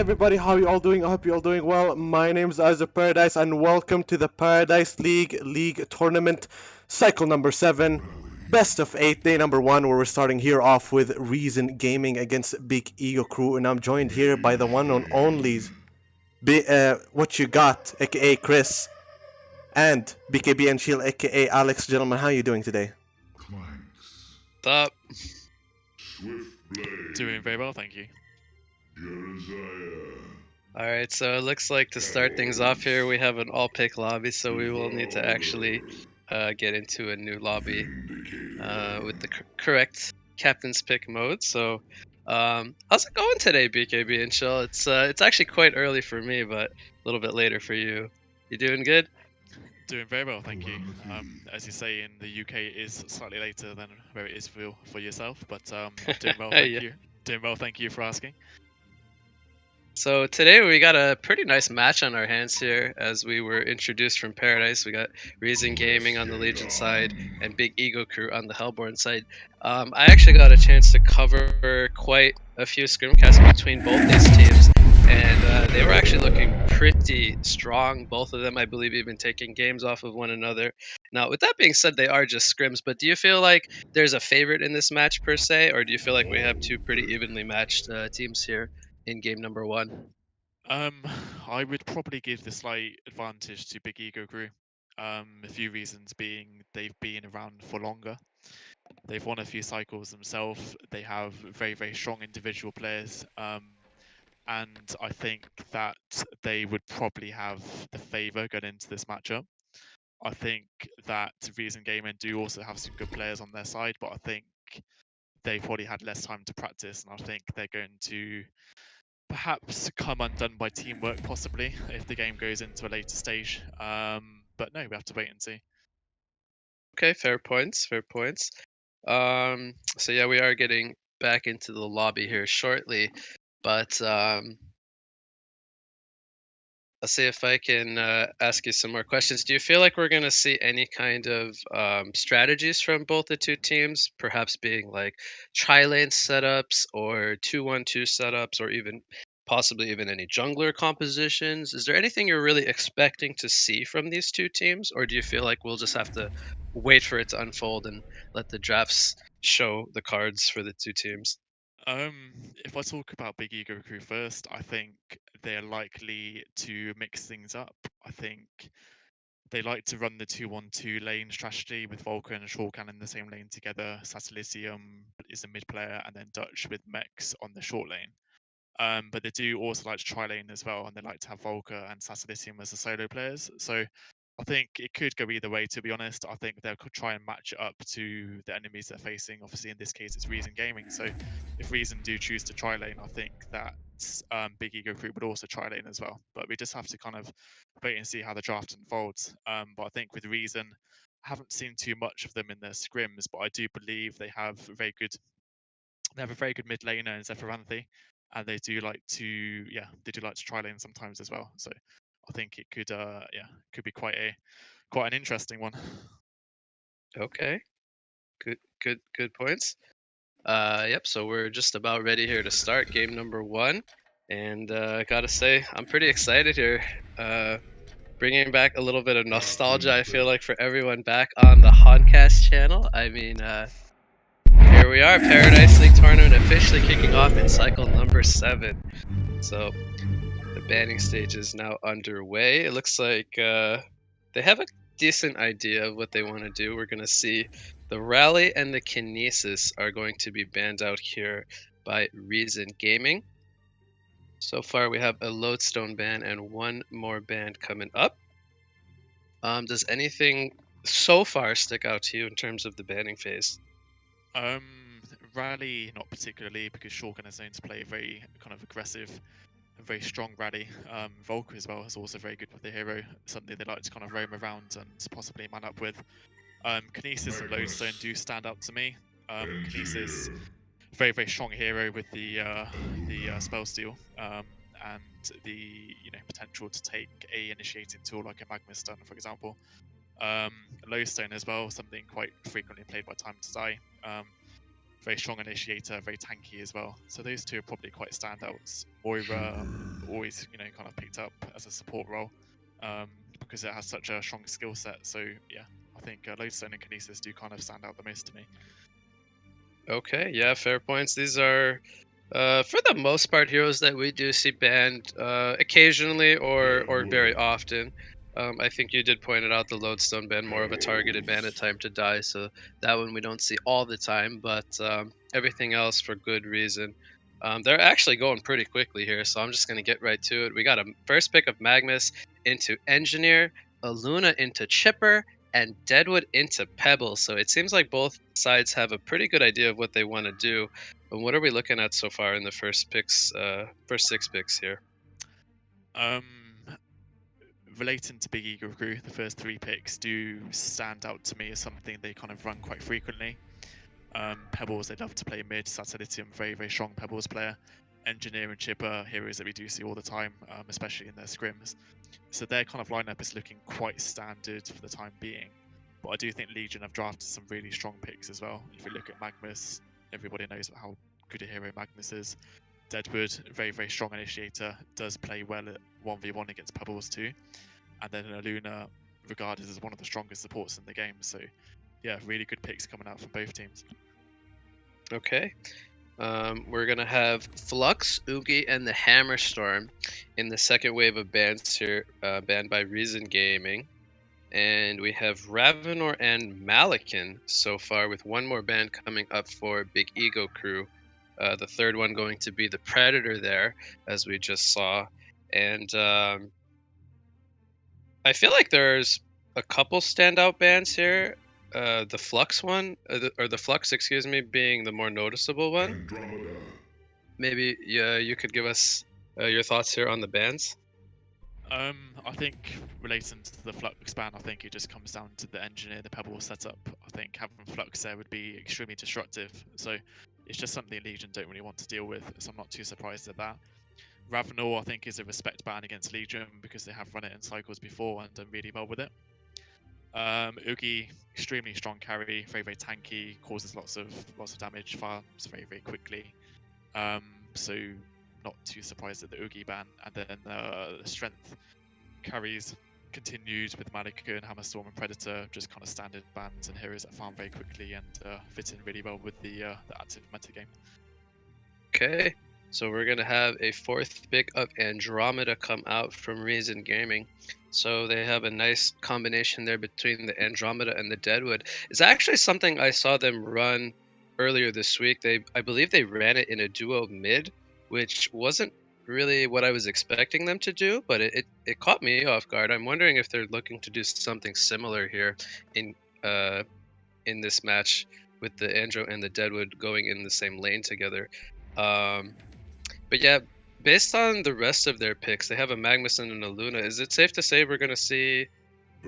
everybody, how you all doing? I hope you all doing well. My name is Eyes of Paradise and welcome to the Paradise League tournament, cycle number 7, best of 8, day number 1, where we're starting here off with Reason Gaming against Big Ego Crew, and I'm joined here by the one and only What You Got, aka Chris, and BKB and Shield, aka Alex. Gentlemen, how are you doing today? What's up? Doing very well, thank you. Alright, so it looks like to start things off here, we have an all-pick lobby, so we will need to actually get into a new lobby with the correct captain's pick mode. So, how's it going today, BKB and Chill? It's actually quite early for me, but a little bit later for you. You doing good? Doing very well, thank you. As you say, in the UK, it is slightly later than where it is for yourself, but doing well, thank Yeah. you. Doing well, thank you for asking. So today we got a pretty nice match on our hands here as we were introduced from Paradise. We got Reason Gaming on the Legion side and Big Ego Crew on the Hellborn side. I actually got a chance to cover quite a few scrimcasts between both these teams, and they were actually looking pretty strong. Both of them, I believe, even taking games off of one another. Now, with that being said, they are just scrims, but do you feel like there's a favorite in this match per se, or do you feel like we have two pretty evenly matched teams here in game number 1? I would probably give the slight advantage to Big Ego Crew. A few reasons being they've been around for longer. They've won a few cycles themselves. They have very, very strong individual players. And I think that they would probably have the favour going into this matchup. I think that Reason Gaming do also have some good players on their side, but I think they've probably had less time to practice, and I think they're going to perhaps come undone by teamwork, possibly, if the game goes into a later stage. But no, we have to wait and see. Okay, fair points, fair points. So yeah, we are getting back into the lobby here shortly, but I'll see if I can ask you some more questions. Do you feel like we're going to see any kind of strategies from both the two teams, perhaps being like tri-lane setups or 2-1-2 setups, or even possibly even any jungler compositions? Is there anything you're really expecting to see from these two teams, or do you feel like we'll just have to wait for it to unfold and let the drafts show the cards for the two teams? If I talk about Big Ego Crew first, I think they're likely to mix things up. I think they like to run the 2-1-2 lane strategy with Vulcan and Shorcan in the same lane together. Satalisium is a mid player, and then Dutch with Mex on the short lane. But they do also like to try lane as well, and they like to have Volker and Satalisium as the solo players. So I think it could go either way, to be honest. I think they'll try and match it up to the enemies they're facing. Obviously, in this case, it's Reason Gaming. So if Reason do choose to try lane, I think that Big Ego Group would also try lane as well. But we just have to kind of wait and see how the draft unfolds. But I think with Reason, I haven't seen too much of them in their scrims, but I do believe they have a very good mid laner in Zephyranthi, and they do like to try lane sometimes as well. So I think it could be quite an interesting one. Okay, good points. Yep, so we're just about ready here to start game number 1. And I gotta say, I'm pretty excited here. Bringing back a little bit of nostalgia, I feel like, for everyone back on the Honcast channel. I mean, here we are, Paradise League tournament officially kicking off in cycle number 7. So the banning stage is now underway. It looks like they have a decent idea of what they want to do. We're going to see the Rally and the Kinesis are going to be banned out here by Reason Gaming. So far, we have a Lodestone ban and one more ban coming up. Does anything so far stick out to you in terms of the banning phase? Rally, not particularly, because Shorgan is known to play very kind of aggressive, very strong rally. Volker as well is also very good with the hero. Something they like to kind of roam around and possibly man up with. Kinesis and Lodestone do stand out to me. Kinesis, very, very strong hero with the spell steal and the potential to take a initiated tool like a Magma Stun, for example. Lodestone as well, something quite frequently played by Time to Die. very strong initiator, very tanky as well. So those two are probably quite standouts. Moira always, kind of picked up as a support role because it has such a strong skill set. So yeah, I think Lodestone and Kinesis do kind of stand out the most to me. Okay, yeah, fair points. These are, for the most part, heroes that we do see banned occasionally or very often. I think you did point it out, the Lodestone ban, more of a targeted ban at time to die, so that one we don't see all the time, but everything else for good reason. They're actually going pretty quickly here, so I'm just going to get right to it. We got a first pick of Magnus into Engineer, a Luna into Chipper, and Deadwood into Pebble. So it seems like both sides have a pretty good idea of what they want to do. And what are we looking at so far in the first picks, first 6 picks here? Relating to Big Eagle Crew, the first 3 picks do stand out to me as something they kind of run quite frequently. Pebbles, they love to play mid. Satellitium, very, very strong Pebbles player. Engineer and Chipper, heroes that we do see all the time, especially in their scrims. So their kind of lineup is looking quite standard for the time being. But I do think Legion have drafted some really strong picks as well. If we look at Magnus, everybody knows how good a hero Magnus is. Deadwood, very, very strong initiator, does play well at 1v1 against Pebbles too. And then Luna, regarded as one of the strongest supports in the game. So yeah, really good picks coming out from both teams. Okay. We're going to have Flux, Oogie, and the Hammerstorm in the second wave of bans here, banned by Reason Gaming. And we have Ravenor and Malakin so far, with one more ban coming up for Big Ego Crew. The third one going to be the Predator there, as we just saw. And I feel like there's a couple standout bans here. The Flux one, or the Flux, excuse me, being the more noticeable one. Maybe you could give us your thoughts here on the bans. I think relating to the Flux ban, I think it just comes down to the engineer, the Pebble setup. I think having Flux there would be extremely disruptive. So it's just something Legion don't really want to deal with. So I'm not too surprised at that. Ravenor, I think, is a respect ban against Legion because they have run it in cycles before and done really well with it. Oogie, extremely strong carry, very, very tanky, causes lots of damage, farms very, very quickly. So not too surprised at the Oogie ban. And then the strength carries continued with Malika and Hammerstorm and Predator, just kind of standard bans and heroes that farm very quickly and fit in really well with the active metagame. Okay, so we're gonna have a fourth pick of Andromeda come out from Reason Gaming. So they have a nice combination there between the Andromeda and the Deadwood. It's actually something I saw them run earlier this week. I believe they ran it in a duo mid, which wasn't really what I was expecting them to do, but it caught me off guard. I'm wondering if they're looking to do something similar here in this match, with the Andro and the Deadwood going in the same lane together. But yeah, based on the rest of their picks, they have a Magnuson and a Luna. Is it safe to say we're going to see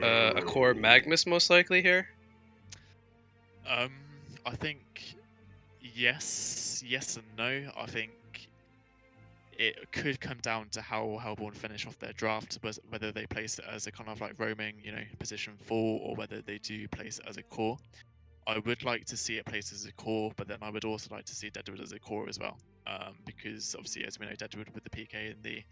a core Magnus most likely here? I think yes and no. I think it could come down to how Hellborn finish off their draft, but whether they place it as a kind of like roaming, position 4, or whether they do place it as a core. I would like to see it placed as a core, but then I would also like to see Deadwood as a core as well, because obviously, as we know, Deadwood with the PK and the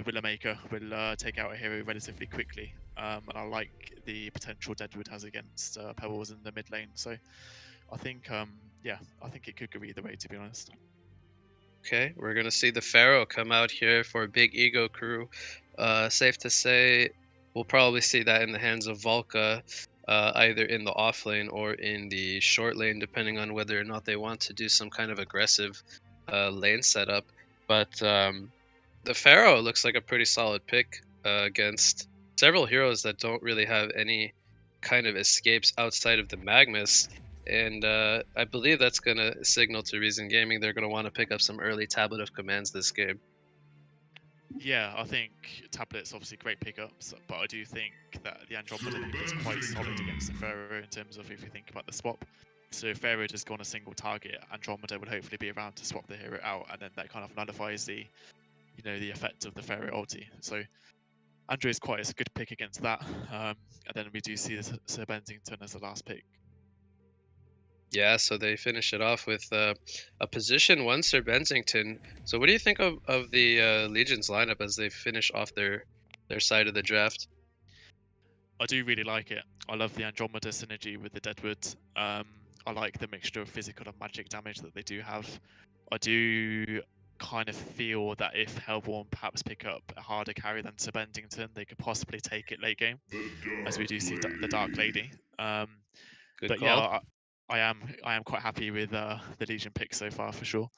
Willowmaker will take out a hero relatively quickly, and I like the potential Deadwood has against Pebbles in the mid lane. So I think, I think it could go either way, to be honest. Okay, we're going to see the Pharaoh come out here for a Big Ego Crew. Safe to say we'll probably see that in the hands of Volca, either in the off lane or in the short lane, depending on whether or not they want to do some kind of aggressive lane setup. But the Pharaoh looks like a pretty solid pick against several heroes that don't really have any kind of escapes outside of the Magnus. And I believe that's going to signal to Reason Gaming they're going to want to pick up some early tablet of commands this game. Yeah, I think Tablet's obviously great pickups, but I do think that the Andromeda pick is quite solid against the Pharaoh in terms of if you think about the swap. So if Pharaoh just gone a single target, Andromeda would hopefully be around to swap the hero out, and then that kind of nullifies the effect of the Pharaoh ulti. So Andrew is quite a good pick against that. And then we do see Sir Bensington as the last pick. Yeah, so they finish it off with a position one Sir Bensington. So what do you think of the Legion's lineup as they finish off their side of the draft? I do really like it. I love the Andromeda synergy with the Deadwood. I like the mixture of physical and magic damage that they do have. I do kind of feel that if Hellborn perhaps pick up a harder carry than Sir Bendington, they could possibly take it late game, as we do see the Dark Lady. Good But yeah, call. I am quite happy with the Legion pick so far for sure.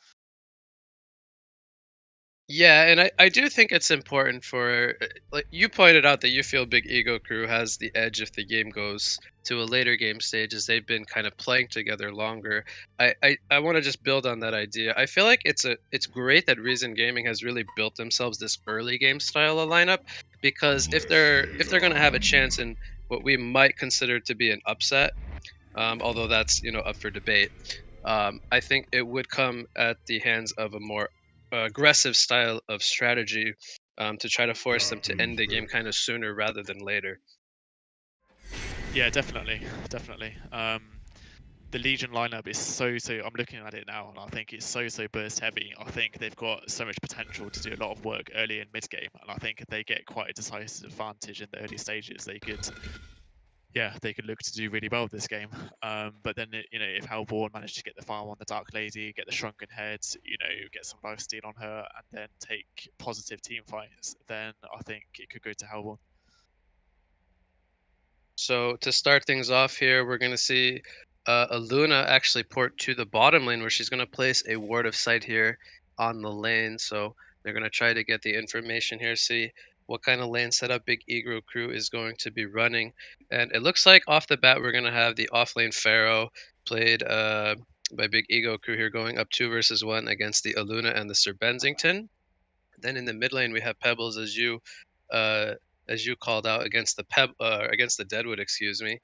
Yeah, and I do think it's important for, like you pointed out that you feel Big Ego Crew has the edge if the game goes to a later game stage as they've been kind of playing together longer. I want to just build on that idea. I feel like it's great that Reason Gaming has really built themselves this early game style of lineup because if they're gonna have a chance in what we might consider to be an upset, although that's up for debate. I think it would come at the hands of a more aggressive style of strategy to try to force them to end the game kind of sooner rather than later. Yeah, definitely, definitely. The Legion lineup is I'm looking at it now and I think it's so burst heavy. I think they've got so much potential to do a lot of work early in mid game, and I think if they get quite a decisive advantage in the early stages, they could look to do really well this game. But then if Hellborn managed to get the farm on the Dark Lady, get the Shrunken Head, get some lifesteal on her, and then take positive team fights, then I think it could go to Hellborn. So to start things off here, we're going to see a Luna actually port to the bottom lane where she's going to place a ward of sight here on the lane. So they're going to try to get the information here, see what kind of lane setup Big Ego Crew is going to be running. And it looks like off the bat, we're going to have the offlane Pharaoh played by Big Ego Crew here going up 2 versus 1 against the Aluna and the Sir Bensington. Then in the mid lane, we have Pebbles uh, as you called out against against the Deadwood, excuse me.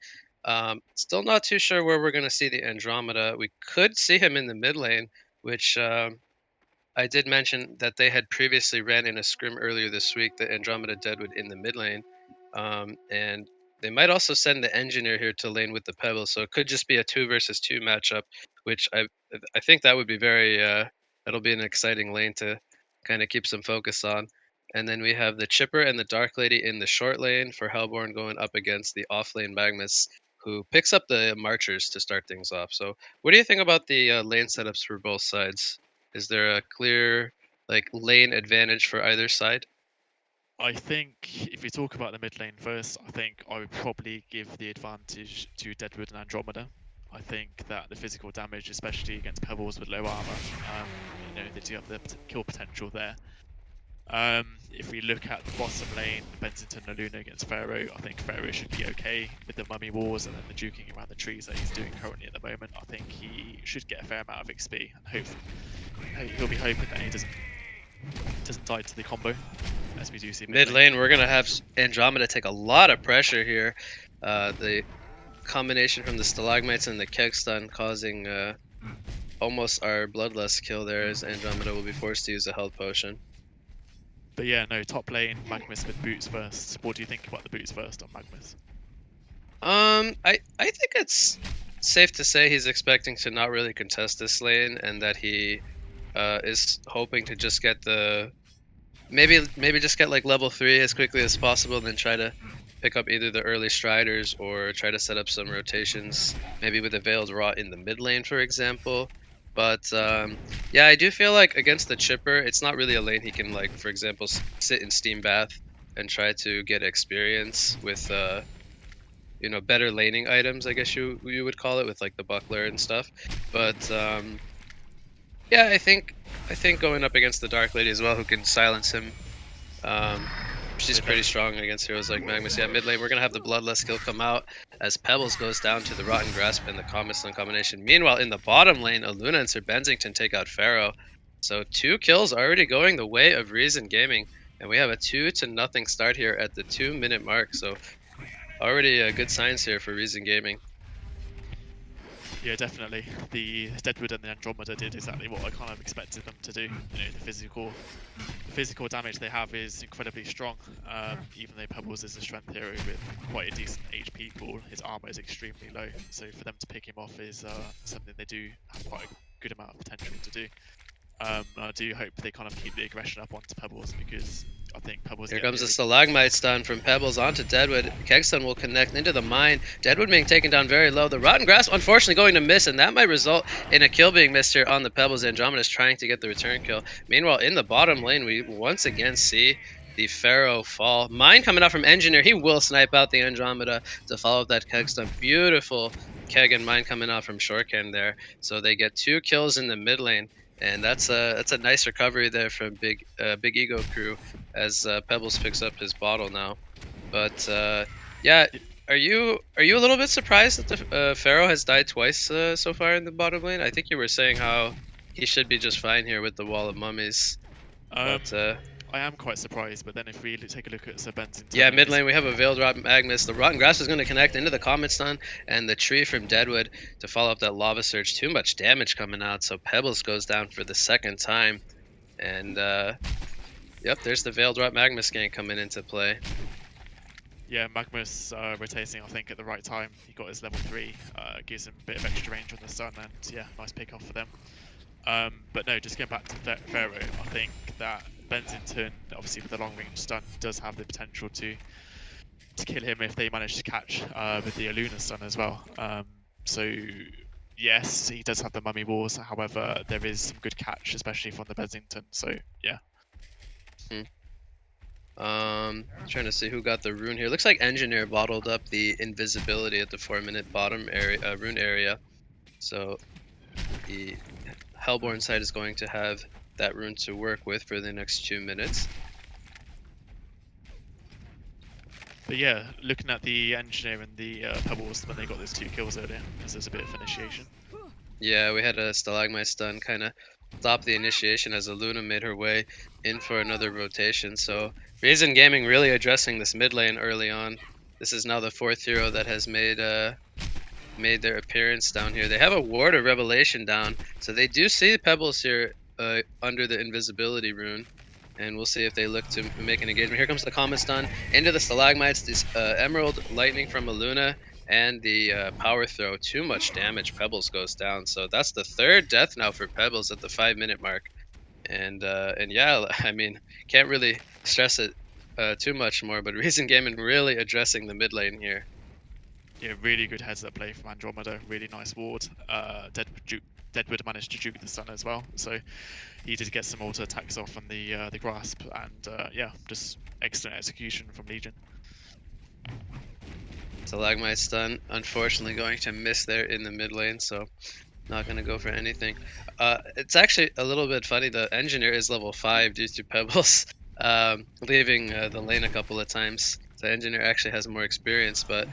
Still not too sure where we're going to see the Andromeda. We could see him in the mid lane, which I did mention that they had previously ran in a scrim earlier this week, the Andromeda Deadwood in the mid lane. And they might also send the engineer here to lane with the Pebble, so it could just be a 2 versus 2 matchup, which I think that would be that'll be an exciting lane to kind of keep some focus on. And then we have the Chipper and the Dark Lady in the short lane for Hellborn going up against the off lane Magnus, who picks up the Marchers to start things off. So, what do you think about the lane setups for both sides? Is there a clear lane advantage for either side? I think if we talk about the mid lane first, I think I would probably give the advantage to Deadwood and Andromeda. I think that the physical damage, especially against Pebbles with low armor, they do have the kill potential there. If we look at the bottom lane, Bensington and Luna against Pharaoh, I think Pharaoh should be okay with the mummy wars and then the juking around the trees that he's doing currently at the moment. I think he should get a fair amount of XP, and he'll be hoping that he doesn't die to the combo, as we do see Mid lane, we're gonna have Andromeda take a lot of pressure here. The combination from the stalagmites and the keg stun causing almost our bloodlust kill there, as Andromeda will be forced to use a health potion. But yeah, no, top lane, Magnus with boots first. What do you think about the boots first on Magnus? I think it's safe to say he's expecting to not really contest this lane, and that he is hoping to just get the maybe just get like level 3 as quickly as possible, and then try to pick up either the early striders or try to set up some rotations, maybe with a veiled rot in the mid lane, for example. But yeah, I do feel like against the Chipper, it's not really a lane he can, like, for example, sit in Steam Bath and try to get experience with better laning items, I guess you would call it, with like the buckler and stuff. But yeah, I think going up against the Dark Lady as well, who can silence him. She's pretty strong against heroes like Magnus. Yeah, mid lane, we're going to have the Bloodlust skill come out as Pebbles goes down to the Rotten Grasp and the Comet Stun combination. Meanwhile, in the bottom lane, Aluna and Sir Bensington take out Pharaoh. So 2 kills already going the way of Reason Gaming. And we have a 2-0 start here at the 2-minute mark. So already good signs here for Reason Gaming. Yeah, definitely. The Deadwood and the Andromeda did exactly what I kind of expected them to do. You know, the physical damage they have is incredibly strong. Even though Pebbles is a strength hero with quite a decent HP pool, his armor is extremely low. So for them to pick him off is something they do have quite a good amount of potential to do. I do hope they kind of keep the aggression up onto Pebbles because I think Pebbles Here get comes the really stalagmite stun from Pebbles onto Deadwood. Kegstun will connect into the mine. Deadwood being taken down very low. The Rotten Grasp unfortunately going to miss, and that might result in a kill being missed here on the Pebbles. Andromeda is trying to get the return kill. Meanwhile, in the bottom lane, we once again see the Pharaoh fall. Mine coming out from Engineer. He will snipe out the Andromeda to follow up that Kegstun. Beautiful Keg and Mine coming out from Shortcan there. So they get 2 kills in the mid lane. And that's a nice recovery there from Big Ego crew as Pebbles picks up his bottle now. But yeah, are you a little bit surprised that the Pharaoh has died twice so far in the bottom lane? I think you were saying how he should be just fine here with the wall of mummies. Um, But I am quite surprised, but then if we take a look at Sir Bensington yeah, and mid his lane we have a Veiled Rot Magnus. The Rotten Grass is going to connect into the Comet Stun and the Tree from Deadwood to follow up that Lava Surge. Too much damage coming out, so Pebbles goes down for the second time. And yep, there's the Veiled Rot Magnus gang coming into play. yeah, Magnus rotating, I think, at the right time. He got his level 3, gives him a bit of extra range on the stun, and yeah, nice pick off for them. But no, just getting back to Pharaoh, I think that Bensington, obviously with the long range stun, does have the potential to kill him if they manage to catch with the Aluna stun as well. So yes, he does have the mummy wars. However, there is some good catch, especially from the Bensington. So yeah. Trying to see who got the rune here. Looks like Engineer bottled up the invisibility at the 4-minute bottom area, rune area. So the Hellborn side is going to have that rune to work with for the next 2 minutes. But yeah, looking at the Engineer and the Pebbles when they got those 2 kills earlier, as there's a bit of initiation. Yeah, we had a Stalagmite stun kind of stop the initiation as Aluna made her way in for another rotation. So Reason Gaming really addressing this mid lane early on. This is now the 4th hero that has made their appearance down here. They have a Ward of Revelation down, so they do see Pebbles here under the invisibility rune. And we'll see if they look to make an engagement. Here comes the Comet Stun into the Stalagmites, this Emerald Lightning from Aluna, and the Power Throw. Too much damage, Pebbles goes down. So that's the 3rd death now for Pebbles at the 5-minute mark. And yeah, I mean, can't really stress it too much more, but Reason Gaming really addressing the mid lane here. Yeah, really good heads up play from Andromeda. Really nice ward. Deadwood managed to juke the stun as well, so he did get some auto attacks off on the grasp, and yeah, just excellent execution from Legion. Stalagmite stun, unfortunately going to miss there in the mid lane, so not going to go for anything. It's actually a little bit funny, the Engineer is level 5 due to Pebbles leaving the lane a couple of times. The Engineer actually has more experience, but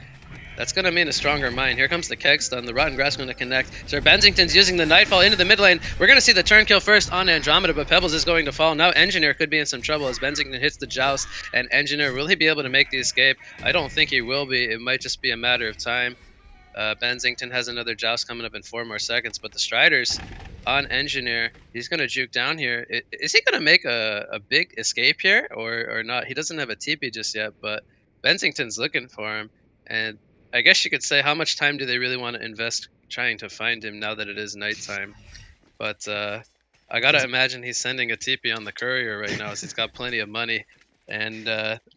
that's going to mean a stronger mine. Here comes the Keg stun. The Rotten Grass going to connect. Sir Bensington's using the Nightfall into the mid lane. We're going to see the turn kill first on Andromeda, but Pebbles is going to fall. Now Engineer could be in some trouble as Bensington hits the Joust. And Engineer, will he be able to make the escape? I don't think he will be. It might just be a matter of time. Bensington has another Joust coming up in 4 more seconds, but the Striders on Engineer, he's going to juke down here. Is he going to make a big escape here or not? He doesn't have a TP just yet, but Bensington's looking for him. And I guess you could say, how much time do they really want to invest trying to find him now that it is nighttime? But I gotta imagine he's sending a TP on the courier right now, as he's got plenty of money. And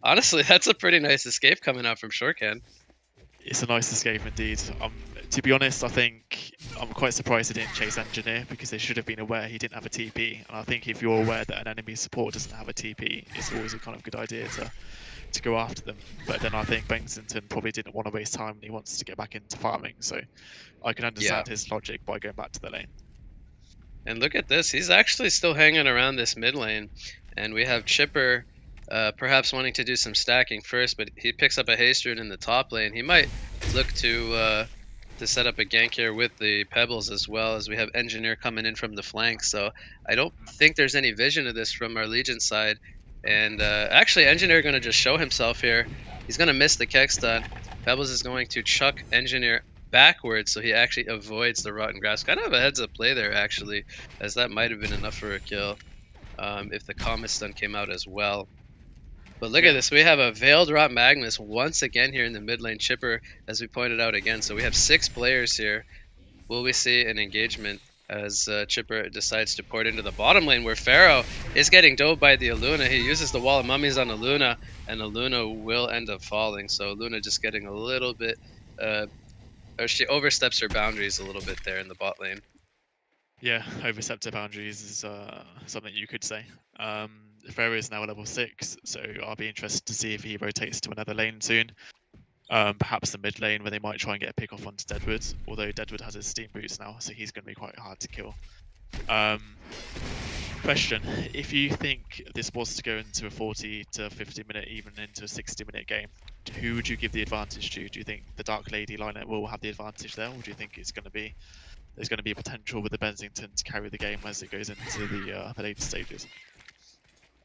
honestly, that's a pretty nice escape coming out from Shortcan. It's a nice escape indeed. To be honest, I think I'm quite surprised they didn't chase Engineer because they should have been aware he didn't have a TP. And I think if you're aware that an enemy support doesn't have a TP, it's always a kind of good idea to go after them. But then I think Bensington probably didn't want to waste time and he wants to get back into farming. So I can understand his logic by going back to the lane. And look at this, he's actually still hanging around this mid lane. And we have Chipper perhaps wanting to do some stacking first, but he picks up a haste rune in the top lane. He might look to set up a gank here with the Pebbles as well, as we have Engineer coming in from the flank. So I don't think there's any vision of this from our Legion side. And actually, Engineer going to just show himself here. He's going to miss the Keg stun. Pebbles is going to chuck Engineer backwards, so he actually avoids the rotten grass. Kind of a heads up play there, actually, as that might have been enough for a kill if the Comet Stun came out as well. But look at this, we have a Veiled Rot Magnus once again here in the mid lane. Chipper, as we pointed out again, so we have 6 players here. Will we see an engagement as Chipper decides to port into the bottom lane, where Pharaoh is getting dove by the Aluna? He uses the Wall of Mummies on Aluna, and Aluna will end up falling. So Aluna just getting a little bit, or she oversteps her boundaries a little bit there in the bot lane. Yeah, overstepped her boundaries is something you could say. Pharaoh is now level 6, so I'll be interested to see if he rotates to another lane soon. Perhaps the mid lane, where they might try and get a pick off onto Deadwood, although Deadwood has his steam boots now, so he's going to be quite hard to kill. Question: if you think this was to go into a 40 to 50 minute, even into a 60-minute game, who would you give the advantage to? Do you think the Dark Lady lineup will have the advantage there, or do you think it's going to be there's going to be a potential with the Bensington to carry the game as it goes into the later stages?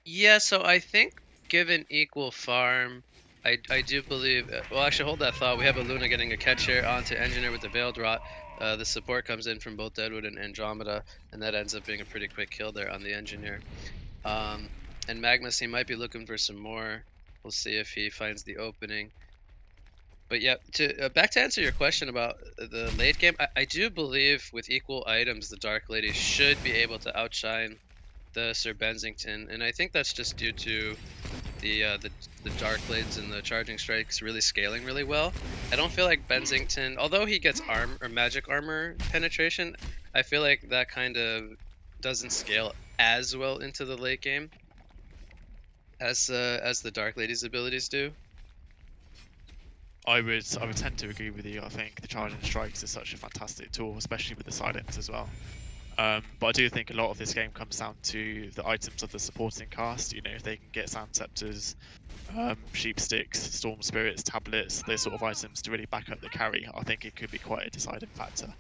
Yeah, so I think given equal farm, I do believe. Well, actually, hold that thought. We have a Luna getting a catch here onto Engineer with the Veiled Rot. The support comes in from both Deadwood and Andromeda, and that ends up being a pretty quick kill there on the Engineer. And Magnus, he might be looking for some more. We'll see if he finds the opening. But yeah, back to answer your question about the late game, I do believe with equal items, the Dark Lady should be able to outshine the Sir Bensington, and I think that's just due to the Dark Blades and the Charging Strikes really scaling really well. I don't feel like Bensington, although he gets magic armor penetration, I feel like that kind of doesn't scale as well into the late game as the Dark Lady's abilities do. I would tend to agree with you. I think the Charging Strikes is such a fantastic tool, especially with the silence as well. But I do think a lot of this game comes down to the items of the supporting cast. You know, if they can get Sand Scepters, Sheep Sticks, Storm Spirits, Tablets, those sort of items to really back up the carry, I think it could be quite a deciding factor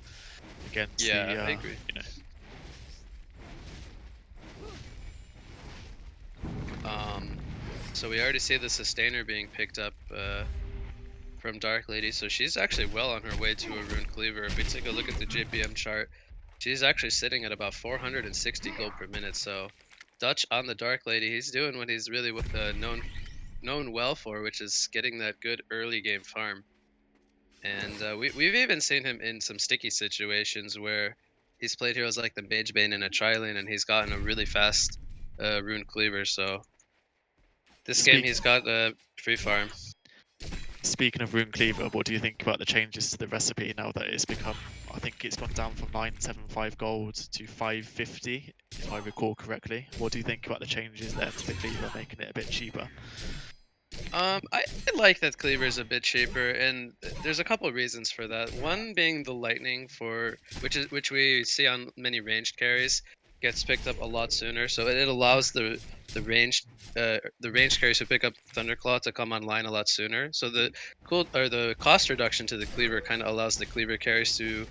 against I agree. You know. So we already see the Sustainer being picked up from Dark Lady, so she's actually well on her way to a Rune Cleaver. If we take a look at the JPM chart, she's actually sitting at about 460 gold per minute. So Dutch on the Dark Lady, he's doing what he's really known well for, which is getting that good early game farm. And we've even seen him in some sticky situations where he's played heroes like the Mage Bane in a tri-lane, and he's gotten a really fast Rune Cleaver. So this game he's got free farm. Speaking of Rune Cleaver, what do you think about the changes to the recipe now that it's become, I think it's gone down from 975 gold to 550, if I recall correctly. What do you think about the changes there to the Cleaver, making it a bit cheaper? I like that Cleaver is a bit cheaper, and there's a couple of reasons for that. One being the lightning, which we see on many ranged carries, gets picked up a lot sooner, so it allows the ranged carries who pick up Thunderclaw to come online a lot sooner. So the cost reduction to the Cleaver kind of allows the Cleaver carries to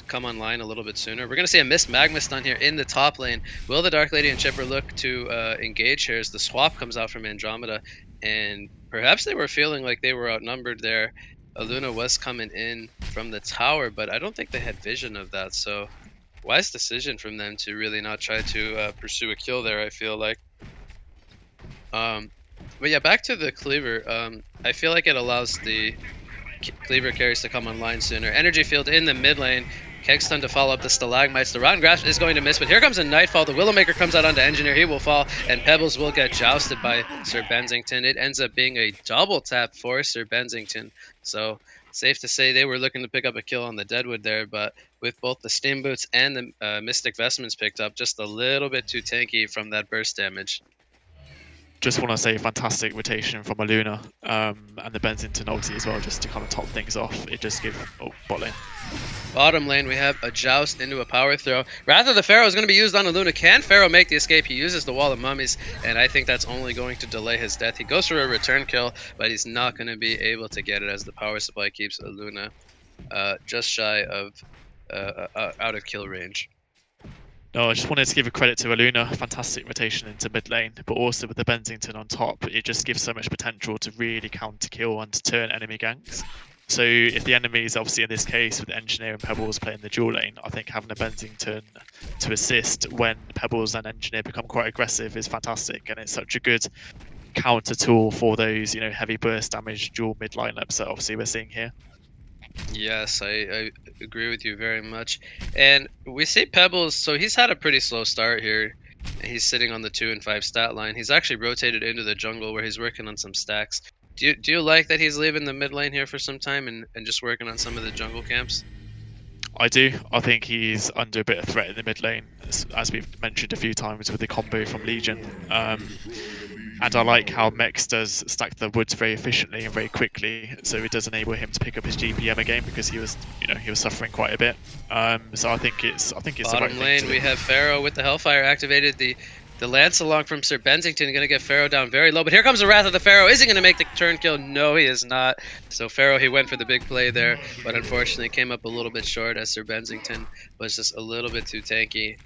come online a little bit sooner. We're going to see a missed Magma Stun here in the top lane. Will the Dark Lady and Chipper look to engage here as the swap comes out from Andromeda? And perhaps they were feeling like they were outnumbered there. Aluna was coming in from the tower, but I don't think they had vision of that. So wise decision from them to really not try to pursue a kill there, I feel like. But yeah, back to the Cleaver. I feel like it allows the Cleaver carries to come online sooner. Energy Field in the mid lane. Kegstun to follow up the Stalagmites. The Rotten Grasp is going to miss, but here comes a Nightfall. The Willowmaker comes out onto Engineer. He will fall, and Pebbles will get jousted by Sir Bensington. It ends up being a double tap for Sir Bensington. So safe to say they were looking to pick up a kill on the Deadwood there, but with both the Steam Boots and the Mystic Vestments picked up, just a little bit too tanky from that burst damage. Just want to say fantastic rotation from Aluna and the Bensington ulti as well, just to kind of top things off. It just gives bot lane. Bottom lane, we have a joust into a power throw. Rather, the Pharaoh is going to be used on Aluna. Can Pharaoh make the escape? He uses the Wall of Mummies, and I think that's only going to delay his death. He goes for a return kill, but he's not going to be able to get it as the power supply keeps Aluna just shy of out of kill range. No, I just wanted to give a credit to Aluna. Fantastic rotation into mid lane, but also with the Bensington on top, it just gives so much potential to really counter kill and to turn enemy ganks. So if the enemy is obviously in this case with Engineer and Pebbles playing the dual lane, I think having a Bensington to assist when Pebbles and Engineer become quite aggressive is fantastic, and it's such a good counter tool for those heavy burst damage dual mid lineups that obviously we're seeing here. Yes, I agree with you very much. And we see Pebbles, so he's had a pretty slow start here. And he's sitting on the 2 and 5 stat line. He's actually rotated into the jungle where he's working on some stacks. Do you like that he's leaving the mid lane here for some time and just working on some of the jungle camps? I do. I think he's under a bit of threat in the mid lane, as we've mentioned a few times with the combo from Legion. And I like how Mex does stack the woods very efficiently and very quickly, so it does enable him to pick up his GPM again because he was suffering quite a bit. So I think it's the right Bottom thing lane, to we do. have Pharaoh with the Hellfire activated. The Lance along from Sir Bensington going to get Pharaoh down very low. But here comes the Wrath of the Pharaoh. Is he going to make the turn kill? No, he is not. So Pharaoh, he went for the big play there, but unfortunately came up a little bit short as Sir Bensington was just a little bit too tanky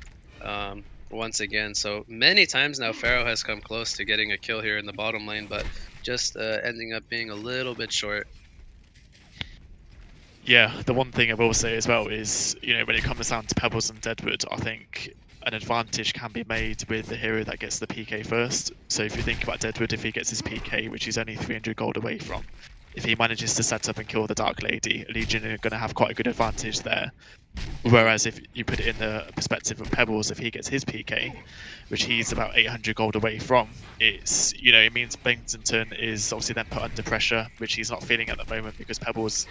once again. So many times now Pharaoh has come close to getting a kill here in the bottom lane, but just ending up being a little bit short. Yeah, the one thing I will say as well is, when it comes down to Pebbles and Deadwood, I think an advantage can be made with the hero that gets the PK first. So if you think about Deadwood, if he gets his PK, which he's only 300 gold away from, if he manages to set up and kill the Dark Lady, Legion are going to have quite a good advantage there. Whereas if you put it in the perspective of Pebbles, if he gets his PK, which he's about 800 gold away from, it means Bensington is obviously then put under pressure, which he's not feeling at the moment because Pebbles,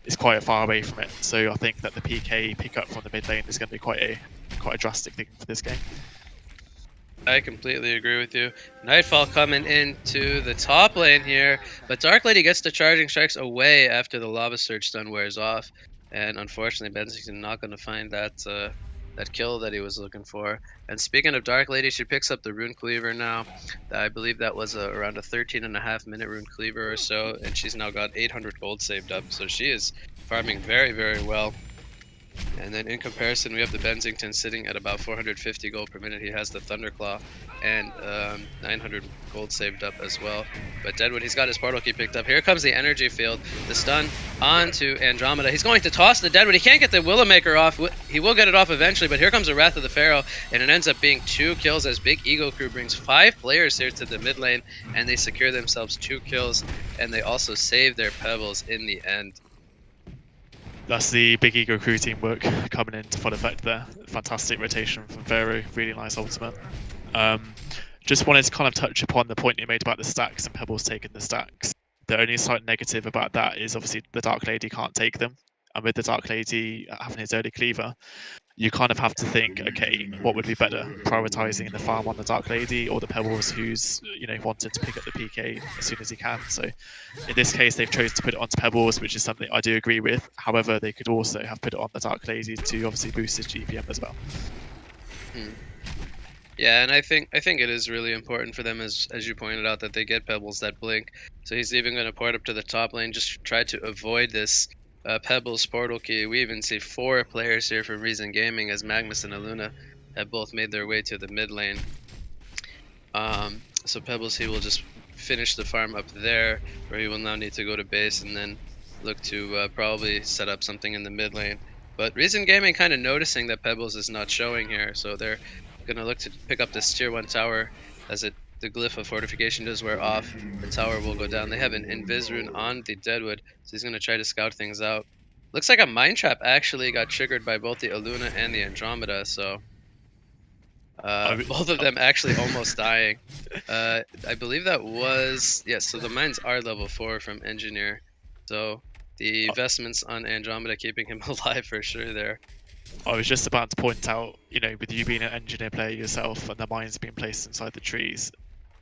is quite far away from it. So I think that the PK pickup from the mid lane is going to be quite a drastic thing for this game. I completely agree with you. Nightfall coming into the top lane here, but Dark Lady gets the charging strikes away after the Lava Surge stun wears off, and unfortunately Bensington not going to find that kill that he was looking for. And speaking of Dark Lady, she picks up the Rune Cleaver now. I believe that was around a 13.5-minute Rune Cleaver or so, and she's now got 800 gold saved up, so she is farming very, very well. And then in comparison, we have the Bensington sitting at about 450 gold per minute. He has the Thunderclaw and 900 gold saved up as well. But Deadwood, he's got his portal key picked up. Here comes the energy field. The stun onto Andromeda. He's going to toss the Deadwood. He can't get the Willowmaker off. He will get it off eventually, but here comes the Wrath of the Pharaoh, and it ends up being 2 kills as Big Ego Crew brings 5 players here to the mid lane, and they secure themselves 2 kills, and they also save their Pebbles in the end. That's the Big Ego Crew teamwork coming into full effect there. Fantastic rotation from Vero, really nice ultimate. Just wanted to kind of touch upon the point you made about the stacks and Pebbles taking the stacks. The only slight negative about that is obviously the Dark Lady can't take them. And with the Dark Lady having his early cleaver, you kind of have to think, okay, what would be better, prioritizing the farm on the Dark Lady or the Pebbles who's wanted to pick up the PK as soon as he can. So in this case, they've chosen to put it onto Pebbles, which is something I do agree with. However, they could also have put it on the Dark Lady to obviously boost his GPM as well. Yeah, and I think it is really important for them, as you pointed out, that they get Pebbles that blink. So he's even going to port up to the top lane, just try to avoid this Pebbles portal key. We even see 4 players here from Reason Gaming, as Magnus and Aluna have both made their way to the mid lane. So Pebbles, he will just finish the farm up there, where he will now need to go to base and then look to probably set up something in the mid lane. But Reason Gaming kind of noticing that Pebbles is not showing here, so they're going to look to pick up this tier 1 tower as the glyph of fortification does wear off. The tower will go down. They have an Invis rune on the Deadwood, so he's going to try to scout things out. Looks like a Mind Trap actually got triggered by both the Aluna and the Andromeda, so both of them actually almost dying. I believe that was, yes, so the mines are level 4 from Engineer, so the investments on Andromeda keeping him alive for sure there. I was just about to point out, with you being an engineer player yourself and the mines being placed inside the trees,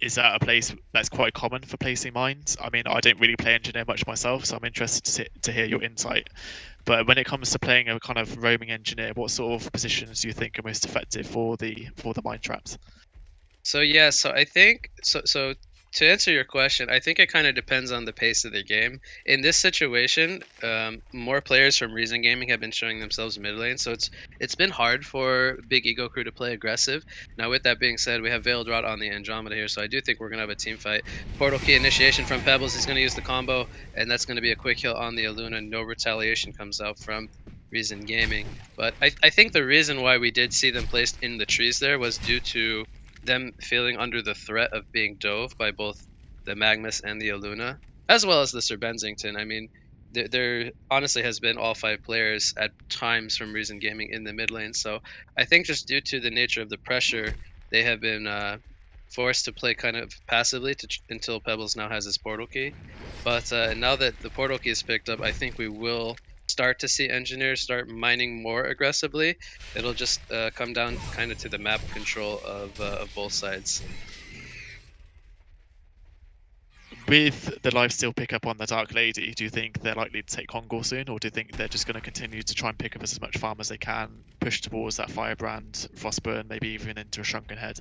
is that a place that's quite common for placing mines? I mean, I don't really play engineer much myself, so I'm interested to hear your insight. But when it comes to playing a kind of roaming engineer, what sort of positions do you think are most effective for the mine traps? So yeah, so I think so to answer your question, I think it kind of depends on the pace of the game. In this situation, more players from Reason Gaming have been showing themselves mid lane, so it's been hard for Big Ego Crew to play aggressive. Now, with that being said, we have Veiled Rot on the Andromeda here, so I do think we're gonna have a team fight. Portal Key initiation from Pebbles. He's gonna use the combo, and that's gonna be a quick kill on the Aluna. No retaliation comes out from Reason Gaming, but I think the reason why we did see them placed in the trees there was due to them feeling under the threat of being dove by both the Magnus and the Aluna, as well as the Sir Bensington. I mean, there honestly has been all 5 players at times from Reason Gaming in the mid lane. So I think just due to the nature of the pressure, they have been forced to play kind of passively until Pebbles now has his portal key. But now that the portal key is picked up, I think we will start to see engineers start mining more aggressively. It'll just come down kind of to the map control of both sides. With the lifesteal pickup on the Dark Lady, do you think they're likely to take Kongor soon, or do you think they're just going to continue to try and pick up as much farm as they can, push towards that Firebrand, Frostburn, maybe even into a Shrunken Head?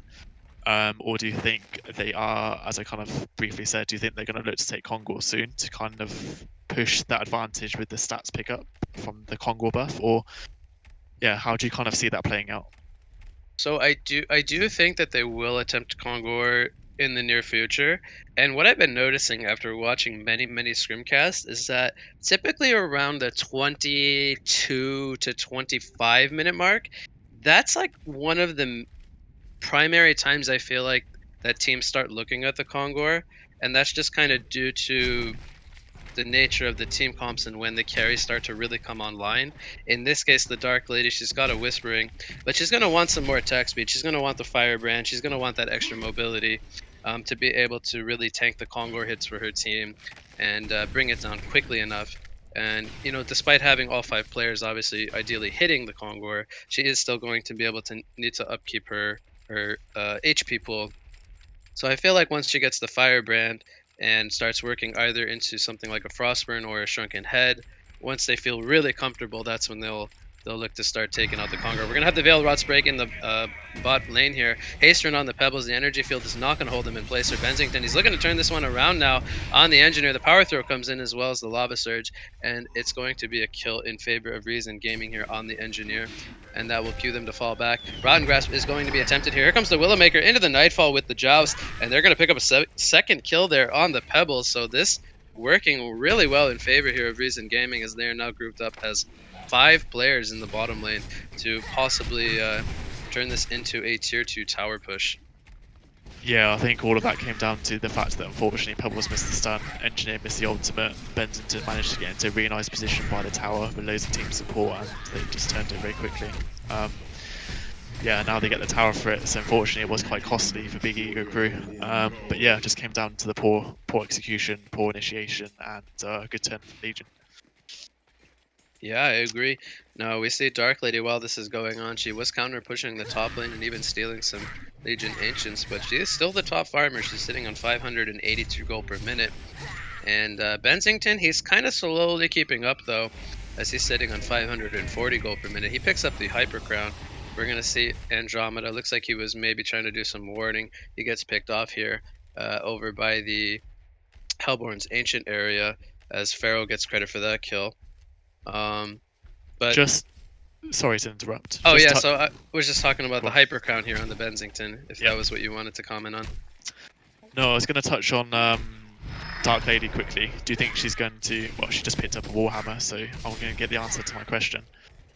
Or do you think they are, as I kind of briefly said, do you think they're going to look to take Kongor soon to kind of push that advantage with the stats pickup from the Kongor buff? Or, yeah, how do you kind of see that playing out? So I do think that they will attempt Kongor in the near future. And what I've been noticing after watching many scrimcasts is that typically around the 22 to 25 minute mark, that's like one of the primary times I feel like that teams start looking at the Kongor, and that's just kind of due to the nature of the team comps and when the carries start to really come online. In this case, the Dark Lady, she's got a Whispering, but she's going to want some more attack speed. She's going to want the Firebrand. She's going to want that extra mobility to be able to really tank the Kongor hits for her team and bring it down quickly enough. And, you know, despite having all 5 players obviously ideally hitting the Kongor, she is still going to be able to need to upkeep her HP pool. So I feel like once she gets the Firebrand and starts working either into something like a Frostburn or a Shrunken Head, once they feel really comfortable, that's when they'll look to start taking out the Conqueror. We're gonna have the Veiled Rots break in the bot lane here. Hasterin on the Pebbles. The energy field is not gonna hold him in place. Sir Bensington, he's looking to turn this one around now on the Engineer. The Power Throw comes in as well as the Lava Surge, and it's going to be a kill in favor of Reason Gaming here on the Engineer, and that will cue them to fall back. Rotten Grasp is going to be attempted here. Here comes the Willowmaker into the Nightfall with the Joust, and they're going to pick up a second kill there on the Pebbles. So this working really well in favor here of Reason Gaming, as they are now grouped up as 5 players in the bottom lane to possibly turn this into a tier 2 tower push. Yeah, I think all of that came down to the fact that unfortunately Pebbles missed the stun, Engineer missed the ultimate, Bensington managed to get into a really nice position by the tower with loads of team support, and they just turned it very quickly. Yeah, now they get the tower for it, so unfortunately it was quite costly for Big Ego Crew. But yeah, it just came down to the poor execution, poor initiation, and good turn from Legion. Yeah, I agree. Now we see Dark Lady while this is going on. She was counter pushing the top lane and even stealing some Legion Ancients, but she is still the top farmer. She's sitting on 582 gold per minute. And Bensington, he's kind of slowly keeping up though, as he's sitting on 540 gold per minute. He picks up the Hyper Crown. We're going to see Andromeda. Looks like he was maybe trying to do some warding. He gets picked off here over by the Hellborn's Ancient area, as Pharaoh gets credit for that kill. But just sorry to interrupt. Oh just yeah, so I was just talking about the Well, Hyper Crown here on the Bensington, if yeah. that was what you wanted to comment on. No, I was going to touch on Dark Lady quickly. Do you think she's going to... Well, she just picked up a Warhammer, so I'm going to get the answer to my question.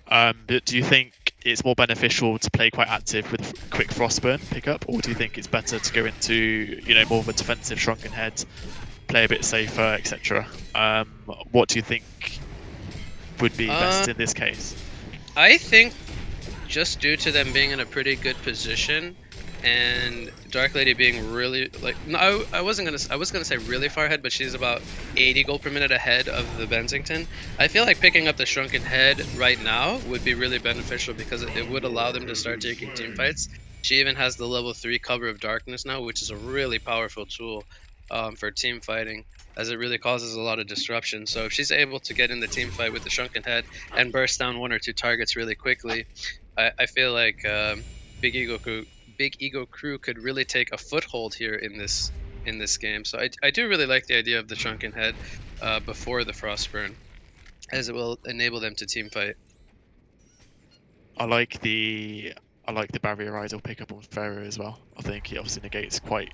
But do you think it's more beneficial to play quite active with a quick Frostburn pickup, or do you think it's better to go into, you know, more of a defensive Shrunken Head, play a bit safer, etc.? What do you think would be best in this case? I think just due to them being in a pretty good position, and Dark Lady being really I was gonna say really far ahead, but she's about 80 gold per minute ahead of the Bensington. I feel like picking up the Shrunken Head right now would be really beneficial because it would allow them to start taking team fights. She even has the level 3 cover of darkness now, which is a really powerful tool for team fighting, as it really causes a lot of disruption. So if she's able to get in the team fight with the Shrunken Head and burst down 1 or 2 targets really quickly, I feel like Big Ego Crew could really take a foothold here in this in this game. So I do really like the idea of the Shrunken Head before the Frostburn, as it will enable them to team fight. I like the barrier idol pickup on Pharaoh as well. I think he obviously negates quite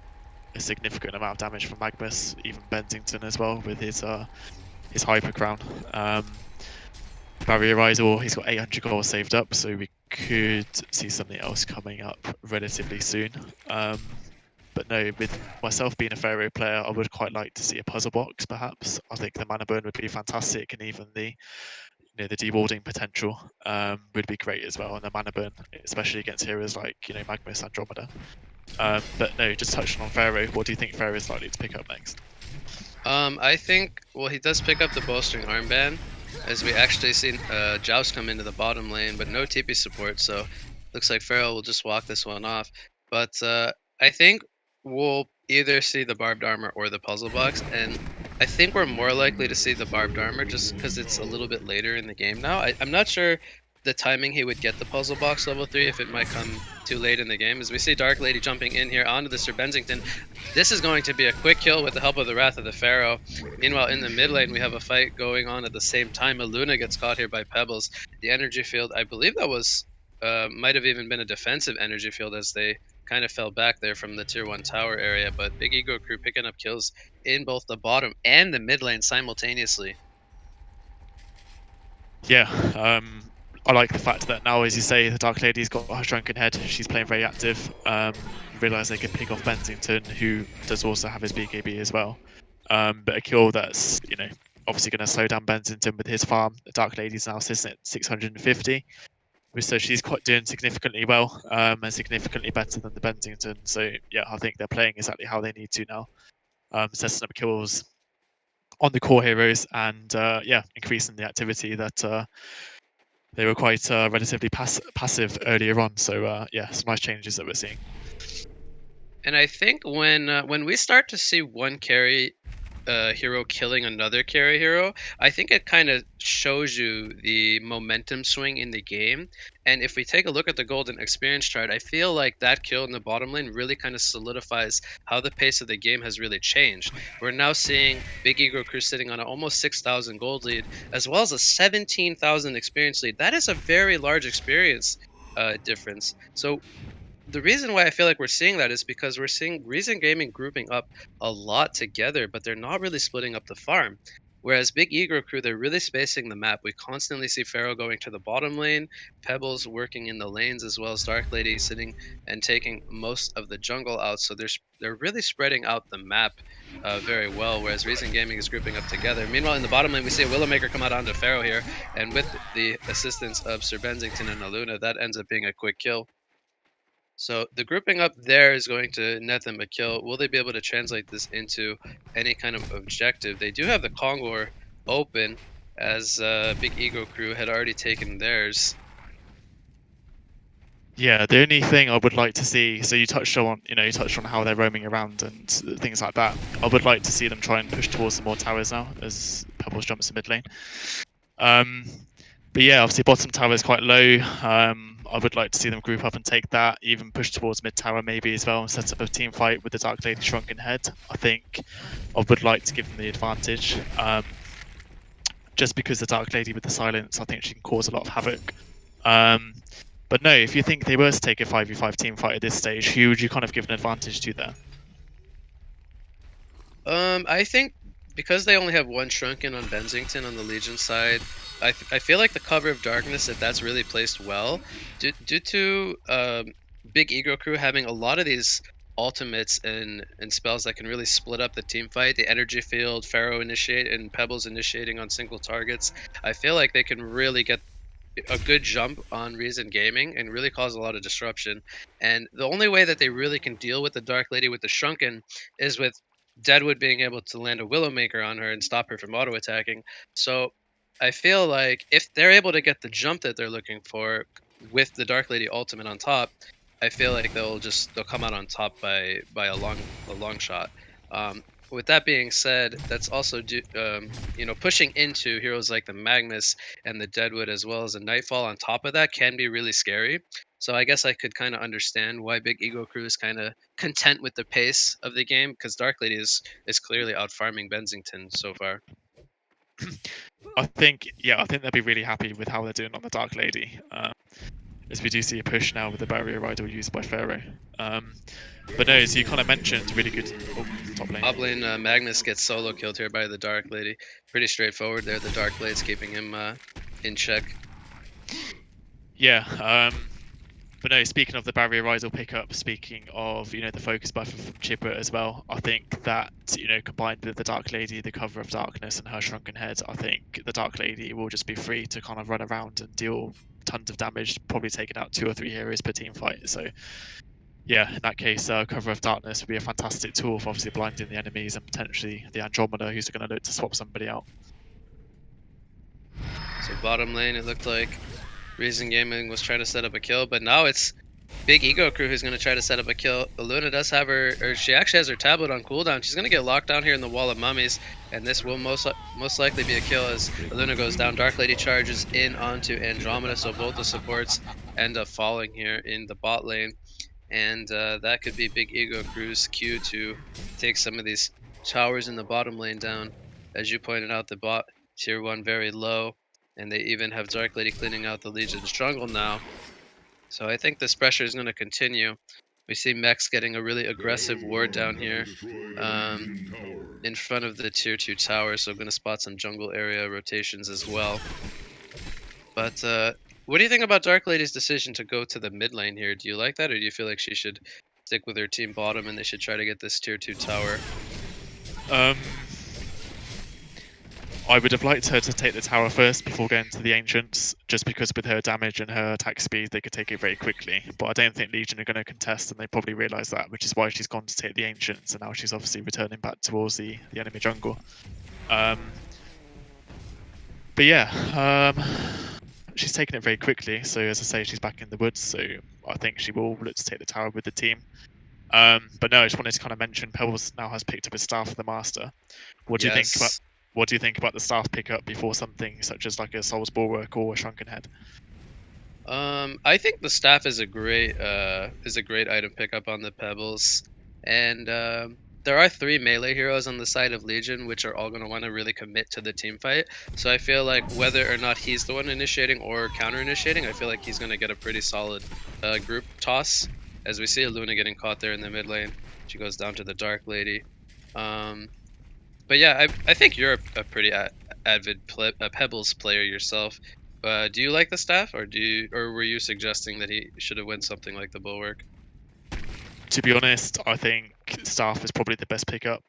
a significant amount of damage from Magnus, even Bensington as well with his hyper crown. Barrier idol, he's got 800 gold saved up, so we could see something else coming up relatively soon. But no, with myself being a Pharaoh player, I would quite like to see a puzzle box, perhaps. I think the mana burn would be fantastic, and even the the dewarding potential would be great as well. And the mana burn, especially against heroes like Magnus Andromeda. But no, just touching on Pharaoh, what do you think Pharaoh is likely to pick up next? I think, well, he does pick up the bowstring armband, as we actually seen Joust come into the bottom lane, but no TP support, so looks like Pharaoh will just walk this one off. But I think we'll either see the barbed armor or the puzzle box, and I think we're more likely to see the barbed armor just because it's a little bit later in the game now. I'm not sure the timing he would get the puzzle box level 3, if it might come too late in the game. As we see Dark Lady jumping in here onto the Sir Bensington, this is going to be a quick kill with the help of the Wrath of the Pharaoh. Meanwhile, in the mid lane, we have a fight going on at the same time. Aluna gets caught here by Pebbles. The energy field, I believe that was, might have even been a defensive energy field, as they kind of fell back there from the tier 1 tower area. But Big Ego Crew picking up kills in both the bottom and the mid lane simultaneously. Yeah, I like the fact that now, as you say, the Dark Lady's got her Shrunken Head. She's playing very active. Realise they can pick off Bensington, who does also have his BKB as well. But a kill that's obviously going to slow down Bensington with his farm. The Dark Lady's now sitting at 650, so she's quite doing significantly well, and significantly better than the Bensington. So yeah, I think they're playing exactly how they need to now, setting up kills on the core heroes, and yeah, increasing the activity that they were quite relatively passive earlier on. So yeah, some nice changes that we're seeing. And I think when we start to see one carry hero killing another carry hero, I think it kind of shows you the momentum swing in the game. And if we take a look at the golden experience chart, I feel like that kill in the bottom lane really kind of solidifies how the pace of the game has really changed. We're now seeing Big Ego Crew sitting on an almost 6,000 gold lead, as well as a 17,000 experience lead. That is a very large experience difference. So the reason why I feel like we're seeing that is because we're seeing Reason Gaming grouping up a lot together, but they're not really splitting up the farm. Whereas Big Ego Crew, they're really spacing the map. We constantly see Pharaoh going to the bottom lane, Pebbles working in the lanes, as well as Dark Lady sitting and taking most of the jungle out. So they're really spreading out the map very well, whereas Reason Gaming is grouping up together. Meanwhile, in the bottom lane, we see a Willowmaker come out onto Pharaoh here, and with the assistance of Sir Bensington and Aluna, that ends up being a quick kill. So the grouping up there is going to net them a kill. Will they be able to translate this into any kind of objective? They do have the Kongor open, as Big Ego Crew had already taken theirs. Yeah, the only thing I would like to see, so you touched on how they're roaming around and things like that. I would like to see them try and push towards some more towers now as Pebbles jumps to mid lane. But yeah, obviously bottom tower is quite low. I would like to see them group up and take that, even push towards mid tower maybe as well, and set up a team fight with the Dark Lady Shrunken Head. I think I would like to give them the advantage. Just because the Dark Lady with the silence, I think she can cause a lot of havoc. But no, if you think they were to take a 5v5 team fight at this stage, who would you kind of give an advantage to there? I think because they only have one Shrunken on Bensington on the Legion side, I feel like the Cover of Darkness, if that's really placed well, due to Big Ego Crew having a lot of these ultimates and spells that can really split up the team fight, the energy field, Pharaoh initiate, and Pebbles initiating on single targets, I feel like they can really get a good jump on Reason Gaming and really cause a lot of disruption. And the only way that they really can deal with the Dark Lady with the Shrunken is with Deadwood being able to land a Willowmaker on her and stop her from auto attacking. So I feel like if they're able to get the jump that they're looking for with the Dark Lady ultimate on top, I feel like they'll come out on top by a long shot. with that being said, that's also pushing into heroes like the Magnus and the Deadwood as well as the Nightfall on top of that can be really scary. So I guess I could kind of understand why Big Ego Crew is kind of content with the pace of the game, because Dark Lady is clearly out farming Bensington so far. I think they'll be really happy with how they're doing on the Dark Lady. As we do see a push now with the barrier rider used by Pharaoh. But no, as you kind of mentioned, really good top lane. Top lane, Magnus gets solo killed here by the Dark Lady. Pretty straightforward there. The Dark Blade's keeping him in check. Yeah, but no, speaking of the barrier rider pickup, speaking of, the focus buffer from Chipper as well, I think that, combined with the Dark Lady, the cover of darkness and her shrunken head, I think the Dark Lady will just be free to kind of run around and deal tons of damage, probably taking out 2 or 3 heroes per team fight. So yeah, in that case, cover of darkness would be a fantastic tool for obviously blinding the enemies and potentially the Andromeda, who's going to look to swap somebody out. So bottom lane, it looked like Reason Gaming was trying to set up a kill, but now it's Big Ego Crew who's going to try to set up a kill. Luna does have she actually has her tablet on cooldown. She's going to get locked down here in the wall of mummies, and this will most likely be a kill as Luna goes down. Dark Lady charges in onto Andromeda, so both the supports end up falling here in the bot lane, and that could be Big Ego Crew's cue to take some of these towers in the bottom lane down. As you pointed out, the bot tier 1 very low, and they even have Dark Lady cleaning out the Legion's jungle now. So I think this pressure is going to continue. We see Mex getting a really aggressive ward down here in front of the tier 2 tower, so I'm going to spot some jungle area rotations as well. But what do you think about Dark Lady's decision to go to the mid lane here? Do you like that, or do you feel like she should stick with her team bottom and they should try to get this tier 2 tower? I would have liked her to take the tower first before going to the Ancients, just because with her damage and her attack speed, they could take it very quickly. But I don't think Legion are going to contest, and they probably realise that, which is why she's gone to take the Ancients, and now she's obviously returning back towards the enemy jungle. But yeah, she's taken it very quickly, so as I say, she's back in the woods, so I think she will look to take the tower with the team. But no, I just wanted to kind of mention Pebbles now has picked up his Staff of the Master. What do you think about the staff pickup before something such as like a Soul's Bulwark or a Shrunken Head? I think the staff is a great item pickup on the Pebbles, and there are 3 melee heroes on the side of Legion, which are all going to want to really commit to the team fight. So I feel like whether or not he's the one initiating or counter initiating, I feel like he's going to get a pretty solid group toss. As we see Luna getting caught there in the mid lane, she goes down to the Dark Lady. But yeah, I think you're a pretty avid Pebbles player yourself. Do you like the staff, or were you suggesting that he should have won something like the Bulwark? To be honest, I think staff is probably the best pickup.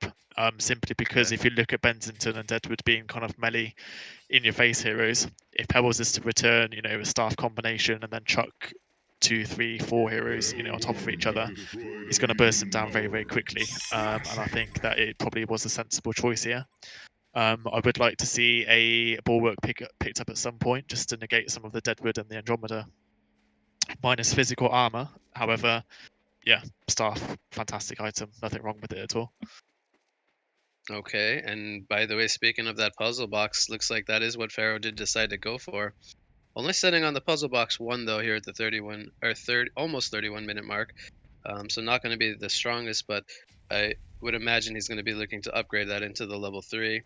Simply because if you look at Bensington and Deadwood being kind of melee in your face heroes, if Pebbles is to return, a staff combination and then chuck 2, 3, 4 heroes, on top of each other, he's going to burst them down very, very quickly. And I think that it probably was a sensible choice here. I would like to see a Bulwark picked up at some point, just to negate some of the Deadwood and the Andromeda minus physical armor. However, yeah, staff, fantastic item, nothing wrong with it at all. Okay, and by the way, speaking of that puzzle box, looks like that is what Pharaoh did decide to go for. Only sitting on the puzzle box 1 though here at the almost 31 minute mark. So not going to be the strongest, but I would imagine he's going to be looking to upgrade that into the level 3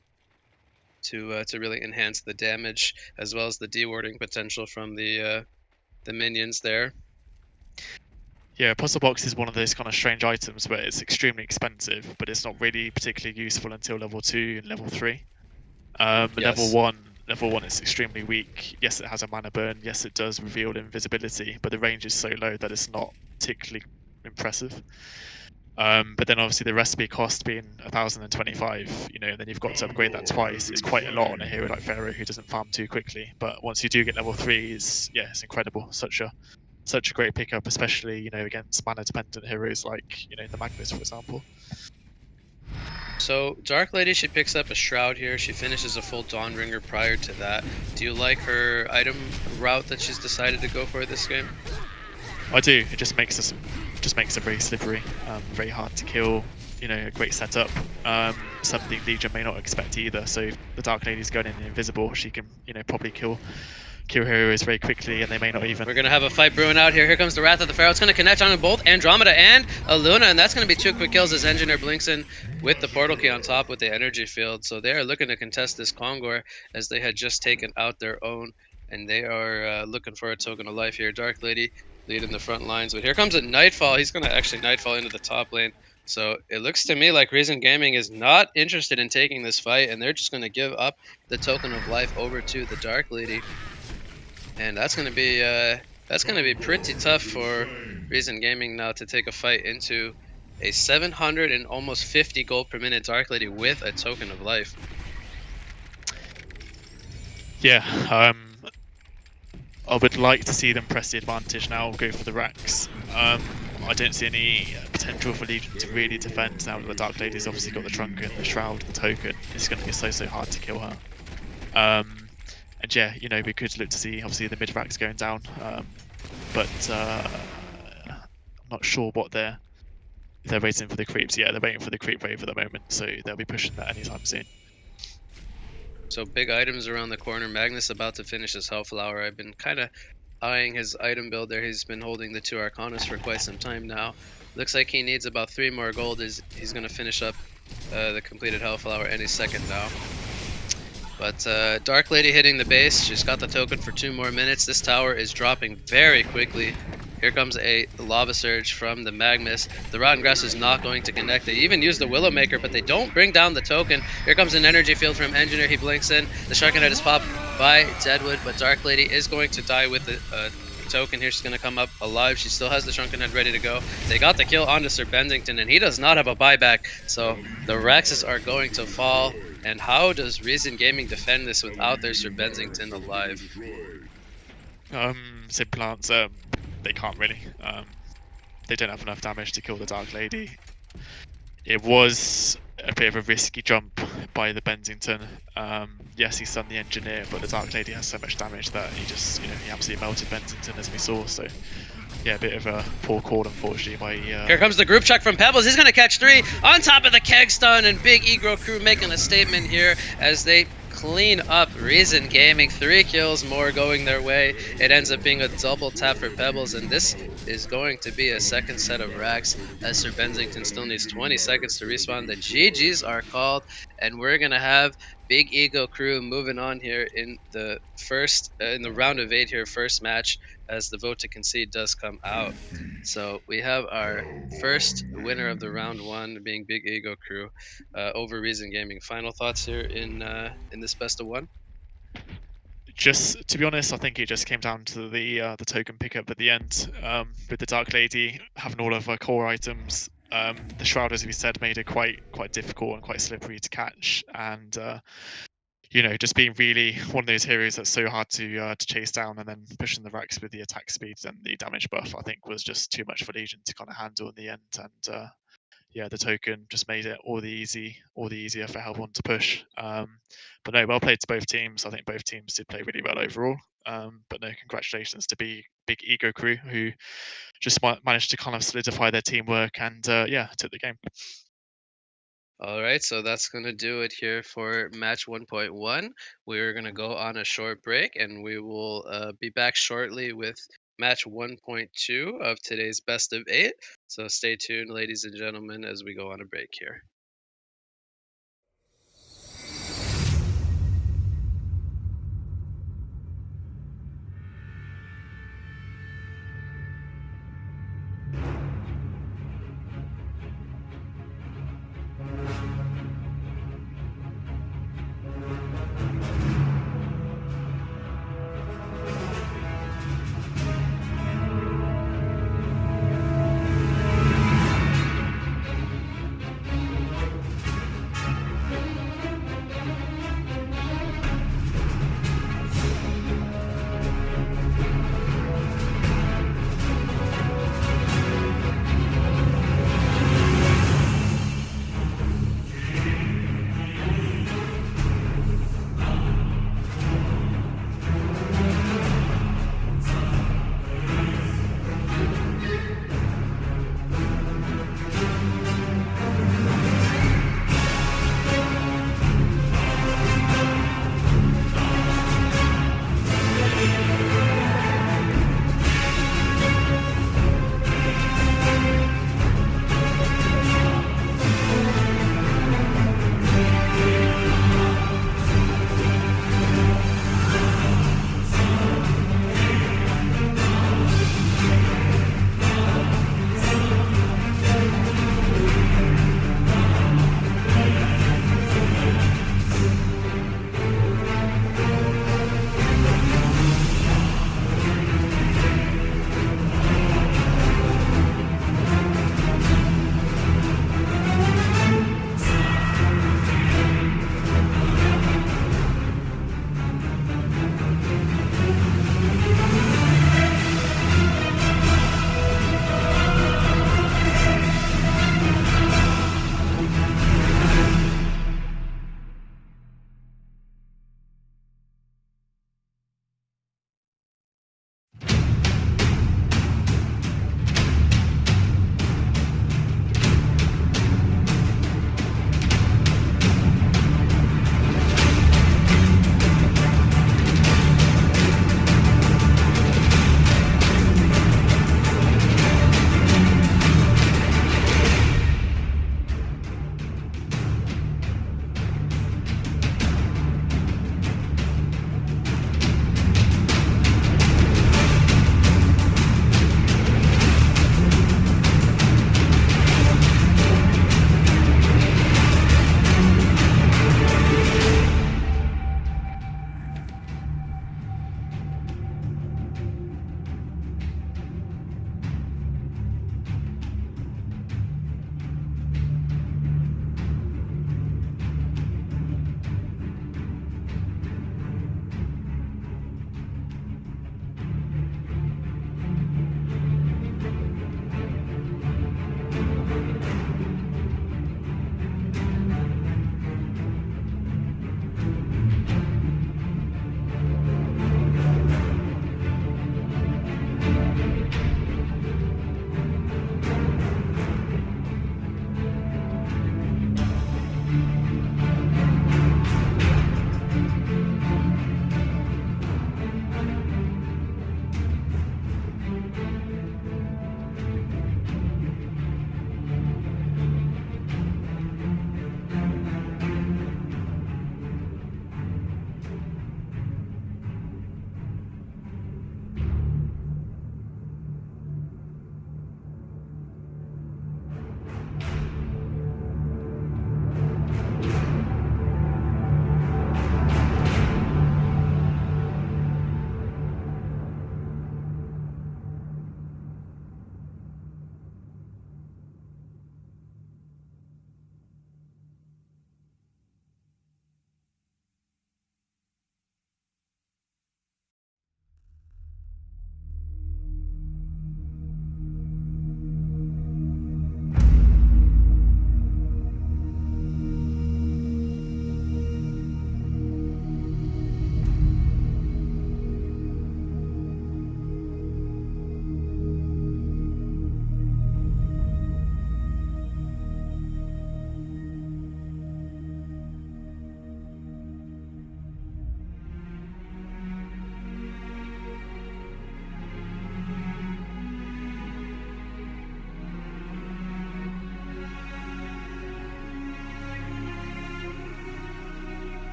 to really enhance the damage as well as the dewarding potential from the minions there. Yeah, puzzle box is one of those kind of strange items where it's extremely expensive, but it's not really particularly useful until level 2 and level 3. Yes. Level 1 is extremely weak. Yes, it has a mana burn. Yes, it does reveal invisibility, but the range is so low that it's not particularly impressive. But then obviously the recipe cost being 1,025, and then you've got to upgrade that twice. It's quite a lot on a hero like Pharaoh who doesn't farm too quickly. But once you do get level 3, it's incredible. Such a great pickup, especially against mana dependent heroes like the Magnus, for example. So Dark Lady, she picks up a Shroud here. She finishes a full Dawnbringer prior to that. Do you like her item route that she's decided to go for this game? I do. It just makes it very slippery, very hard to kill. a great setup. Something Legion may not expect either. So if the Dark Lady's going in invisible, she can, probably kill heroes very quickly, and they may not even. We're going to have a fight brewing out here. Here comes the Wrath of the Pharaoh. It's going to connect on both Andromeda and Aluna, and that's going to be 2 quick kills as Engineer blinks in with the portal key on top with the energy field. So they are looking to contest this Kongor as they had just taken out their own, and they are looking for a token of life here. Dark Lady leading the front lines, but here comes a Nightfall. He's going to actually Nightfall into the top lane. So it looks to me like Reason Gaming is not interested in taking this fight, and they're just going to give up the token of life over to the Dark Lady. And that's gonna be pretty tough for Reason Gaming now to take a fight into a 700 and almost 50 gold per minute Dark Lady with a token of life. Yeah, I would like to see them press the advantage now, go for the racks. I don't see any potential for Legion to really defend now that the Dark Lady's obviously got the Trunken, the Shroud, the token. It's going to be so hard to kill her. And yeah, we could look to see obviously the mid racks going down, but I'm not sure what they're waiting for the creeps. Yeah, they're waiting for the creep wave at the moment, so they'll be pushing that anytime soon. So big items around the corner. Magnus about to finish his Hellflower. I've been kind of eyeing his item build there. He's been holding the 2 Arcanas for quite some time now. Looks like he needs about 3 more gold. He's going to finish up the completed Hellflower any second now. But Dark Lady hitting the base. She's got the token for 2 more minutes. This tower is dropping very quickly. Here comes a Lava Surge from the Magnus. The Rotten Grass is not going to connect. They even use the Willowmaker, but they don't bring down the token. Here comes an energy field from Engineer. He blinks in. The Sharken Head is popped by Deadwood, but Dark Lady is going to die with the token here. She's going to come up alive. She still has the Shrunken Head ready to go. They got the kill onto Sir Bensington, and he does not have a buyback, so the Rexes are going to fall. And how does Reason Gaming defend this without their Sir Bensington alive? Simple answer, they can't really. They don't have enough damage to kill the Dark Lady. It was a bit of a risky jump by the Bensington. Yes, he's done the Engineer, but the Dark Lady has so much damage that he just, he absolutely melted Bensington, as we saw. So yeah, a bit of a poor call, unfortunately. By Here comes the group check from Pebbles. He's going to catch 3 on top of the keg stun, and Big Egro Crew making a statement here as they clean up Reason Gaming. 3 kills more going their way. It ends up being a double tap for Pebbles, and this is going to be a second set of racks as Sir Bensington still needs 20 seconds to respawn. The GGs are called, and we're going to have Big Ego Crew moving on here in the first in the round of 8 here, first match, as the vote to concede does come out. So we have our first winner of the round 1 being Big Ego Crew over Reason Gaming. Final thoughts here in this best of 1? Just to be honest, I think it just came down to the token pickup at the end, with the Dark Lady having all of her core items. The Shroud, as we said, made it quite difficult and quite slippery to catch, and just being really one of those heroes that's so hard to chase down, and then pushing the racks with the attack speeds and the damage buff, I think was just too much for Legion to kind of handle in the end. And yeah, the token just made it all the easier for Hellborn to push. But no, well played to both teams. I think both teams did play really well overall. But no, congratulations to Big Ego Crew, who just managed to kind of solidify their teamwork and yeah, took the game. All right, so that's going to do it here for match 1.1. We're going to go on a short break, and we will be back shortly with match 1.2 of today's best of 8. So stay tuned, ladies and gentlemen, as we go on a break here.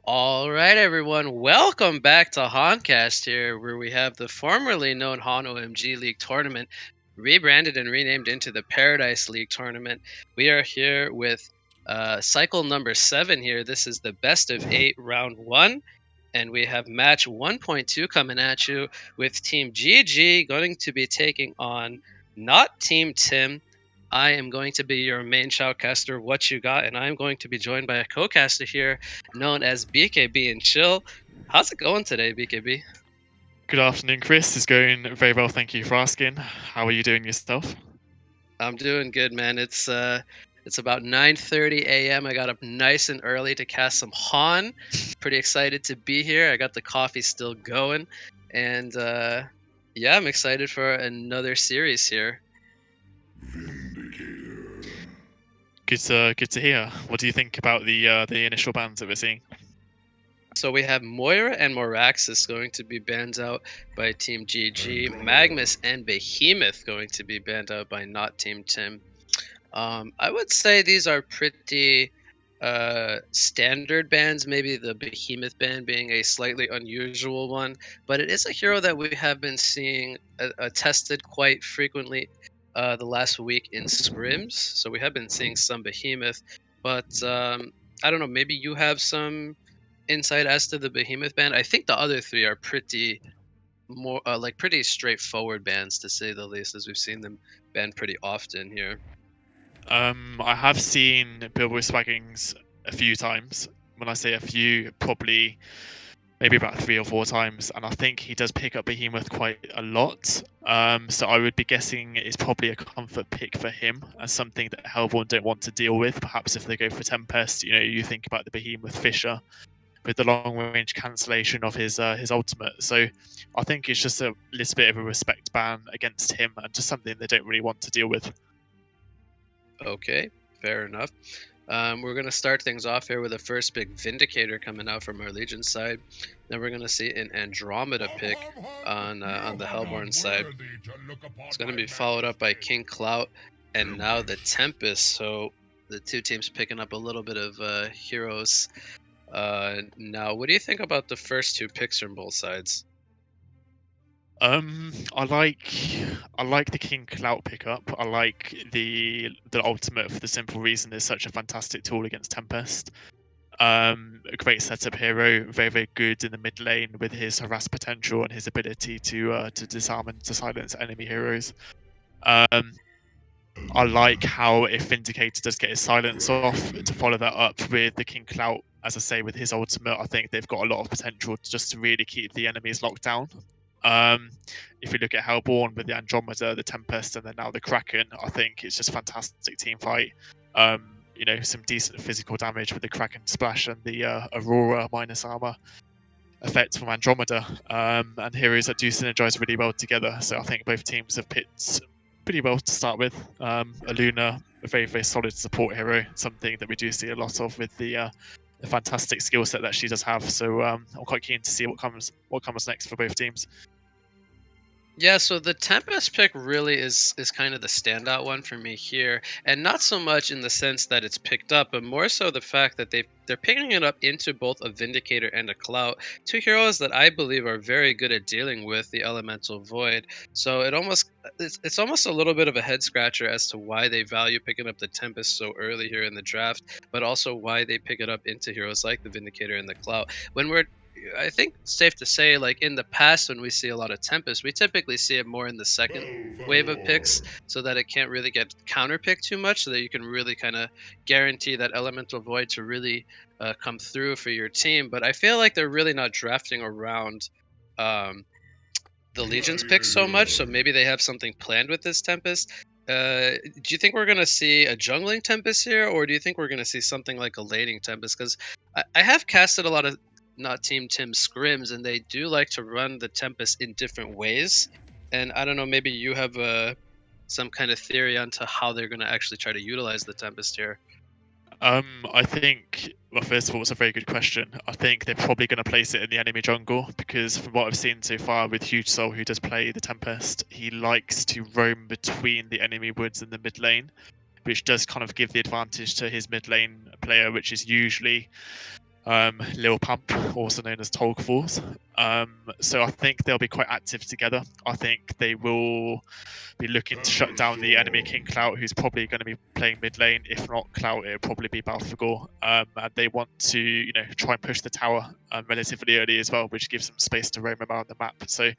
All right, everyone. Welcome back to Honcast here, where we have the formerly known Hon OMG League tournament rebranded and renamed into the Paradise League tournament. We are here with cycle number 7 here. This is the best of 8 round 1. And we have match 1.2 coming at you with Team GG going to be taking on not Team Tim. I am going to be your main shoutcaster, What You Got, and I'm going to be joined by a co-caster here known as BKB and Chill. How's it going today, BKB? Good afternoon, Chris. It's going very well. Thank you for asking. How are you doing yourself? I'm doing good, man. It's about 9:30 a.m. I got up nice and early to cast some Han. Pretty excited to be here. I got the coffee still going, and yeah, I'm excited for another series here. Good to hear. What do you think about the initial bans that we're seeing? So we have Moira and Moraxis going to be banned out by Team GG. Magnus and Behemoth going to be banned out by not Team Tim. I would say these are pretty standard bans, maybe the Behemoth ban being a slightly unusual one, but it is a hero that we have been seeing tested quite frequently the last week in scrims. So we have been seeing some Behemoth, but I don't know, maybe you have some insight as to the Behemoth ban. I think the other three are pretty more like pretty straightforward bans, to say the least, as we've seen them banned pretty often here. I have seen Bilbo Swaggings a few times. When I say a few, probably maybe about 3 or 4 times, and I think he does pick up Behemoth quite a lot. So I would be guessing it's probably a comfort pick for him as something that Hellborn don't want to deal with. Perhaps if they go for Tempest, you think about the Behemoth Fisher with the long range cancellation of his ultimate. So I think it's just a little bit of a respect ban against him and just something they don't really want to deal with. Okay, fair enough. We're going to start things off here with a first big Vindicator coming out from our Legion side. Then we're going to see an Andromeda pick on the Hellborn side. It's going to be followed up by King Clout and now the Tempest. So the two teams picking up a little bit of heroes. Now, what do you think about the first two picks from both sides? I like the King Clout pickup. I like the ultimate for the simple reason it's such a fantastic tool against Tempest. A great setup hero, very very good in the mid lane with his harass potential and his ability to disarm and to silence enemy heroes. I like how if Vindicator does get his silence off, to follow that up with the King Clout, as I say, with his ultimate, I think they've got a lot of potential just to really keep the enemies locked down. If you look at Hellborn with the Andromeda, the Tempest, and then now the Kraken, I think it's just fantastic team fight. Some decent physical damage with the Kraken splash and the Aurora minus armor effect from Andromeda, and heroes that do synergize really well together. So I think both teams have picked pretty well to start with. Aluna, a very very solid support hero, something that we do see a lot of with the fantastic skill set that she does have. So I'm quite keen to see what comes next for both teams. Yeah, so the Tempest pick really is kind of the standout one for me here, and not so much in the sense that it's picked up, but more so the fact that they're picking it up into both a Vindicator and a Clout, two heroes that I believe are very good at dealing with the Elemental Void. So it's almost a little bit of a head scratcher as to why they value picking up the Tempest so early here in the draft, but also why they pick it up into heroes like the Vindicator and the Clout. I think it's safe to say, like in the past, when we see a lot of Tempest, we typically see it more in the second wave of picks, so that it can't really get counterpicked too much, so that you can really kind of guarantee that Elemental Void to really come through for your team. But I feel like they're really not drafting around the Legion's picks so much, so maybe they have something planned with this Tempest. Do you think we're going to see a jungling Tempest here, or do you think we're going to see something like a laning Tempest? Because I have casted a lot of not Team Tim scrims, and they do like to run the Tempest in different ways. And I don't know, maybe you have some kind of theory onto how they're going to actually try to utilize the Tempest here. I think, well, first of all, it's a very good question. I think they're probably going to place it in the enemy jungle because from what I've seen so far with Huge Soul, who does play the Tempest, he likes to roam between the enemy woods and the mid lane, which does kind of give the advantage to his mid lane player, which is usually Lil Pump, also known as Tolk Force. So I think they'll be quite active together. I think they will be looking to shut down the enemy King Clout, who's probably going to be playing mid lane. If not Clout, it'll probably be Balthagor. And they want to, try and push the tower relatively early as well, which gives them space to roam around the map. So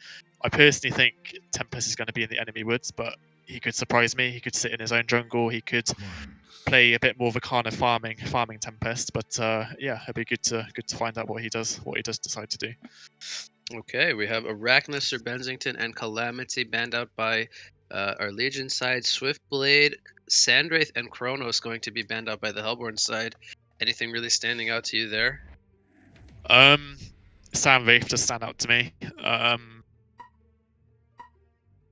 I personally think Tempest is going to be in the enemy woods, but he could surprise me. He could sit in his own jungle. He could play a bit more of a kind of farming Tempest. But yeah, it'd be good to find out what he does decide to do. Okay, we have Arachnus, Sir Bensington, and Calamity banned out by our Legion side. Swiftblade, Sandwraith, and Kronos going to be banned out by the Hellborn side. Anything really standing out to you there? Sam Wraith does stand out to me.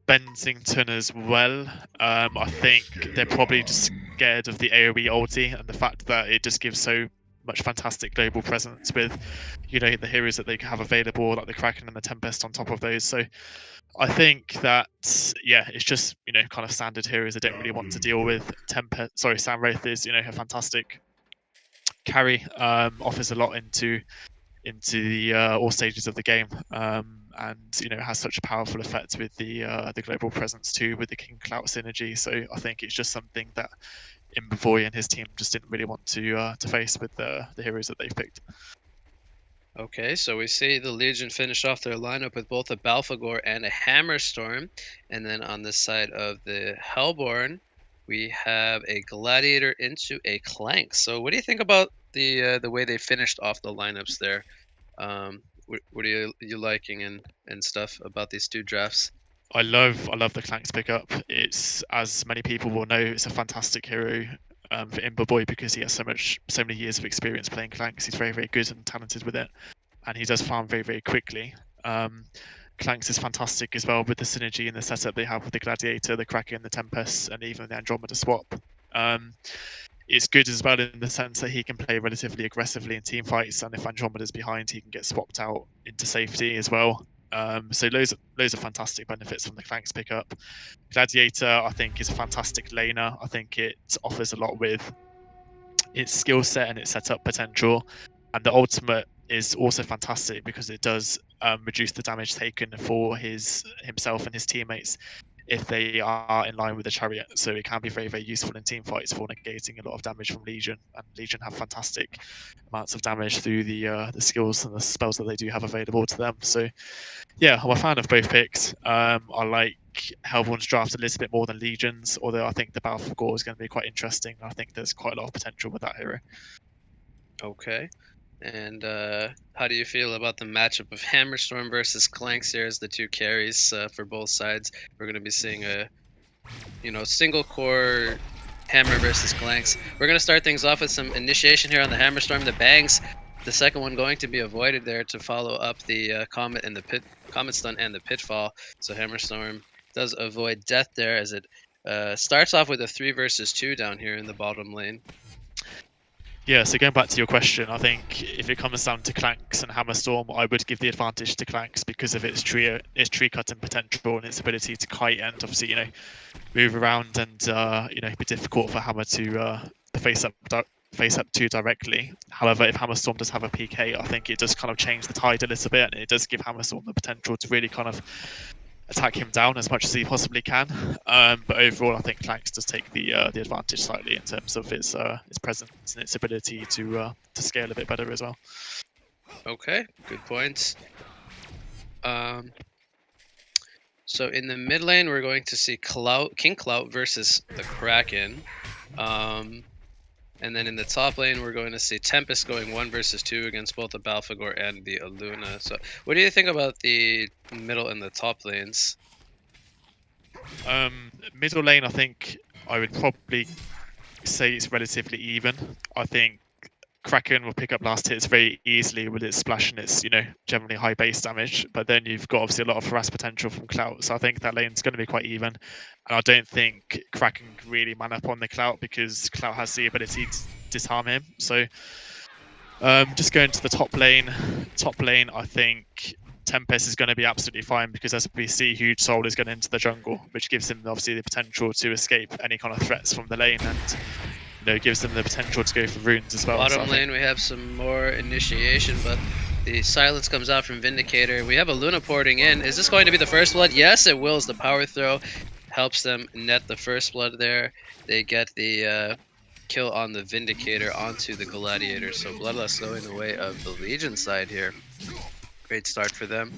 Bensington as well. I think they're probably just scared of the AoE ulti and the fact that it just gives so much fantastic global presence with, the heroes that they have available, like the Kraken and the Tempest on top of those. So I think that, yeah, it's just, kind of standard heroes I don't really want to deal with. Sam Wraith is, a fantastic carry, offers a lot into the all stages of the game, and has such a powerful effect with the global presence too, with the King Clout synergy. So I think it's just something that Imbervoy and his team just didn't really want to face with the heroes that they've picked. Okay, so we see the Legion finish off their lineup with both a Balthagor and a Hammerstorm, and then on the side of the Hellborn, we have a Gladiator into a Clank. So what do you think about the way they finished off the lineups there? What are you liking and stuff about these two drafts? I love the Clanks pickup. It's, as many people will know, it's a fantastic hero for Imberboy because he has so many years of experience playing Clanks. He's very, very good and talented with it, and he does farm very, very quickly. Clanks is fantastic as well with the synergy and the setup they have with the Gladiator, the Kraken, the Tempest, and even the Andromeda swap. It's good as well in the sense that he can play relatively aggressively in team fights, and if Andromeda's behind, he can get swapped out into safety as well. So loads of fantastic benefits from the Clanks pickup. Gladiator, I think, is a fantastic laner. I think it offers a lot with its skill set and its setup potential, and the ultimate is also fantastic because it does reduce the damage taken for himself and his teammates if they are in line with the chariot. So it can be very, very useful in team fights for negating a lot of damage from Legion, and Legion have fantastic amounts of damage through the skills and the spells that they do have available to them. So yeah, I'm a fan of both picks. I like Hellborn's draft a little bit more than Legion's, although I think the Balthagor is going to be quite interesting. I think there's quite a lot of potential with that hero. Okay. And how do you feel about the matchup of Hammerstorm versus Clanks here as the two carries for both sides? We're going to be seeing a, single core Hammer versus Clanks. We're going to start things off with some initiation here on the Hammerstorm. The bangs, the second one going to be avoided there to follow up the Comet and the Comet Stun and the Pitfall. So Hammerstorm does avoid death there as it starts off with a 3 versus 2 down here in the bottom lane. Yeah, so going back to your question, I think if it comes down to Clanks and Hammerstorm, I would give the advantage to Clanks because of its tree cutting potential and its ability to kite and obviously move around and be difficult for Hammer to face up to directly. However, if Hammerstorm does have a PK, I think it does kind of change the tide a little bit, and it does give Hammerstorm the potential to really kind of attack him down as much as he possibly can. But overall, I think Clanks does take the advantage slightly in terms of its presence and its ability to scale a bit better as well. Okay, good points. So in the mid lane, we're going to see King Clout versus the Kraken. And then in the top lane, we're going to see Tempest going 1 versus 2 against both the Balthagor and the Aluna. So what do you think about the middle and the top lanes? Middle lane, I think I would probably say it's relatively even. I think Kraken will pick up last hits very easily with its splash and its, generally high base damage. But then you've got obviously a lot of harass potential from Clout. So I think that lane's going to be quite even. And I don't think Kraken can really man up on the Clout because Clout has the ability to disarm him. So just going to the top lane. Top lane, I think Tempest is going to be absolutely fine because as we see, Huge Soul is going into the jungle, which gives him obviously the potential to escape any kind of threats from the lane. And gives them the potential to go for runes as well. So I Bottom think lane, we have some more initiation, but the silence comes out from Vindicator. We have a Luna porting in. Is this going to be the first blood? Yes, it will. As the power throw helps them net the first blood there. They get the kill on the Vindicator onto the Gladiator. So Bloodlust going the way of the Legion side here. Great start for them.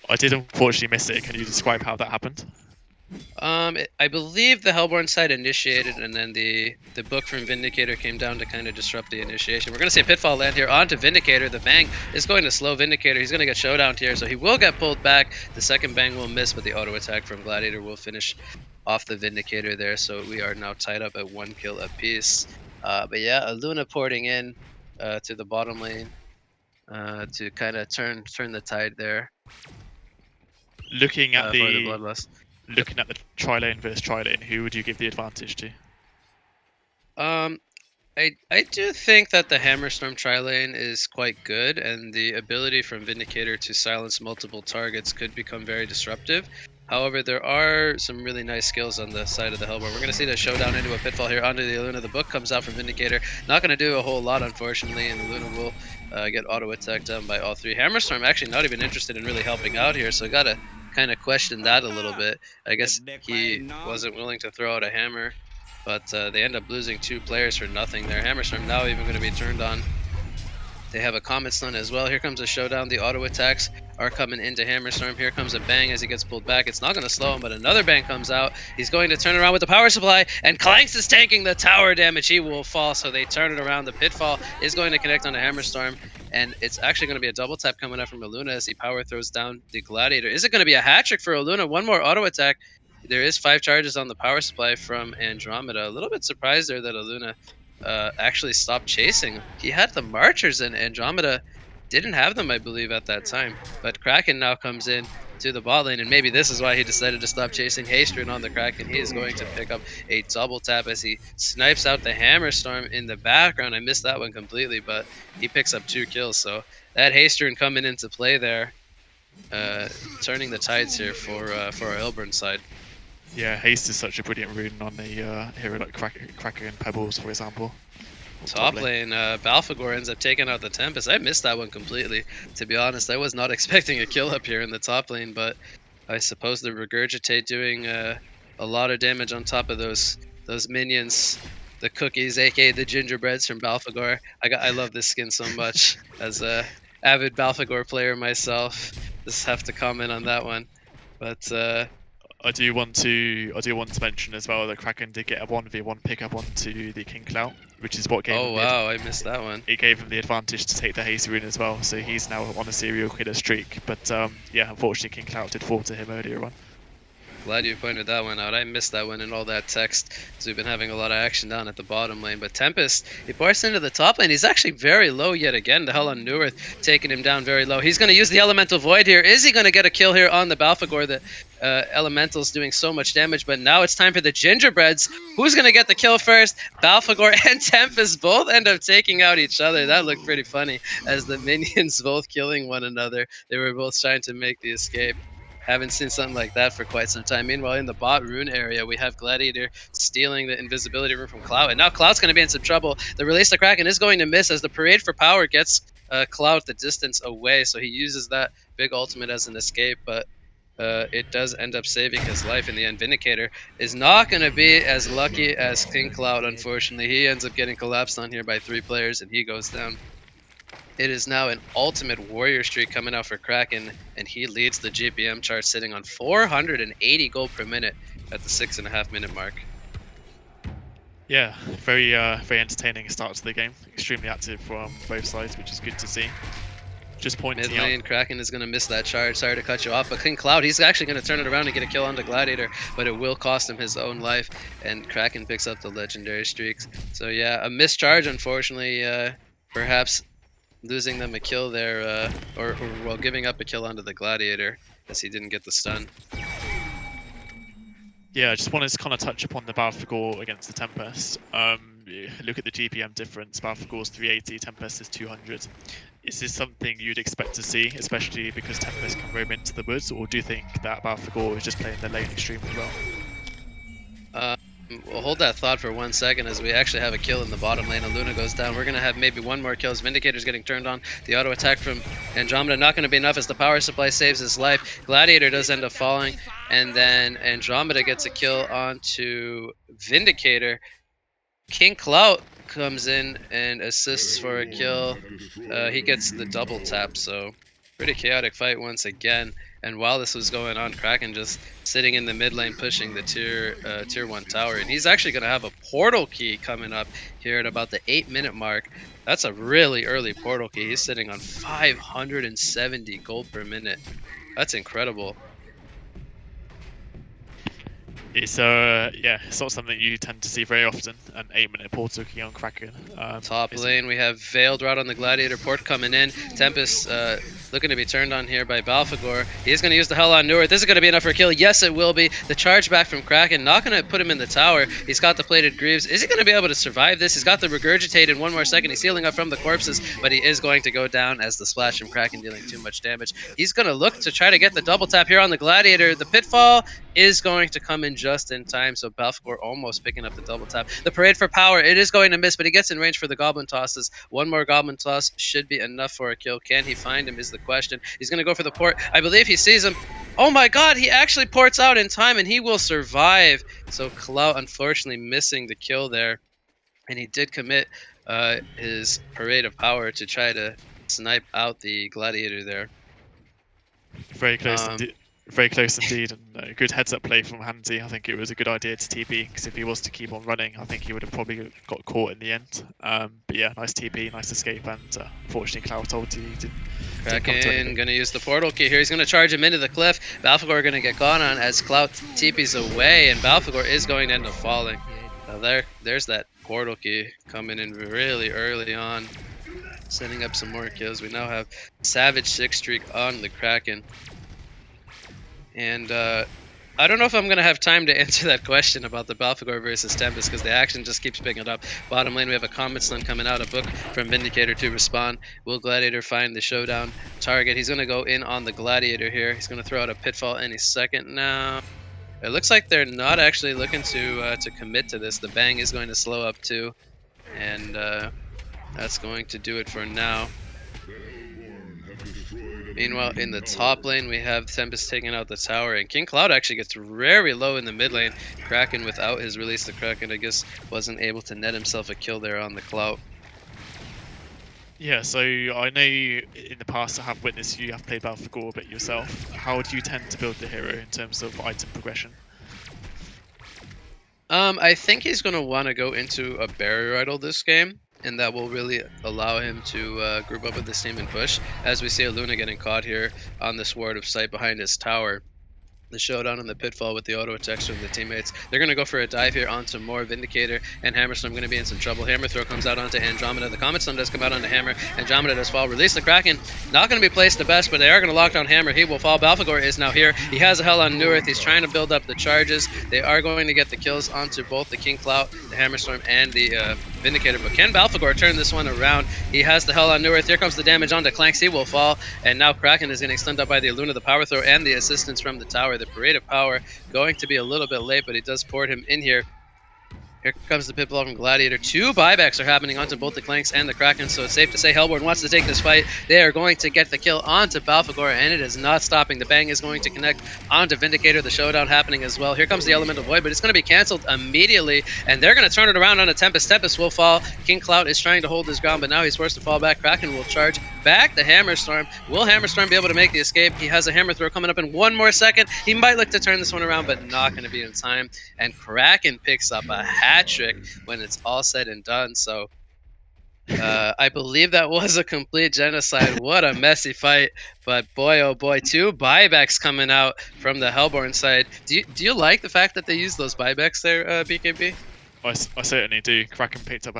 I did unfortunately miss it. Can you describe how that happened? I believe the Hellborn side initiated, and then the book from Vindicator came down to kind of disrupt the initiation. We're going to see a Pitfall land here onto Vindicator. The bang is going to slow Vindicator. He's going to get showdown here, so he will get pulled back. The second bang will miss, but the auto attack from Gladiator will finish off the Vindicator there. So we are now tied up at 1 kill apiece. But yeah, a Luna porting in to the bottom lane to kind of turn the tide there Looking at for the the Bloodlust. looking at the tri lane versus tri lane, who would you give the advantage to? I do think that the Hammerstorm tri-lane is quite good, and the ability from Vindicator to silence multiple targets could become very disruptive. However, there are some really nice skills on the side of the Hellborn. We're going to see the showdown into a Pitfall here onto the Luna. The book comes out from Vindicator. Not going to do a whole lot, unfortunately, and the Luna will get auto-attacked down by all three. Hammerstorm actually not even interested in really helping out here, so got to kind of question that a little bit. I guess he wasn't willing to throw out a hammer. But they end up losing 2 players for nothing there. Hammerstorm now even going to be turned on. They have a Comet Stun as well. Here comes a showdown. The auto attacks are coming into Hammerstorm. Here comes a bang as he gets pulled back. It's not going to slow him, but another bang comes out. He's going to turn around with the power supply, and Clanks is tanking the tower damage. He will fall, so they turn it around. The Pitfall is going to connect onto Hammerstorm, and it's actually going to be a double tap coming up from Aluna as he power throws down the Gladiator. Is it going to be a hat trick for Aluna? One more auto attack. There is 5 charges on the power supply from Andromeda. A little bit surprised there that Aluna actually stopped chasing. He had the Marchers, and Andromeda didn't have them, I believe, at that time. But Kraken now comes in to the bot lane, and maybe this is why he decided to stop chasing Haystrin on the Kraken. He is going to pick up a double tap as he snipes out the Hammerstorm in the background. I missed that one completely, but he picks up 2 kills. So that Haystrin coming into play there, turning the tides here for our Hellborn side. Yeah, haste is such a brilliant rune on the hero like Kraken and Pebbles, for example. Top lane, Balfagor ends up taking out the Tempest. I missed that one completely, to be honest. I was not expecting a kill up here in the top lane, but I suppose the Regurgitate doing a lot of damage on top of those minions, the cookies, aka the gingerbreads from Balfagor. I love this skin so much. As a avid Balfagor player myself, just have to comment on that one. But I do want to mention as well that Kraken did get a 1v1 pickup onto the King Clout, which is what gave him I missed that one. It gave him the advantage to take the haste rune as well, so he's now on a serial killer streak. But yeah, unfortunately King Clout did fall to him earlier on. Glad you pointed that one out. I missed that one in all that text, because we've been having a lot of action down at the bottom lane. But Tempest, he bursts into the top lane. He's actually very low yet again. The hell on Newerth taking him down very low. He's going to use the Elemental Void here. Is he going to get a kill here on the Balfagor? The Elemental's doing so much damage, but now it's time for the Gingerbreads. Who's going to get the kill first? Balfagor and Tempest both end up taking out each other. That looked pretty funny as the minions both killing one another. They were both trying to make the escape. Haven't seen something like that for quite some time. Meanwhile, in the bot rune area, we have Gladiator stealing the invisibility rune from Cloud. And now Cloud's going to be in some trouble. The release of Kraken is going to miss as the Parade for Power gets Cloud the distance away. So he uses that big ultimate as an escape. But it does end up saving his life in the end. Vindicator is not going to be as lucky as King Cloud, unfortunately. He ends up getting collapsed on here by 3 players, and he goes down. It is now an ultimate warrior streak coming out for Kraken, and he leads the GPM chart, sitting on 480 gold per minute at the 6.5 minute mark. Yeah, very entertaining start to the game. Extremely active from both sides, which is good to see. Just pointing Mid lane, Kraken is going to miss that charge. Sorry to cut you off, but King Cloud, he's actually going to turn it around and get a kill on the Gladiator, but it will cost him his own life, and Kraken picks up the legendary streaks. So yeah, a missed charge, unfortunately, perhaps losing them a kill there, or well, giving up a kill onto the Gladiator as he didn't get the stun. Yeah, I just wanted to kind of touch upon the Balfagor against the Tempest. Look at the GPM difference. Balfagor's 380, Tempest is 200. Is this something you'd expect to see, especially because Tempest can roam into the woods, or do you think that Balfagor is just playing the lane extremely well? we'll hold that thought for 1 second as we actually have a kill in the bottom lane. Luna goes down. We're going to have maybe one more kill as Vindicator's getting turned on. The auto attack from Andromeda not going to be enough as the power supply saves his life. Gladiator does end up falling, and then Andromeda gets a kill onto Vindicator. King Clout comes in and assists for a kill. He gets the double tap, so pretty chaotic fight once again. And while this was going on, Kraken just sitting in the mid lane pushing the tier 1 tower. And he's actually going to have a portal key coming up here at about the 8-minute mark. That's a really early portal key. He's sitting on 570 gold per minute. That's incredible. It's it's not something you tend to see very often. An 8-minute portal key on Kraken. Top lane, we have Veiled right on the Gladiator port coming in. Tempest looking to be turned on here by Balfagor. He's going to use the Hell on Newerth. This is going to be enough for a kill. Yes, it will be. The charge back from Kraken, not going to put him in the tower. He's got the plated greaves. Is he going to be able to survive this? He's got the regurgitate in 1 more second. He's healing up from the corpses, but he is going to go down as the splash from Kraken dealing too much damage. He's going to look to try to get the double tap here on the Gladiator. The pitfall is going to come in just in time, so Balfagor almost picking up the double tap. The Parade for Power, it is going to miss, but he gets in range for the Goblin Tosses. One more Goblin Toss should be enough for a kill. Can he find him is the question. He's going to go for the port. I believe he sees him. Oh my god, he actually ports out in time, and he will survive. So Clout unfortunately missing the kill there, and he did commit his Parade of Power to try to snipe out the Gladiator there. Very close indeed. Very close indeed, and a good heads-up play from Hansi. I think it was a good idea to TP, because if he was to keep on running, I think he would have probably got caught in the end. But yeah, nice TP, nice escape, and unfortunately Cloud told he didn't Kraken gonna use the portal key here. He's gonna charge him into the cliff. Balfagor gonna get gone on as Cloud TP's away, and Balfagor is going to end up falling. Now there's that portal key coming in really early on, setting up some more kills. We now have Savage 6 streak on the Kraken. And I don't know if I'm going to have time to answer that question about the Balfagor versus Tempest, because the action just keeps picking up. Bottom lane, we have a Comet Stun coming out, a book from Vindicator to respond. Will Gladiator find the showdown target? He's going to go in on the Gladiator here. He's going to throw out a Pitfall any second now. It looks like they're not actually looking to commit to this. The Bang is going to slow up too, and that's going to do it for now. Meanwhile, in the top lane, we have Tempest taking out the tower, and King Cloud actually gets very low in the mid lane. Kraken, without his release, the Kraken, I guess, wasn't able to net himself a kill there on the Clout. Yeah, so I know in the past I have witnessed you have played Balfagor a bit yourself. How do you tend to build the hero in terms of item progression? I think he's going to want to go into a barrier idol this game, and that will really allow him to group up with this team and push. As we see a Luna getting caught here on the Sword of Sight behind his tower. The showdown in the pitfall with the auto attacks from the teammates. They're going to go for a dive here onto more Vindicator, and Hammerstorm going to be in some trouble. Hammer throw comes out onto Andromeda. The Comet Stun does come out onto Hammer. Andromeda does fall. Release the Kraken. Not going to be placed the best, but they are going to lock down Hammer. He will fall. Balfagor is now here. He has a Hell on Newerth. He's trying to build up the charges. They are going to get the kills onto both the King Clout, the Hammerstorm, and the Vindicator. But can Balfagor turn this one around? He has the Hell on Newerth. Here comes the damage onto Clanks. He will fall. And now Kraken is getting stunned up by the Luna, the Power Throw, and the assistance from the tower. The Parade of Power going to be a little bit late, but he does port him in here. Here comes the pitfall from Gladiator. 2 buybacks are happening onto both the Clanks and the Kraken, so it's safe to say Hellborn wants to take this fight. They are going to get the kill onto Balfagor, and it is not stopping. The Bang is going to connect onto Vindicator. The showdown happening as well. Here comes the Elemental Void, but it's going to be canceled immediately, and they're going to turn it around on a Tempest. Tempest will fall. King Clout is trying to hold his ground, but now he's forced to fall back. Kraken will charge back the Hammerstorm. Will Hammerstorm be able to make the escape? He has a Hammer Throw coming up in 1 more second. He might look to turn this one around, but not going to be in time. And Kraken picks up a hat trick when it's all said and done. So I believe that was a complete genocide. What a messy fight. But boy, oh boy, 2 buybacks coming out from the Hellborn side. Do you like the fact that they use those buybacks there, BKB? I certainly do. Kraken picked up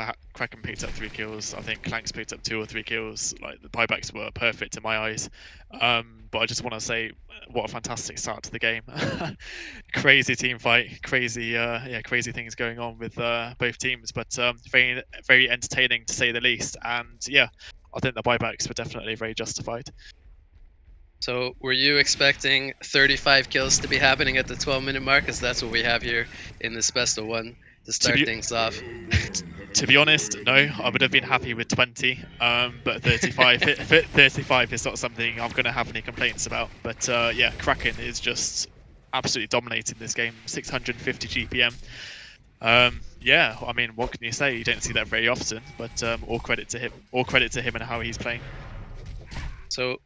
3 kills. I think Clanks picked up 2 or 3 kills. Like, the buybacks were perfect in my eyes. But I just want to say, what a fantastic start to the game. Crazy team fight, crazy things going on with both teams, but very, very entertaining to say the least. And yeah, I think the buybacks were definitely very justified. So were you expecting 35 kills to be happening at the 12-minute mark? Because that's what we have here in this best of 1. to start things off? To be honest, no. I would have been happy with 20, but 35, 35 is not something I'm going to have any complaints about. But yeah, Kraken is just absolutely dominating this game. 650 GPM. Yeah, I mean, what can you say? You don't see that very often, but all credit to him. All credit to him and how he's playing. So,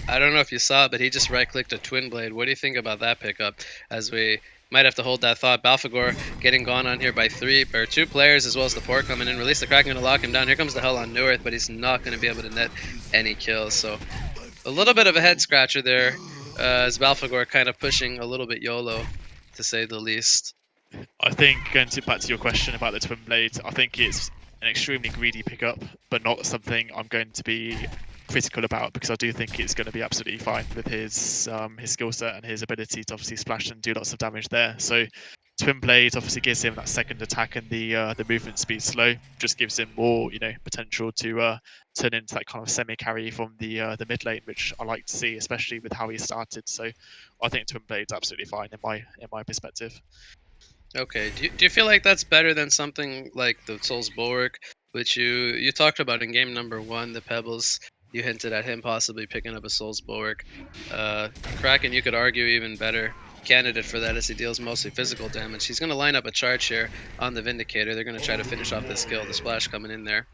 I don't know if you saw it, but he just right-clicked a Twin Blade. What do you think about that pickup? As we might have to hold that thought. Balfagor getting gone on here by 2 players, as well as the Port coming in. Release the Kraken, going to lock him down. Here comes the Hell on Newerth, but he's not going to be able to net any kills. So, a little bit of a head scratcher there, as Balfagor kind of pushing a little bit YOLO, to say the least. I think, back to your question about the Twin Blade, I think it's an extremely greedy pickup, but not something I'm going to be critical about, because I do think it's going to be absolutely fine with his skill set and his ability to obviously splash and do lots of damage there. So Twin Blade obviously gives him that second attack, and the movement speed slow just gives him more potential to turn into that kind of semi carry from the mid lane, which I like to see, especially with how he started. So I think Twin Blade's absolutely fine in my perspective. Okay, do you feel like that's better than something like the Souls Bulwark, which you talked about in game number 1, the Pebbles? You hinted at him possibly picking up a Souls Bulwark. Kraken, you could argue, even better candidate for that, as he deals mostly physical damage. He's going to line up a charge here on the Vindicator. They're going to try to finish off this kill. The splash coming in there.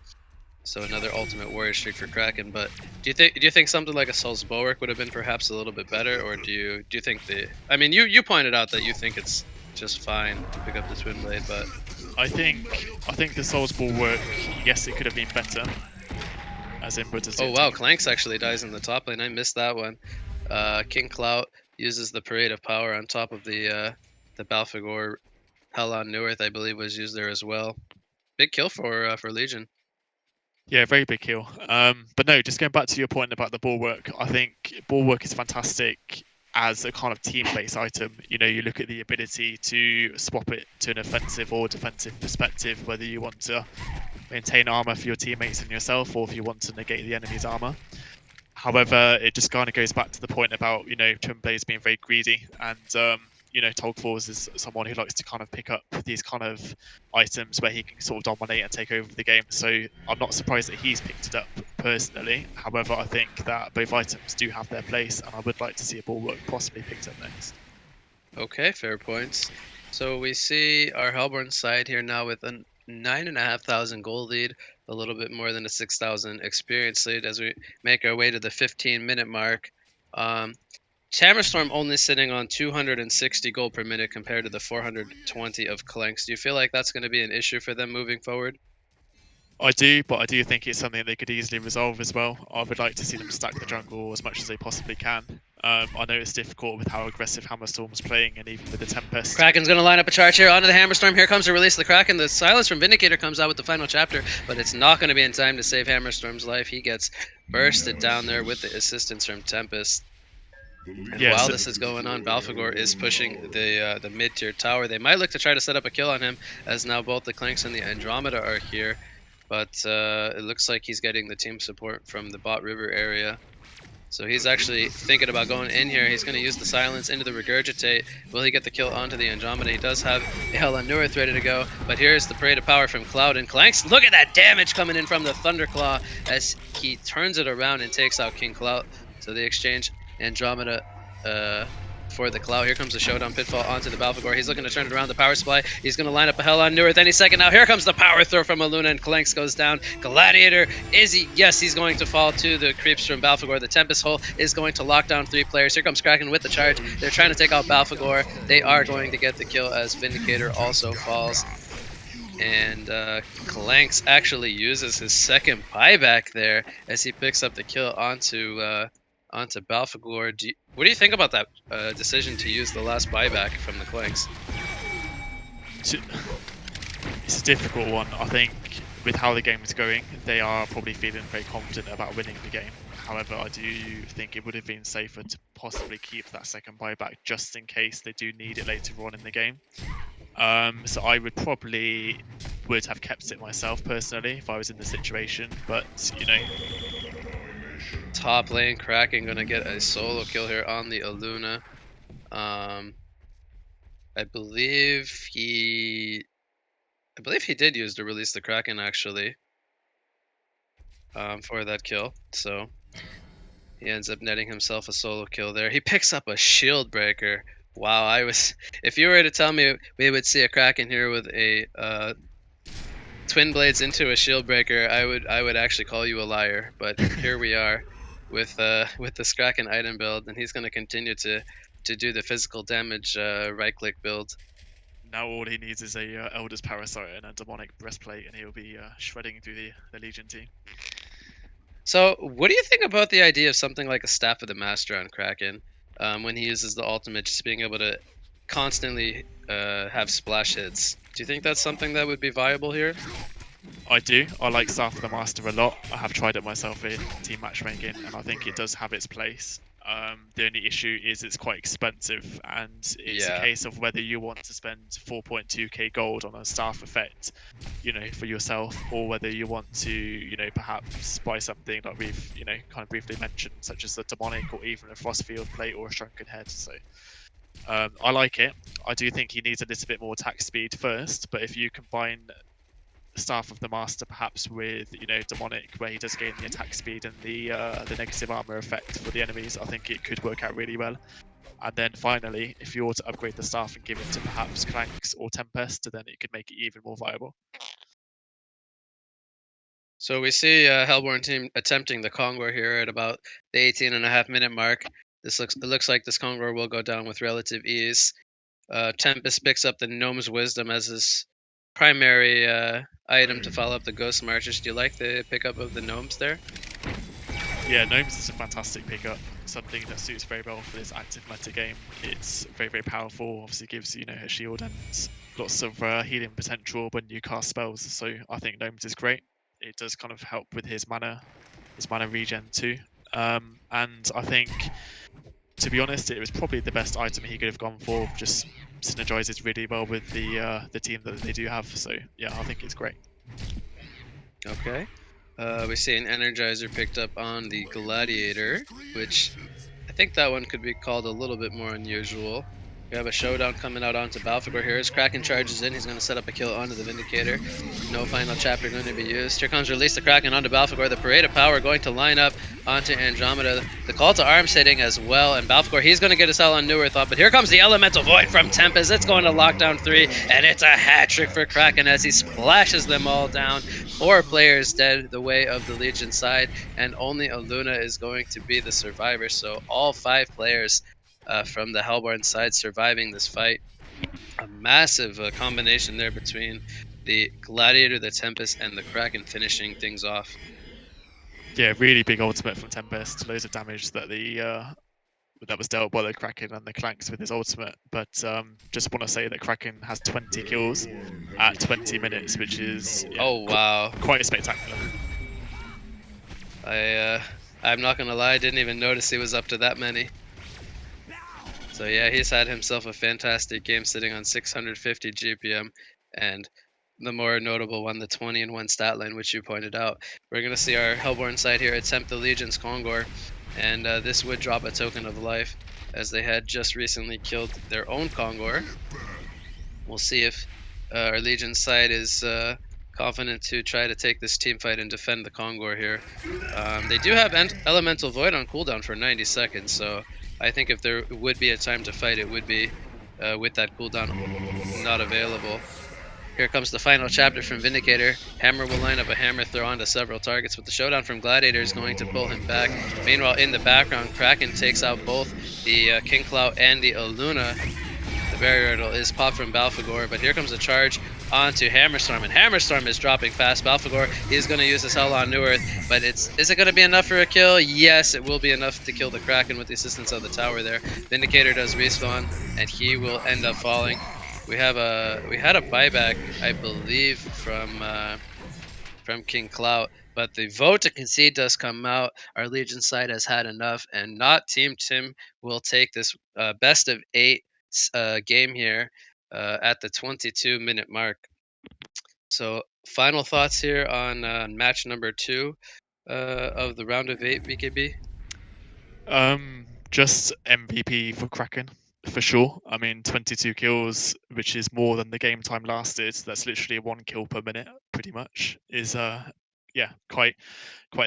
So another ultimate warrior streak for Kraken. But do you think something like a Souls Bulwark would have been perhaps a little bit better, or do you think I mean, you pointed out that you think it's just fine to pick up the Twin Blade, but I think the Souls Bulwark, yes, it could have been better. As in, but oh wow, Clanks actually dies in the top lane. I missed that one. King Clout uses the Parade of Power on top of the Balfagor. Hell on Newerth, I believe, was used there as well. Big kill for Legion. Yeah, very big kill. But no, just going back to your point about the Bulwark, I think Bulwark is fantastic as a kind of team-based item. You look at the ability to swap it to an offensive or defensive perspective, whether you want to maintain armor for your teammates and yourself, or if you want to negate the enemy's armor. However, it just kind of goes back to the point about Twin Blades being very greedy, and Tolkfors is someone who likes to kind of pick up these kind of items where he can sort of dominate and take over the game. So I'm not surprised that he's picked it up personally. However, I think that both items do have their place, and I would like to see a Bulwark possibly picked up next. Okay, fair points. So we see our Hellborn side here now with a 9,500 gold lead, a little bit more than a 6,000 experience lead as we make our way to the 15-minute mark. Hammerstorm only sitting on 260 gold per minute compared to the 420 of Clanks. Do you feel like that's going to be an issue for them moving forward? I do, but I do think it's something they could easily resolve as well. I would like to see them stack the jungle as much as they possibly can. I know it's difficult with how aggressive Hammerstorm's playing, and even with the Tempest. Kraken's going to line up a charge here onto the Hammerstorm. Here comes the release of the Kraken. The silence from Vindicator comes out with the final chapter, but it's not going to be in time to save Hammerstorm's life. He gets bursted down there with the assistance from Tempest. And while this is going on, Balfagor is pushing the mid-tier tower. They might look to try to set up a kill on him, as now both the Clanks and the Andromeda are here. But it looks like he's getting the team support from the bot river area. So he's actually thinking about going in here. He's going to use the silence into the regurgitate. Will he get the kill onto the Andromeda? He does have a Hell on Newerth ready to go. But here's the Parade of Power from Cloud and Clanks. Look at that damage coming in from the Thunderclaw as he turns it around and takes out King Cloud. So the exchange Andromeda for the Cloud. Here comes the Showdown Pitfall onto the Balfagor. He's looking to turn it around the power supply. He's going to line up a Hell on Newerth any second now. Here comes the power throw from Aluna, and Clanks goes down. Gladiator, is he? Yes, he's going to fall to the creeps from Balfagor. The Tempest Hole is going to lock down 3 players. Here comes Kraken with the charge. They're trying to take out Balfagor. They are going to get the kill as Vindicator also falls. And Clanks actually uses his second buyback there as he picks up the kill onto Balfagor. What do you think about that decision to use the last buyback from the Clanks? It's a difficult one. I think with how the game is going, they are probably feeling very confident about winning the game. However, I do think it would have been safer to possibly keep that second buyback just in case they do need it later on in the game. So I would have kept it myself personally if I was in the situation, but Top lane, Kraken gonna get a solo kill here on the Aluna. I believe he I believe he did use to release the Kraken actually for that kill. So he ends up netting himself a solo kill there. He picks up a shield breaker. Wow, if you were to tell me we would see a Kraken here with a twin blades into a shield breaker, I would actually call you a liar. But here we are with this Kraken item build, and he's going to continue to do the physical damage right click build. Now all he needs is a Elder's Parasite and a Demonic Breastplate, and he'll be shredding through the Legion team. So, what do you think about the idea of something like a Staff of the Master on Kraken when he uses the ultimate, just being able to constantly have splash hits? Do you think that's something that would be viable here? I do. I like Staff of the Master a lot. I have tried it myself in team matchmaking, and I think it does have its place. The only issue is it's quite expensive, and it's a case of whether you want to spend 4.2k gold on a staff effect, for yourself, or whether you want to, perhaps buy something that we've, kind of briefly mentioned, such as the demonic or even a frostfield plate or a shrunken head. So I like it. I do think he needs a little bit more attack speed first, but if you combine Staff of the Master perhaps with demonic, where he does gain the attack speed and the negative armor effect for the enemies, I think it could work out really well. And then finally, if you were to upgrade the staff and give it to perhaps Clanks or Tempest, then it could make it even more viable. So we see Hellborn team attempting the Kongor here at about the 18.5-minute mark. It looks like this Kongor will go down with relative ease. Tempest picks up the Gnome's Wisdom as his primary item to follow up the Ghost Marchers. Do you like the pickup of the Gnomes there? Yeah, Gnomes is a fantastic pickup. Something that suits very well for this active meta game. It's very, very powerful. Obviously gives a shield and lots of healing potential when you cast spells. So I think Gnomes is great. It does kind of help with his mana regen too. And I think, to be honest, it was probably the best item he could have gone for. Just synergizes really well with the team that they do have. So yeah, I think it's great. Okay. We see an Energizer picked up on the Gladiator, which I think that one could be called a little bit more unusual. We have a showdown coming out onto Balfagor here. As Kraken charges in, he's going to set up a kill onto the Vindicator. No final chapter going to be used. Here comes Release the Kraken onto Balfagor. The Parade of Power going to line up onto Andromeda. The Call to Arms hitting as well. And Balfagor, he's going to get us out on Newerth up. But here comes the Elemental Void from Tempest. It's going to Lockdown 3. And it's a hat trick for Kraken as he splashes them all down. 4 players dead the way of the Legion side. And only Aluna is going to be the survivor. So all 5 players from the Hellborn side surviving this fight. A massive combination there between the Gladiator, the Tempest, and the Kraken finishing things off. Yeah, really big ultimate from Tempest. Loads of damage that that was dealt by the Kraken and the Clanks with his ultimate. But just want to say that Kraken has 20 kills at 20 minutes, which is quite spectacular. I'm not gonna lie, I didn't even notice he was up to that many. So yeah, he's had himself a fantastic game, sitting on 650 GPM, and the more notable one, the 20-1 stat line, which you pointed out. We're going to see our Hellborn side here attempt the Legion's Kongor, and this would drop a token of life, as they had just recently killed their own Kongor. We'll see if our Legion side is confident to try to take this team fight and defend the Kongor here. They do have Elemental Void on cooldown for 90 seconds, so I think if there would be a time to fight, it would be with that cooldown not available. Here comes the final chapter from Vindicator. Hammer will line up a hammer throw onto several targets, but the showdown from Gladiator is going to pull him back. Meanwhile, in the background, Kraken takes out both the King Clout and the Aluna. The barrier idol is popped from Balfagor, but here comes a charge onto Hammerstorm, and Hammerstorm is dropping fast. Balfagor is going to use his Hell on Newerth, but is it going to be enough for a kill? Yes, it will be enough to kill the Kraken with the assistance of the tower there. Vindicator does respawn, and he will end up falling. We had a buyback, I believe, from King Clout, but the vote to concede does come out. Our Legion side has had enough, and not Team Tim will take this best of 8 game here at the 22-minute mark. So final thoughts here on match number 2 of the round of 8, BKB? Just MVP for Kraken. for sure. I mean, 22 kills, which is more than the game time lasted. That's literally 1 kill per minute, pretty much. Is yeah, quite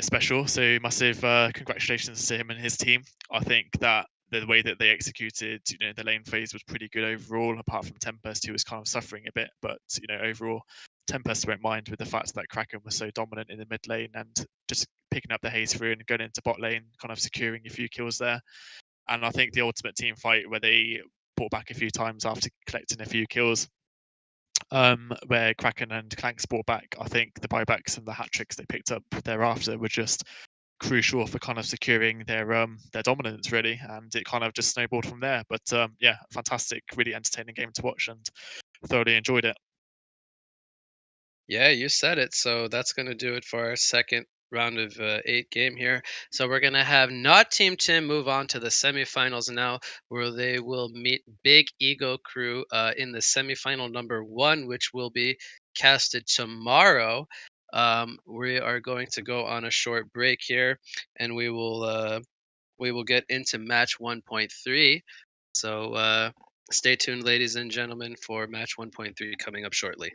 special. So massive congratulations to him and his team. I think that the way that they executed, the lane phase was pretty good overall, apart from Tempest, who was kind of suffering a bit. But overall, Tempest won't mind with the fact that Kraken was so dominant in the mid lane and just picking up the haze through and going into bot lane, kind of securing a few kills there. And I think the ultimate team fight where they brought back a few times after collecting a few kills, where Kraken and Clanks brought back, I think the buybacks and the hat tricks they picked up thereafter were just crucial for kind of securing their dominance really, and it kind of just snowballed from there. But yeah, fantastic, really entertaining game to watch, and thoroughly enjoyed it. Yeah, you said it. So that's going to do it for our second round of 8 game here. So we're going to have Not Team Tim move on to the semifinals now, where they will meet Big Ego Crew in the semifinal number 1, which will be casted tomorrow. We are going to go on a short break here, and we will get into match 1.3. So stay tuned, ladies and gentlemen, for match 1.3 coming up shortly.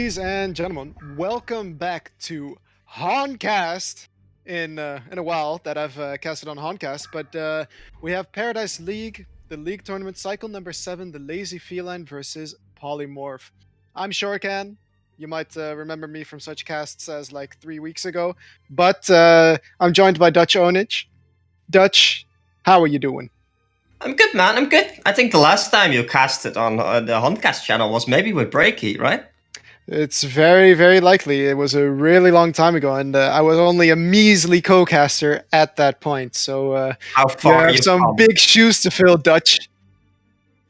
Ladies and gentlemen, welcome back to Honcast. In a while that I've casted on Honcast, but we have Paradise League, the league tournament cycle number 7, the Lazy Feline versus Polymorph. I'm Shorcan. You might remember me from such casts as like 3 weeks ago, but I'm joined by Dutch Onich. Dutch, how are you doing? I'm good, man. I'm good. I think the last time you casted on the Huntcast channel was maybe with Breaky, right? It's very, very likely. It was a really long time ago, and I was only a measly co-caster at that point. So How you far have you've some come. big shoes to fill, Dutch.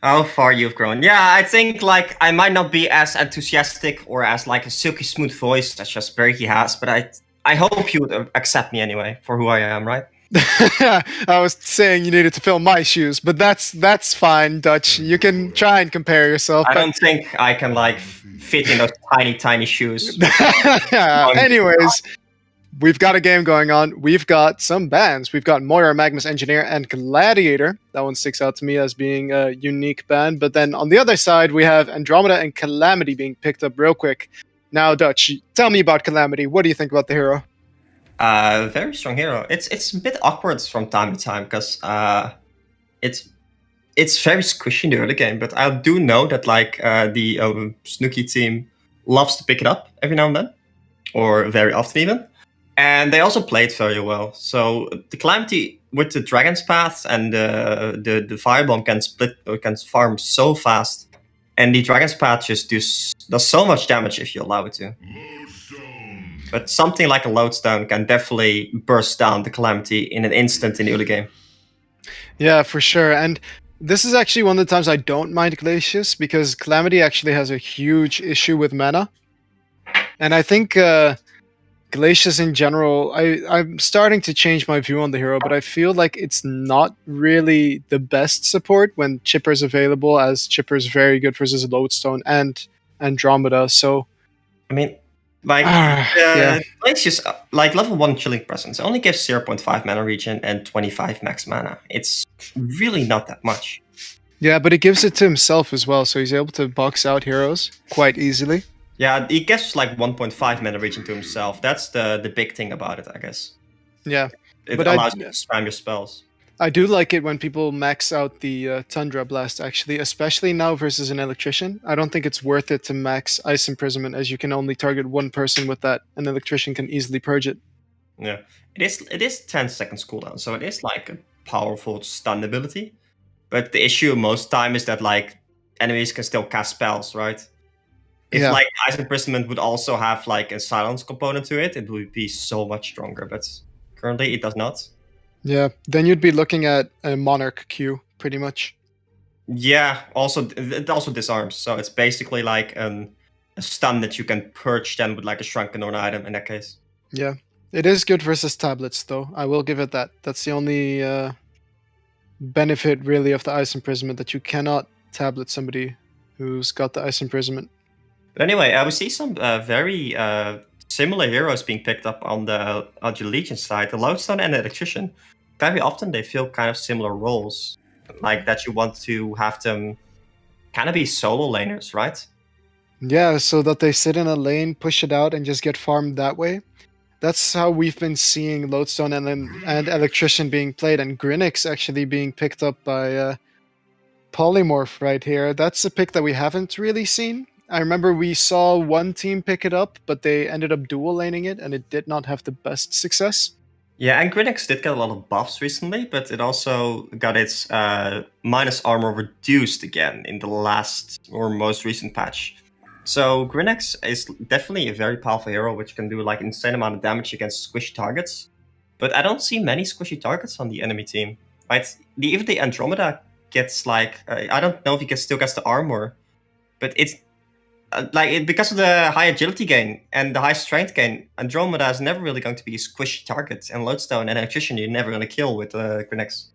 How far you've grown. Yeah, I think like I might not be as enthusiastic or as like a silky smooth voice as just Breaky has, but I hope you would accept me anyway for who I am, right? I was saying you needed to fill my shoes, but that's fine, Dutch. You can try and compare yourself. I But don't think I can like fit in those tiny shoes. anyways, we've got a game going on. We've got some bands. We've got Moira, Magnus Engineer, and Gladiator. That one sticks out to me as being a unique band. But then on the other side, we have Andromeda and Calamity being picked up real quick. Now, Dutch, tell me about Calamity. What do you think about the hero? Very strong hero. It's a bit awkward from time to time because it's very squishy in the early game, but I do know that like the Snooki team loves to pick it up every now and then, or very often even. And they also play it very well. So the Calamity with the Dragon's Path and the Firebomb can split or can farm so fast. And the Dragon's Path just does so much damage if you allow it to. But something like a Lodestone can definitely burst down the Calamity in an instant in the early game. Yeah, for sure. And this is actually one of the times I don't mind Glacius, because Calamity actually has a huge issue with mana. And I think Glacius in general, I'm starting to change my view on the hero, but I feel like it's not really the best support when Chipper's available, as Chipper's very good versus Lodestone and Andromeda. So I mean, like, yeah. Glacius, like level 1 Chilling Presence only gives 0.5 mana regen and 25 max mana. It's really not that much. Yeah, but he gives it to himself as well, so he's able to box out heroes quite easily. Yeah, he gives like 1.5 mana regen to himself. That's the big thing about it, I guess. Yeah. It But allows you to spam your spells. I do like it when people max out the Tundra Blast, actually, especially now versus an Electrician. I don't think it's worth it to max Ice Imprisonment, as you can only target one person with that. An Electrician can easily purge it. Yeah, it is 10 seconds cooldown, so it is like a powerful stun ability. But the issue most time is that like enemies can still cast spells, right? If Yeah. like Ice Imprisonment would also have like a silence component to it, it would be so much stronger. But currently, it does not. Yeah, then you'd be looking at a Monarch Q, pretty much. Yeah, also it also disarms, so it's basically like a stun that you can purge then with like a shrunken or an item in that case. Yeah, it is good versus tablets, though. I will give it that. That's the only benefit, really, of the Ice Imprisonment, that you cannot tablet somebody who's got the Ice Imprisonment. But anyway, we see some very similar heroes being picked up on the Legion side. The Lodestone and the Electrician, very often they fill kind of similar roles, like that you want to have them kind of be solo laners, right? Yeah, so that they sit in a lane, push it out, and just get farmed that way. That's how we've been seeing Lodestone and Electrician being played, and Grinix actually being picked up by Polymorph right here. That's a pick that we haven't really seen. I remember we saw one team pick it up, but they ended up dual laning it, and it did not have the best success. Yeah, and Grinix did get a lot of buffs recently, but it also got its minus armor reduced again in the last or most recent patch. So Grinix is definitely a very powerful hero, which can do like insane amount of damage against squishy targets. But I don't see many squishy targets on the enemy team. Right? Even the Andromeda gets like I don't know if he still gets the armor, but it's because of the high agility gain and the high strength gain, Andromeda is never really going to be a squishy target, and Lodestone and Electrician you're never going to kill with Grinix.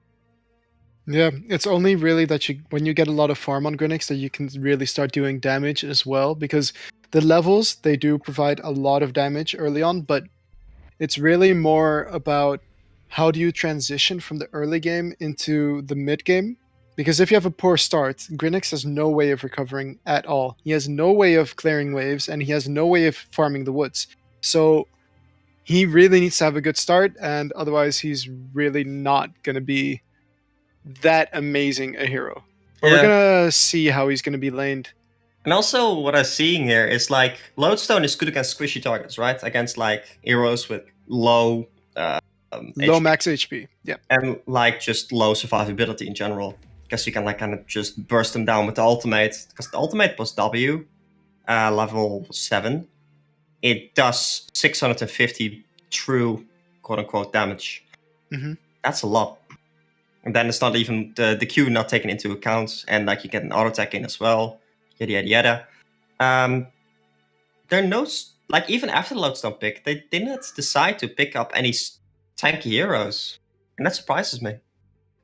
Yeah, it's only really that when you get a lot of farm on Grinix, that you can really start doing damage as well, because the levels, they do provide a lot of damage early on, but it's really more about how do you transition from the early game into the mid game, Because if you have a poor start, Grinix has no way of recovering at all. He has no way of clearing waves, and he has no way of farming the woods. So he really needs to have a good start, and otherwise he's really not going to be that amazing a hero. But we're Yeah. going to see how he's going to be laned. And also, what I'm seeing here is like Lodestone is good against squishy targets, right? Against like heroes with low, Low HP, max HP. Yeah. and like just low survivability in general. Because you can like kind of just burst them down with the ultimate. Because the ultimate plus W, level 7, it does 650 true quote unquote damage. Mhm. That's a lot. And then it's not even the Q not taken into account, and like you get an auto attack in as well. Yada yada yada. There are no like even after the Lodestone pick, they didn't decide to pick up any tanky heroes, and that surprises me.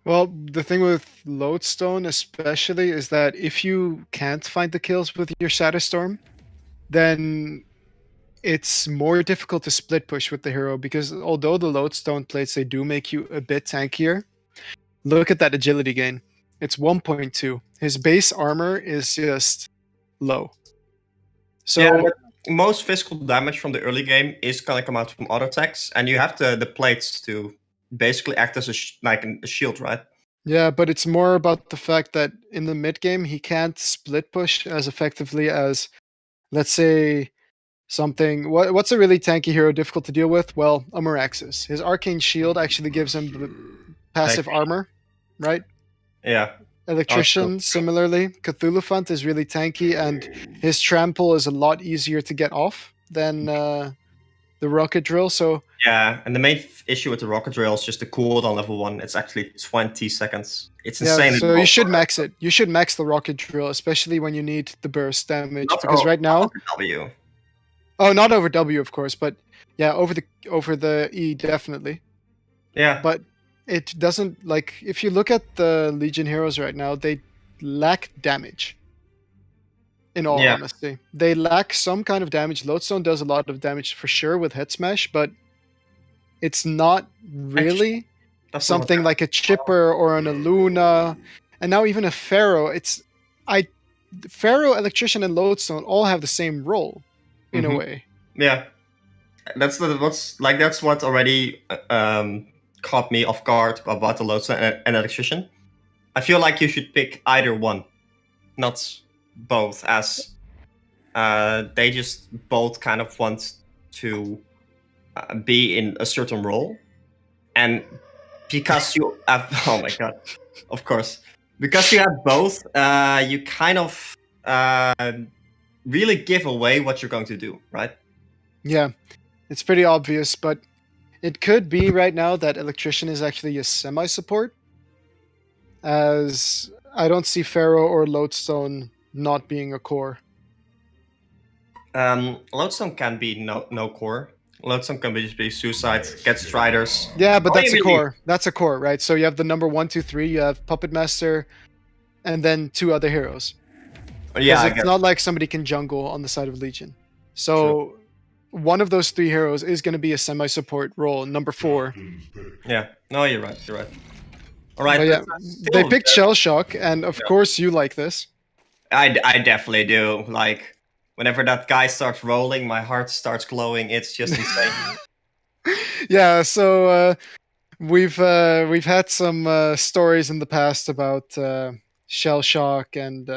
Well, the thing with Lodestone especially is that if you can't find the kills with your Shadowstorm, then it's more difficult to split push with the hero, because although the Lodestone plates, they do make you a bit tankier, look at that agility gain. It's 1.2. His base armor is just low. So yeah, but most physical damage from the early game is gonna come out from auto attacks, and you have the plates to basically act as a shield, right? yeah, but it's more about the fact that in the mid game he can't split push as effectively as, let's say, something. What's a really tanky hero difficult to deal with? Well, a Meraxis. His arcane shield actually gives him the passive armor, right? Yeah. Electrician, similarly. Cthulhuphant is really tanky, and his trample is a lot easier to get off than the rocket drill. So Yeah, and the main issue with the rocket drill is just the cooldown level 1. It's actually 20 seconds. It's insane. yeah, so you should max it. You should max the rocket drill, especially when you need the burst damage. Because right now, W. oh, not over W, of course, but yeah, over the E definitely. Yeah. But it doesn't, like, if you look at the Legion heroes right now, they lack damage. In all honesty, they lack some kind of damage. Lodestone does a lot of damage for sure with head smash, but it's not really something like a Chipper or an Aluna, and now even a Pharaoh. Pharaoh, Electrician, and Lodestone all have the same role, in a way. Yeah, that's what already caught me off guard about the Lodestone and Electrician. I feel like you should pick either one, not both, as they just both kind of want to be in a certain role, and because you have, oh my god, of course, because you have both, you kind of really give away what you're going to do, right? Yeah, it's pretty obvious, but it could be right now that Electrician is actually a semi-support, as I don't see Pharaoh or Lodestone not being a core. Lodestone can be no core. Lodestone can just be suicide, get striders. Yeah, but that's a core. That's a core, right? So you have the number 1, 2, 3. You have Puppet Master, and then 2 other heroes. Yeah, it's not like somebody can jungle on the side of Legion. So one of those 3 heroes is going to be a semi-support role, number 4. Yeah, no, you're right. You're right. All right. But yeah, they picked Shell Shock, and of course you like this. I definitely do. Like, whenever that guy starts rolling, my heart starts glowing. It's just insane. Yeah, so we've had some stories in the past about Shell Shock and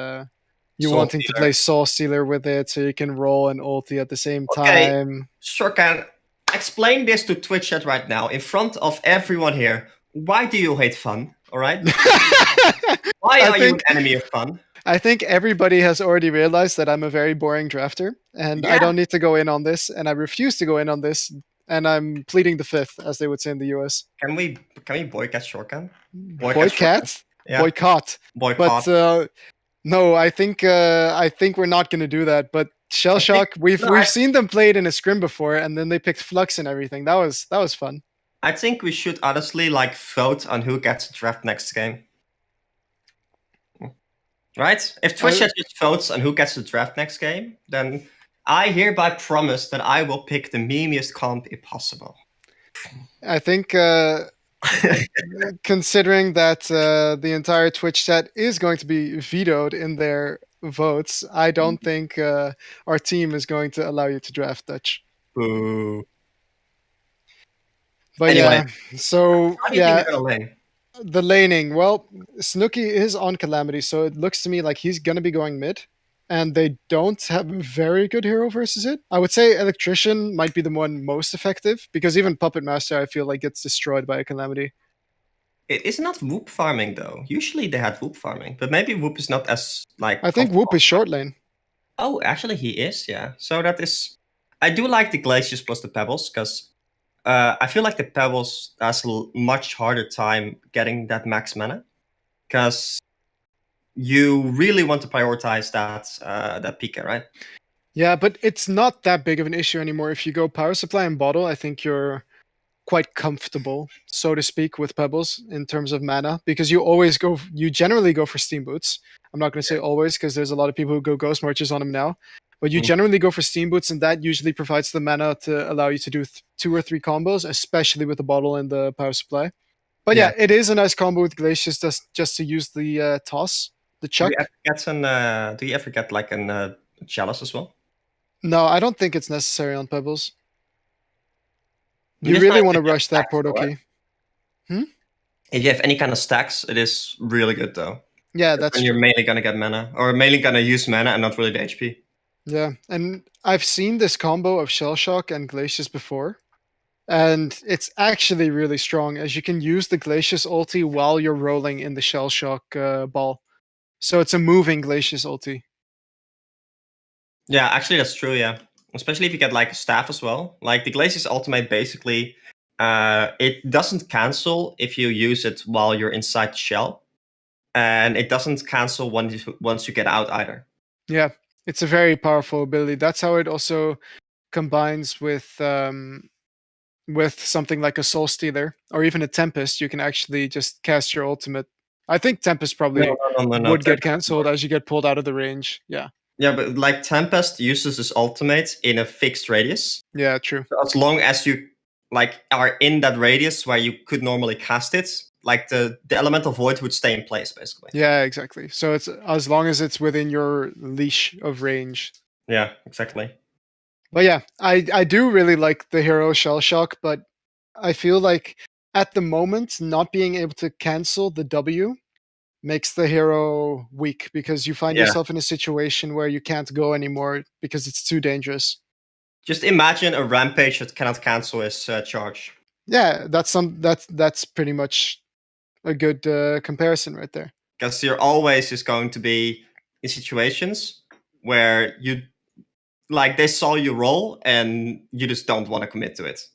you Soul wanting Stealer. to play Soul Stealer with it, so you can roll and ulti at the same time. Sure, can explain this to Twitch chat right now in front of everyone here. Why do you hate fun? All right. Why are you an enemy of fun? I think everybody has already realized that I'm a very boring drafter, and I don't need to go in on this, and I refuse to go in on this, and I'm pleading the fifth, as they would say in the US. Can we boycott Shortcan? Boycott? Yeah. Boycott. Boycott. But no, I think we're not going to do that. But Shell Shock, we've seen them played in a scrim before, and then they picked Flux and everything. That was fun. I think we should honestly vote on who gets to draft next game. Right? If Twitch chat just votes on who gets to draft next game, then I hereby promise that I will pick the memeiest comp if possible. I think considering that the entire Twitch chat is going to be vetoed in their votes, I don't think our team is going to allow you to draft Dutch. Boo. But Anyway, yeah, so how do you think yeah, they're gonna lane? the laning. Well, Snooki is on Calamity, so it looks to me like he's going to be going mid. And they don't have a very good hero versus it. I would say Electrician might be the one most effective because even Puppet Master, I feel like, gets destroyed by a Calamity. It is not Whoop farming though. Usually they had Whoop farming, but maybe Whoop is not as like. I think Whoop is short lane. Oh, actually he is. Yeah. So that is. I do like the glaciers plus the pebbles because I feel like the pebbles has a much harder time getting that max mana because you really want to prioritize that Pika, right? Yeah, but it's not that big of an issue anymore. If you go power supply and bottle, I think you're quite comfortable, so to speak, with pebbles in terms of mana because you generally go for steam boots. I'm not going to say always because there's a lot of people who go ghost marches on them now, but you Mm. generally go for steam boots, and that usually provides the mana to allow you to do 2 or 3 combos, especially with the bottle and the power supply. But yeah, it is a nice combo with glaciers just to use the toss, the chuck. Do you ever get like an chalice as well? No, I don't think it's necessary on pebbles. It You is really nice want to if you have rush that stacks, portal though, right? key. If you have any kind of stacks, it is really good though. Yeah, that's And you're true. mainly gonna get mana, or mainly gonna use mana and not really the HP. Yeah, and I've seen this combo of Shell Shock and Glacius before, and it's actually really strong as you can use the Glacius ulti while you're rolling in the Shell Shock ball. So it's a moving Glacius ulti. Yeah, actually that's true. Yeah, especially if you get like a staff as well. Like the Glacius ultimate, basically, it doesn't cancel if you use it while you're inside the shell, and it doesn't cancel once you get out either. Yeah, it's a very powerful ability. That's how it also combines with something like a Soul Stealer or even a Tempest. You can actually just cast your ultimate. I think Tempest probably No. would get cancelled as you get pulled out of the range. Yeah. Yeah, but like Tempest uses his ultimate in a fixed radius. Yeah, true. So as long as you like are in that radius where you could normally cast it, like the elemental void would stay in place basically. Yeah, exactly. So it's as long as it's within your leash of range. Yeah, exactly. But yeah, I do really like the hero Shell Shock, but I feel like at the moment not being able to cancel the W makes the hero weak because you find Yeah. yourself in a situation where you can't go anymore because it's too dangerous. Just imagine a rampage that cannot cancel his charge. Yeah, that's pretty much a good comparison right there. Because you're always just going to be in situations where you like they saw you roll and you just don't want to commit to it.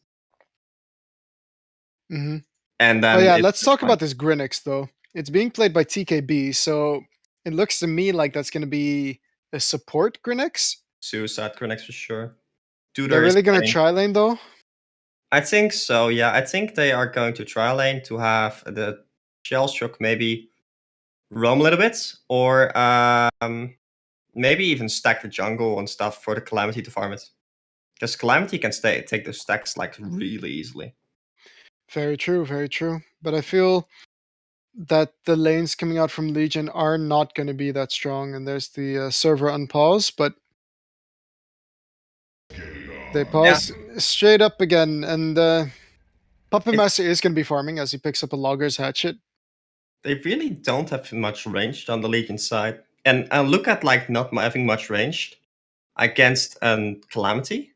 Mm-hmm. And then Oh yeah, let's talk about this Grinix though. It's being played by TKB, so it looks to me like that's going to be a support Grinix. Suicide Grenix for sure. They're really going to try lane though. I think so. Yeah, I think they are going to try lane to have the Shell Shock maybe roam a little bit, or maybe even stack the jungle and stuff for the Calamity to farm it. Because Calamity can take those stacks like really easily. Very true, very true. But I feel that the lanes coming out from Legion are not going to be that strong, and there's the server unpause, but they pause straight up again, and Puppet Master is going to be farming as he picks up a Logger's Hatchet. They really don't have much range on the Legion side. And look at like not having much range against Calamity.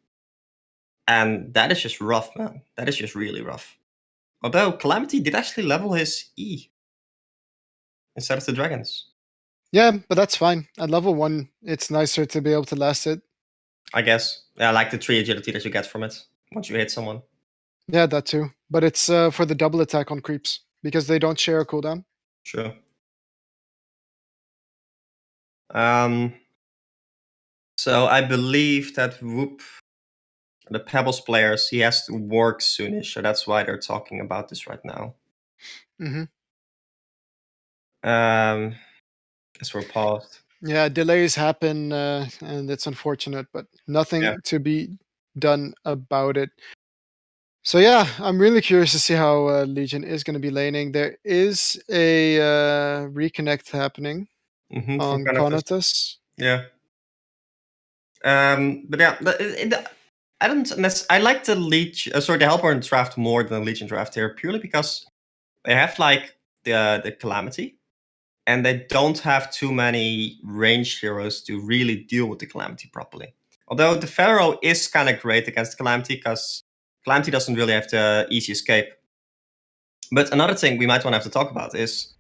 And that is just rough, man. That is just really rough. Although Calamity did actually level his E instead of the dragons. Yeah, but that's fine. At level 1, it's nicer to be able to last it. I guess. Yeah, I like the 3 agility that you get from it once you hit someone. Yeah, that too. But it's for the double attack on creeps because they don't share a cooldown. Sure. So I believe that Whoop, the Pebbles players, he has to work soonish, so that's why they're talking about this right now. Mm-hmm. Guess we're paused. Yeah, delays happen, and it's unfortunate, but nothing to be done about it. So yeah, I'm really curious to see how Legion is going to be laning. There is a reconnect happening From on Conatus. Conatus. Yeah. But yeah, I don't. I like the the Hellborn draft more than the Legion draft here, purely because they have like the Calamity, and they don't have too many ranged heroes to really deal with the Calamity properly. Although the Pharaoh is kind of great against Calamity, because Calamity doesn't really have the easy escape. But another thing we might want to have to talk about is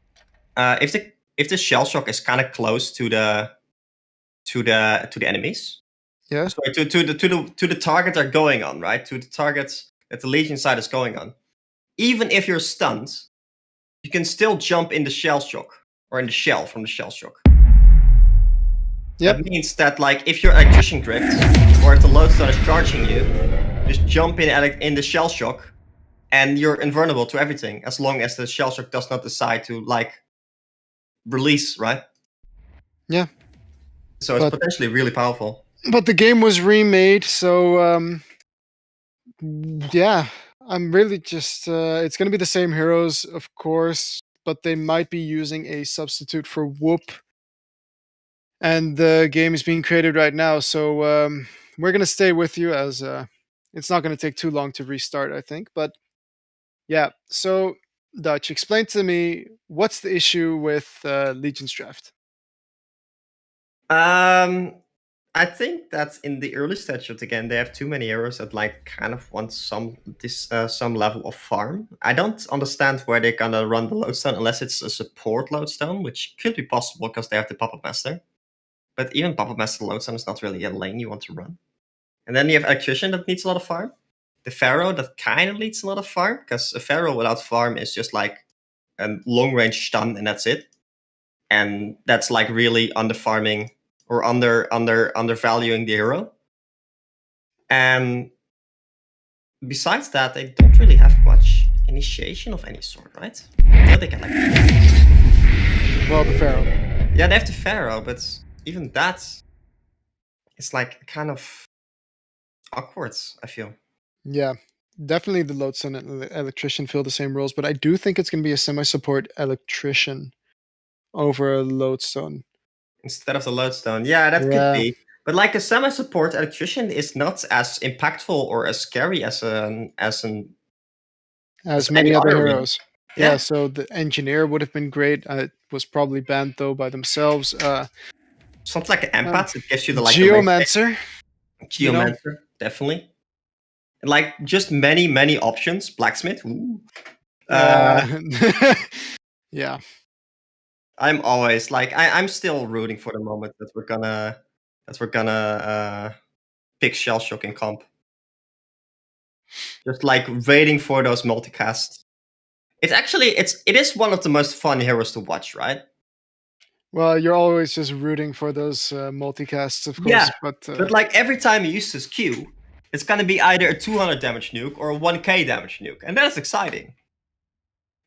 if the shell shock is kind of close to the enemies. Yeah. Sorry, to the target they're going on, right? To the targets that the Legion side is going on. Even if you're stunned, you can still jump in the shell shock or in the shell from the shell shock. Yep. That means that, like, if you're electrician drift or if the lodestone is charging you, just jump in the shell shock, and you're invulnerable to everything as long as the shell shock does not decide to like release, right? Yeah. So it's potentially really powerful. But the game was remade, so yeah, I'm really just it's going to be the same heroes, of course, but they might be using a substitute for Whoop. And the game is being created right now, so we're going to stay with you, as it's not going to take too long to restart, I think. But yeah, so Dutch, explain to me what's the issue with Legion's draft. I think that in the early stage of the game, they have too many heroes that like kind of want some level of farm. I don't understand where they're gonna run the lodestone unless it's a support lodestone, which could be possible because they have the Puppet Master. But even Puppet Master lodestone is not really a lane you want to run. And then you have Electrician that needs a lot of farm. The Pharaoh that kind of needs a lot of farm, because a Pharaoh without farm is just like a long range stun and that's it. And that's like really under farming or undervaluing the hero. And besides that, they don't really have much initiation of any sort, right? Yeah, they can like. Well, the Pharaoh. Yeah, they have the Pharaoh, but even that is like kind of awkward, I feel. Yeah, definitely the Lodestone and the Electrician fill the same roles, but I do think it's going to be a semi-support Electrician over a Lodestone. Instead of the lodestone. Yeah, that could be. But like a semi-support Electrician is not as impactful or as scary as many any other other heroes. Yeah, so the Engineer would have been great. It was probably banned though by themselves. Something like an empath, it gives you the like Geomancer. Geomancer, definitely. And like just many options. Blacksmith. Ooh. Yeah. I'm always like I'm still rooting for the moment that we're gonna pick Shell Shock in comp. Just like waiting for those multicasts. It is one of the most fun heroes to watch, right? Well, you're always just rooting for those multicasts, of course. Yeah, but like every time you use this Q, it's gonna be either a 200 damage nuke or a 1k damage nuke, and that's exciting.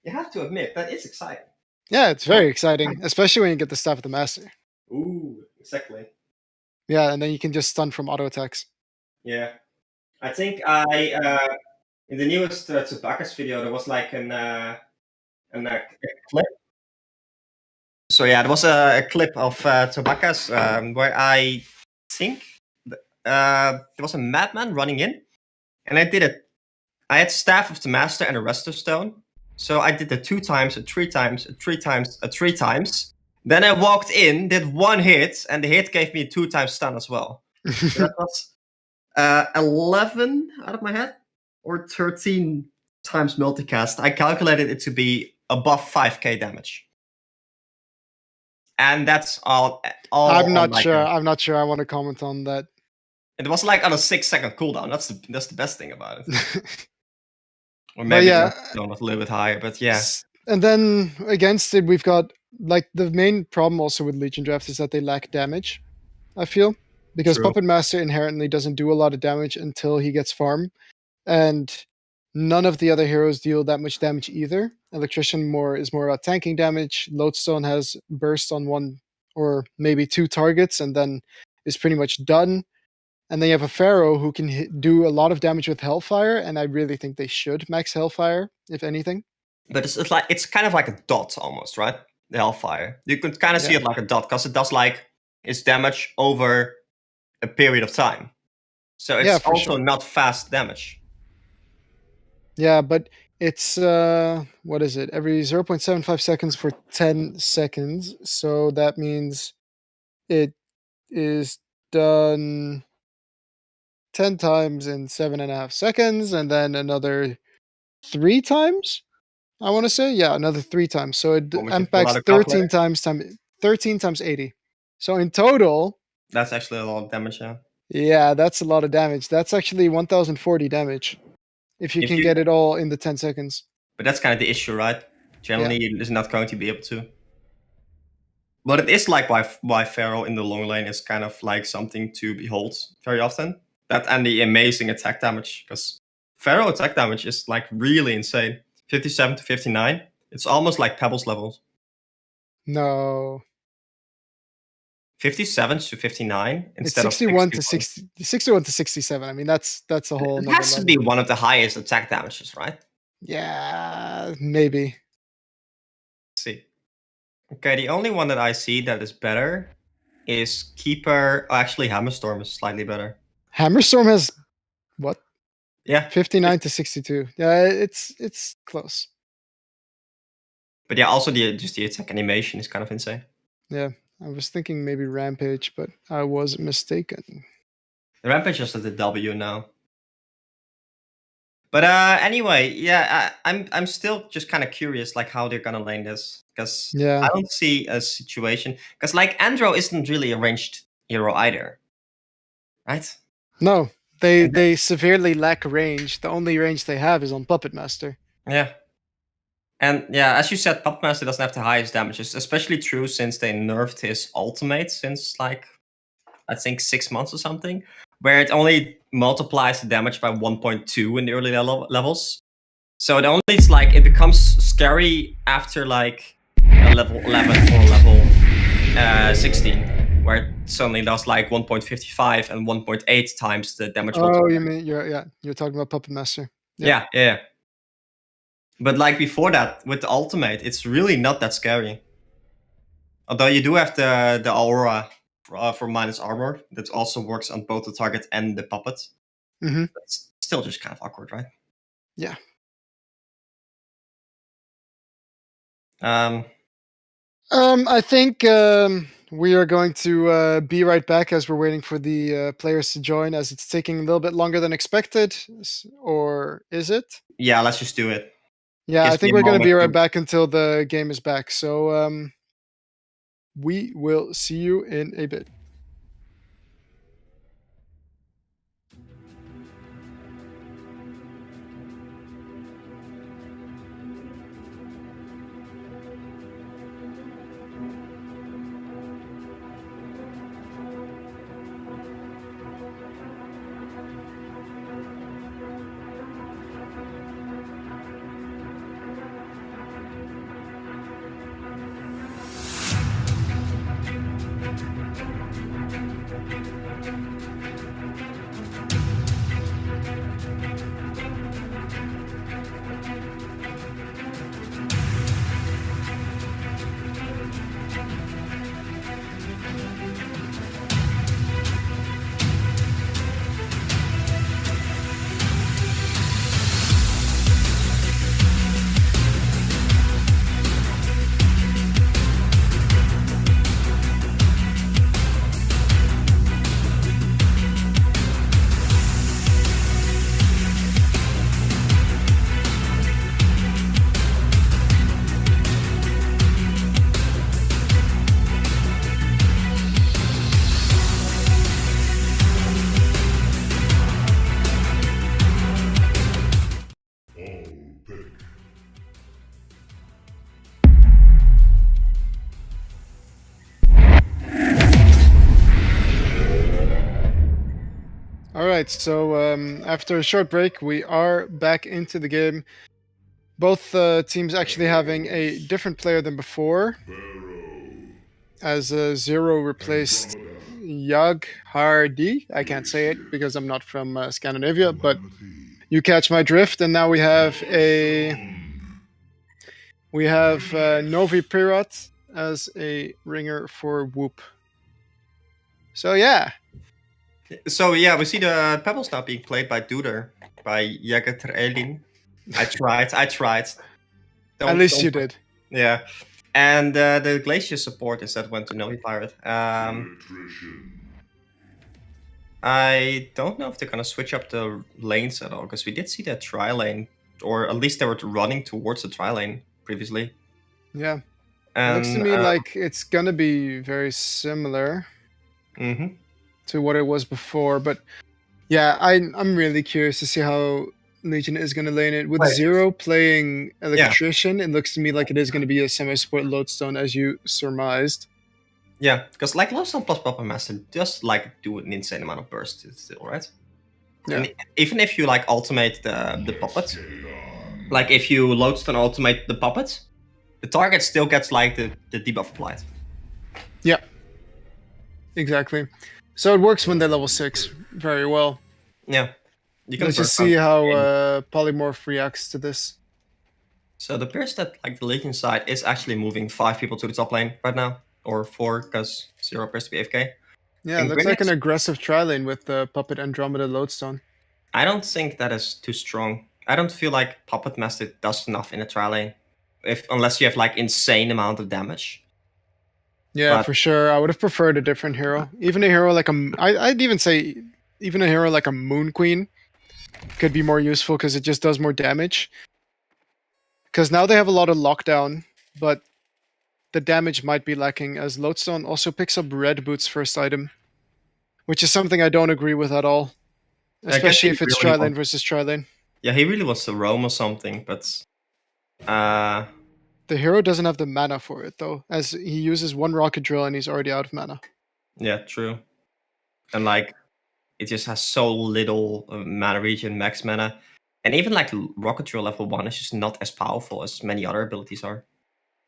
You have to admit that is exciting. Yeah, it's very exciting, especially when you get the Staff of the Master. Ooh, exactly. Yeah, and then you can just stun from auto attacks. Yeah, I think in the newest Tsubakas video there was like a clip. So yeah, there was a clip of Tsubakas where I think there was a madman running in, and I did it. I had Staff of the Master and a Resto Stone. So I did it 2 times, 3 times, 3 times, 3 times. Then I walked in, did 1 hit, and the hit gave me a 2 times stun as well. So that was 11 out of my head, or 13 times multicast. I calculated it to be above 5k damage. And that's all I'm not sure. I'm not sure I want to comment on that. It was like on a 6-second cooldown. That's the best thing about it. Or But maybe yeah, the cooldown was a little bit higher, but yeah. And then against it, we've got like the main problem also with Legion draft is that they lack damage. I feel because True. Puppet Master inherently doesn't do a lot of damage until he gets farm, and none of the other heroes deal that much damage either. Electrician is more about tanking damage. Lodestone has burst on 1 or maybe 2 targets and then is pretty much done. And then you have a Pharaoh who can do a lot of damage with Hellfire, and I really think they should max Hellfire, if anything. But it's kind of like a dot almost, right? The Hellfire. You could kind of see Yeah. it like a dot because it does like its damage over a period of time. So it's Yeah, for also sure. not fast damage. Yeah, but it's what is it? Every 0.75 seconds for 10 seconds. So that means it is done 10 times in 7.5 seconds, and then another 3 times. I want to say, yeah, another 3 times. So it Want me to pull impacts out a calculator? 13 times 80. So in total, That's actually a lot of damage, yeah. yeah, that's a lot of damage. That's actually 1040 damage if you If can you- get it all in the 10 seconds. But that's kind of the issue, right? Generally, it's not going to be able to. But it is like why Pharaoh in the long lane is kind of like something to behold very often. That and the amazing attack damage, because Pharaoh attack damage is like really insane. 57 to 59. It's almost like Pebbles levels. No, 57 to 59 it's instead of 61 to 61. 60, 61 to 67. I mean, that's a whole It nother has to level. be one of the highest attack damages, right? Yeah, maybe. Let's see. Okay, the only one that I see that is better is Keeper. Oh, actually, Hammerstorm is slightly better. Hammerstorm has what? Yeah, 59 to 62. Yeah, it's close. but yeah, also just the attack animation is kind of insane. Yeah, I was thinking maybe Rampage, but I was mistaken. The Rampage is at the W now. But anyway, yeah, I'm still just kind of curious, like how they're gonna lane this, because Yeah. I don't see a situation, because like Andro isn't really a ranged hero either, right? No, they severely lack range. The only range they have is on Puppet Master. Yeah. And yeah, as you said, Puppet Master doesn't have the highest damages, especially true since they nerfed his ultimate since like I think 6 months or something, where it only multiplies the damage by 1.2 in the early levels. So it becomes scary after like level 11 or level 16, where it suddenly does like 1.55 and 1.8 times the damage. Oh, you mean you're talking about Puppet Master. Yeah. But like before that, with the ultimate, it's really not that scary. Although you do have the aura for minus armor that also works on both the target and the puppet. Mm-hmm. It's still just kind of awkward, right? Yeah. I think we are going to be right back as we're waiting for the players to join, as it's taking a little bit longer than expected. Or is it? Yeah, let's just do it. Yeah, Gives I think me a we're going to be moment right to- back until the game is back. So we will see you in a bit. All right, so after a short break, we are back into the game. Both teams actually having a different player than before, as Zero replaced Yaghardi. I can't say it because I'm not from Scandinavia, but you catch my drift. And now we have Novi Pirat as a ringer for Whoop. So yeah, So yeah, we see the Pebbles now being played by Duder, by Yagatrelin. I tried. at least you did. Yeah. And the Glacier support instead went to Novi Pirate. I don't know if they're gonna switch up the lanes at all, because we did see that tri lane, or at least they were running towards the tri lane previously. Yeah, And, looks to me like it's gonna be very similar Mhm. to what it was before. But yeah, I'm really curious to see how Legion is gonna lane it. With Right. Zero playing Electrician, it looks to me like it is gonna be a semi-support Lodestone, as you surmised. Yeah, because like Lodestone plus Puppet Master just like do an insane amount of burst still, right? Yeah. And even if you like ultimate the puppet, like if you Lodestone ultimate the puppet, the target still gets like the debuff applied. Yeah, exactly. So it works when they're level 6 very well. Yeah. You Let's just burst see out how in- Polymorph reacts to this. So it appears that like the Legion side is actually moving 5 people to the top lane right now, or 4 because 0 appears to be AFK. Yeah, And looks like an Grenix- aggressive tri-lane with the Puppet Andromeda Lodestone. I don't think that is too strong. I don't feel like Puppet Master does enough in a tri lane, unless you have like insane amount of damage. Yeah, But- for sure. I would have preferred a different hero. Even a hero like I'd even say even a hero like a Moon Queen could be more useful because it just does more damage. Because now they have a lot of lockdown, but the damage might be lacking, as Lodestone also picks up Red Boot's first item, which is something I don't agree with at all. I guess Especially he if it's really tri-lane versus tri-lane. Yeah, he really wants to roam or something, but The hero doesn't have the mana for it, though, as he uses one Rocket Drill and he's already out of mana. yeah, true. And like, it just has so little mana regen, max mana, and even like Rocket Drill level 1 is just not as powerful as many other abilities are.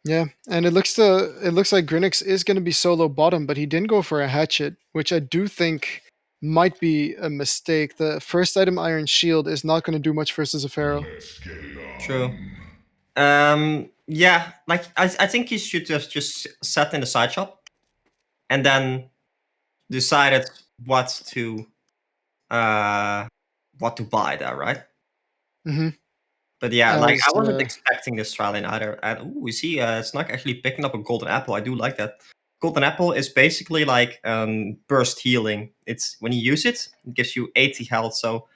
Yeah, and it looks like Grinix is going to be solo bottom, but he didn't go for a hatchet, which I do think might be a mistake. The first item, Iron Shield, is not going to do much versus a Pharaoh. True. Yeah, like I think he should have just sat in the side shop and then decided what to buy there, right? Mm-hmm. But yeah, like I As, wasn't expecting this trial in either. And we see Snug actually picking up a golden apple. I do like that. Golden apple is basically like burst healing. It's when you use it, it gives you 80 health. So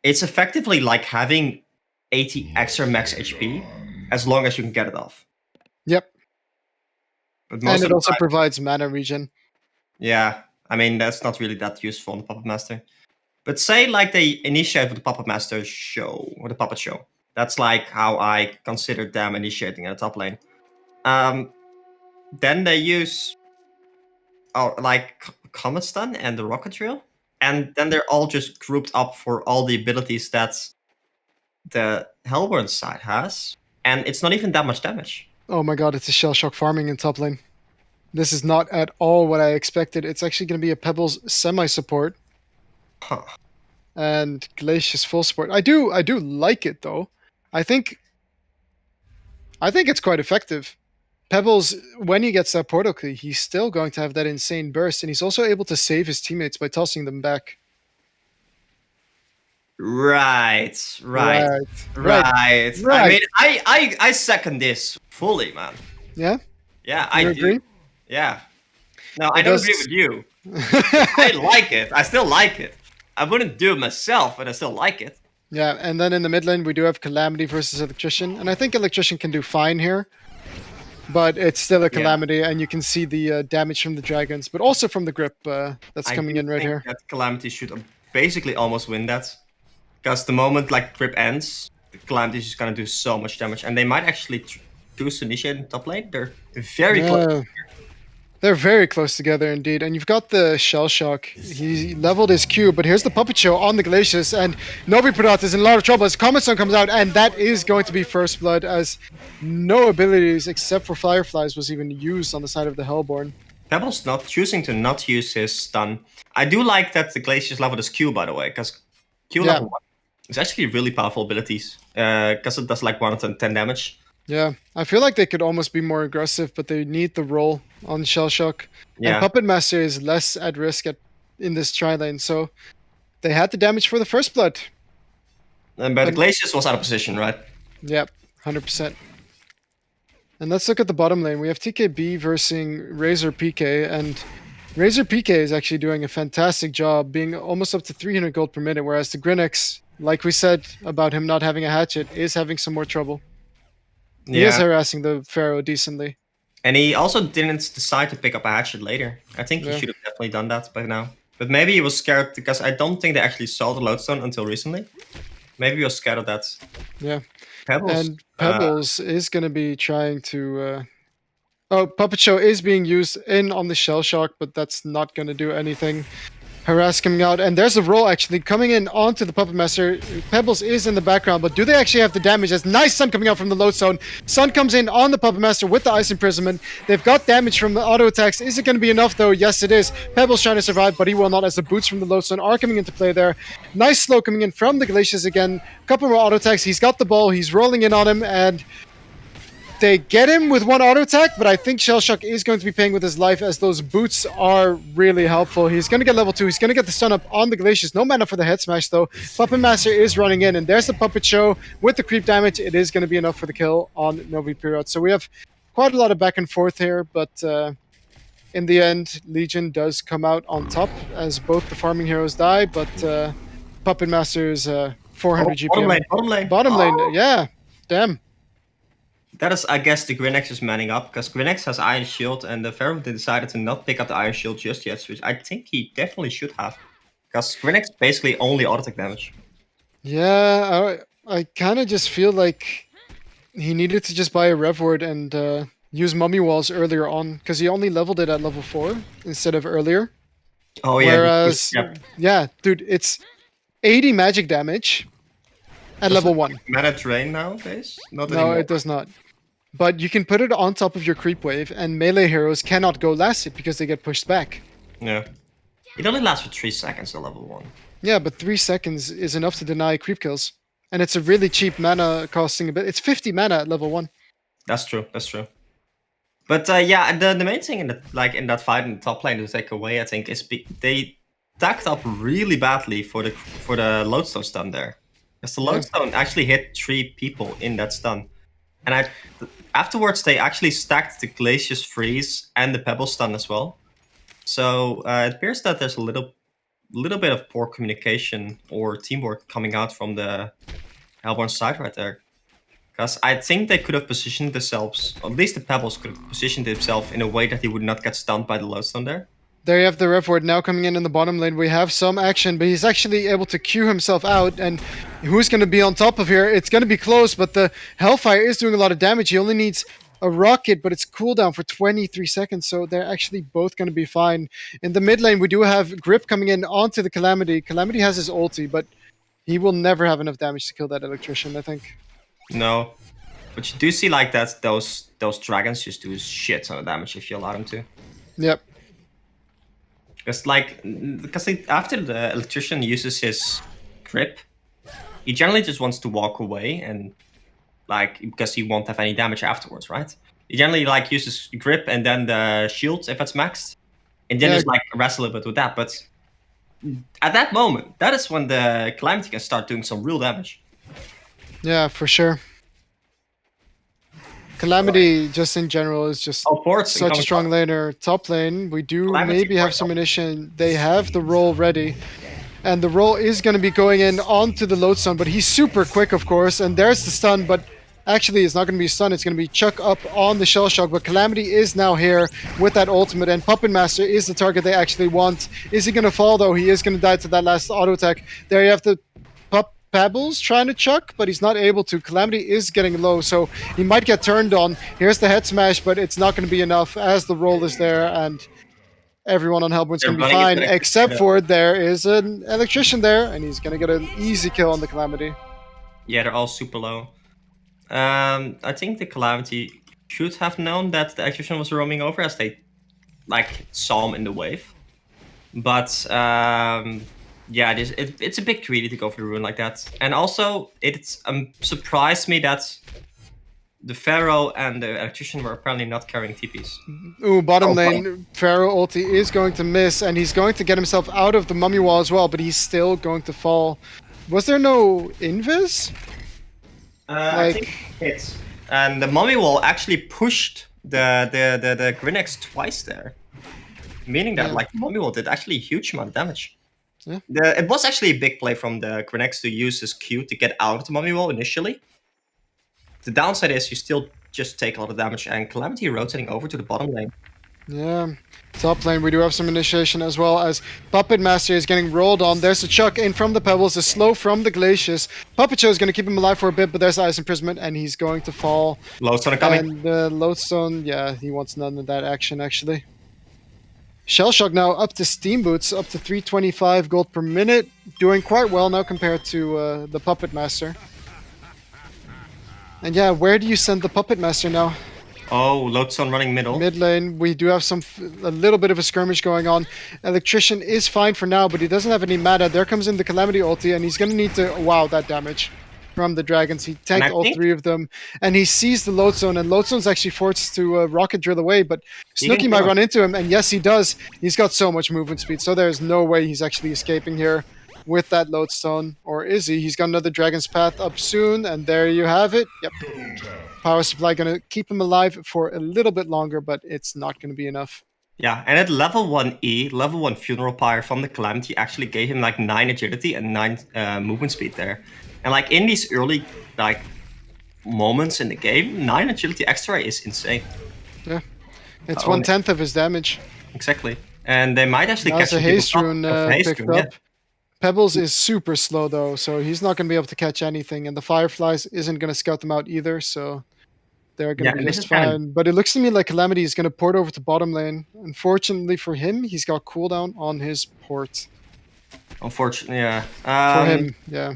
it's effectively like having 80 extra max HP as long as you can get it off. Yep. But And of it the also time- provides mana regen. yeah, I mean that's not really that useful on the Puppet Master. But say like they initiate with the Puppet Master show or the Puppet Show. That's like how I consider them initiating in the top lane. Then they use like Comet Stun and the Rocket Drill, and then they're all just grouped up for all the abilities that the Hellborn side has, and it's not even that much damage. Oh my god, it's a Shell Shock farming in top lane. This is not at all what I expected. It's actually going to be a Pebbles semi-support Huh. and Glacius full support. I do like it though. I think it's quite effective. Pebbles, when he gets that portal key, he's still going to have that insane burst, and he's also able to save his teammates by tossing them back. Right. Right. I mean, I second this fully, man. Yeah? Yeah, I You do. agree? Yeah. No, I don't agree with you. I like it. I still like it. I wouldn't do it myself, but I still like it. Yeah, and then in the mid lane, we do have Calamity versus Electrician, and I think Electrician can do fine here. But it's still a Calamity, and you can see the damage from the dragons, but also from the grip that's I coming do in right think here. That Calamity should basically almost win that. Because the moment like grip ends, the Calamity is just gonna do so much damage, and they might actually choose to initiate in top lane. They're very close. Yeah. They're very close together indeed. And you've got the Shell Shock. He leveled his Q, but here's the Puppet Show on the Glacius, and Novi Pradot is in a lot of trouble as Comet Stone comes out, and that is going to be First Blood, as no abilities except for Fireflies was even used on the side of the Hellborn. Pebbles not choosing to not use his stun. I do like that the Glacier's leveled his Q, by the way, because Q Yeah. level 1 is actually really powerful abilities, because it does like 110 damage. Yeah, I feel like they could almost be more aggressive, but they need the roll on Shell Shock. Yeah, And Puppet Master is less at risk in this tri lane, so they had the damage for the first blood. but Glacius was out of position, right? Yep, 100%. And let's look at the bottom lane. We have TKB versus Razor PK, and Razor PK is actually doing a fantastic job, being almost up to 300 gold per minute, whereas the Grinix, like we said about him not having a hatchet, is having some more trouble. He is harassing the Pharaoh decently. And he also didn't decide to pick up a hatchet later. I think he should have definitely done that by now. But maybe he was scared, because I don't think they actually saw the lodestone until recently. Maybe he was scared of that. Yeah. Pebbles. And Pebbles is going to be trying to... Puppet Show is being used in on the Shell Shock, but that's not going to do anything. Harass coming out, and there's a roll actually coming in onto the Puppet Master. Pebbles is in the background, but do they actually have the damage? There's nice Sun coming out from the lodestone. Sun comes in on the Puppet Master with the Ice Imprisonment. They've got damage from the auto attacks. Is it going to be enough though? Yes, it is. Pebbles trying to survive, but he will not, as the boots from the lodestone are coming into play there. Nice slow coming in from the Glaciers again. Couple more auto attacks. He's got the ball. He's rolling in on him, and they get him with one auto attack, but I think Shellshock is going to be paying with his life, as those boots are really helpful. He's going to get level 2. He's going to get the stun up on the Glaciers. No mana for the head smash, though. Puppet Master is running in, and there's the Puppet Show with the creep damage. It is going to be enough for the kill on Novi Period. So we have quite a lot of back and forth here, but in the end, Legion does come out on top, as both the farming heroes die, but Puppet Master's 400 GPM. Bottom lane, yeah. Damn. That is, I guess, the Grinex is manning up, because Grinex has Iron Shield, and the Pharaoh decided to not pick up the Iron Shield just yet, which I think he definitely should have. Because Grinex basically only auto attack damage. Yeah, I kind of just feel like he needed to just buy a Rev Ward and use Mummy Walls earlier on, because he only leveled it at level 4 instead of earlier. Oh yeah. Whereas, yeah, dude, it's 80 magic damage at level 1. Mana drain nowadays? Not No, anymore. it does not. But you can put it on top of your creep wave, and melee heroes cannot go last it because they get pushed back. Yeah. It only lasts for 3 seconds at level 1. Yeah, but 3 seconds is enough to deny creep kills. And it's a really cheap mana costing a bit. It's 50 mana at level 1. That's true, that's true. But yeah, the main thing in that fight in the top lane to take away, I think, is they stacked up really badly for the lodestone stun there. Because the lodestone actually hit 3 people in that stun. And afterwards, they actually stacked the Glacius Freeze and the Pebble Stun as well. So it appears that there's a little bit of poor communication or teamwork coming out from the Hellborn side right there. Because I think they could have positioned themselves, or at least the Pebbles could have positioned themselves in a way that he would not get stunned by the Lodestone there. There you have the Rev Ward now coming in the bottom lane. We have some action, but he's actually able to queue himself out. And who's going to be on top of here? It's going to be close, but the Hellfire is doing a lot of damage. He only needs a rocket, but it's cooldown for 23 seconds, so they're actually both going to be fine. In the mid lane, we do have Grip coming in onto the Calamity. Calamity has his ulti, but he will never have enough damage to kill that Electrician, I think. No. But you do see like that those dragons just do shit ton of damage if you allow them to. Yep. Because after the Electrician uses his grip, he generally just wants to walk away and because he won't have any damage afterwards, right? He generally uses grip and then the shield if it's maxed, and then just wrestle a bit with that. But at that moment, that is when the Calamity can start doing some real damage. Yeah, for sure. Calamity, just in general, is just such a strong laner. Top lane, we do maybe have some initiation. They have the roll ready. And the roll is going to be going in onto the Lodestone, but he's super quick, of course. And there's the stun, but actually it's not going to be stun. It's going to be Chuck up on the Shell Shock. But Calamity is now here with that ultimate, and Puppet Master is the target they actually want. Is he going to fall, though? He is going to die to that last auto attack. There you have the Pebbles trying to chuck, but he's not able to. Calamity is getting low, so he might get turned on. Here's the head smash, but it's not going to be enough as the roll is there, and everyone on Hellborn's going to be fine, except for there is an Electrician there, and he's going to get an easy kill on the Calamity. Yeah, they're all super low. I think the Calamity should have known that the Electrician was roaming over, as they like saw him in the wave. But yeah, it's a bit greedy to go for the rune like that. And also, it's surprised me that the Pharaoh and the Electrician were apparently not carrying TPs. Ooh, bottom Oh, lane, Pharaoh ulti is going to miss, and he's going to get himself out of the mummy wall as well, but he's still going to fall. Was there no invis? I think it's... And the mummy wall actually pushed the Grinex twice there. Meaning that like the mummy wall did actually a huge amount of damage. Yeah. It was actually a big play from the Grinex to use his Q to get out of the mummy wall initially. The downside is you still just take a lot of damage, and Calamity rotating over to the bottom lane. Yeah. Top lane, we do have some initiation as well as Puppet Master is getting rolled on. There's a chuck in from the Pebbles, a slow from the Glacius. Puppet Show is going to keep him alive for a bit, but there's Ice Imprisonment, and he's going to fall. Lodestone coming. And Lodestone, yeah, he wants none of that action, actually. Shell Shock now up to Steam Boots, up to 325 gold per minute. Doing quite well now compared to the Puppet Master. And yeah, where do you send the Puppet Master now? Oh, Lodestone running middle. Mid lane, we do have a little bit of a skirmish going on. Electrician is fine for now, but he doesn't have any mana. There comes in the Calamity ulti, and he's going to need to... Wow, that damage from the dragons. He tanked all three of them, and he sees the Lodestone, and Lodestone's actually forced to rocket drill away, but Snooki might run into him, and yes, he does. He's got so much movement speed, so there's no way he's actually escaping here with that Lodestone. Or is he? He's got another Dragon's Path up soon, and there you have it. Yep. Power supply going to keep him alive for a little bit longer, but it's not going to be enough. Yeah, and at level 1 E, level 1 Funeral Pyre from the Calamity actually gave him like 9 agility and 9 movement speed there. And like in these early like moments in the game, 9 agility extra is insane. Yeah, it's 1/10 of his damage. Exactly, and they might actually catch a haste rune picked up. Yeah. Pebbles is super slow though, so he's not going to be able to catch anything, and the Fireflies isn't going to scout them out either, so they're going to be just fine. But it looks to me like Calamity is going to port over to bottom lane. Unfortunately for him, he's got cooldown on his port. Unfortunately, yeah. For him, yeah.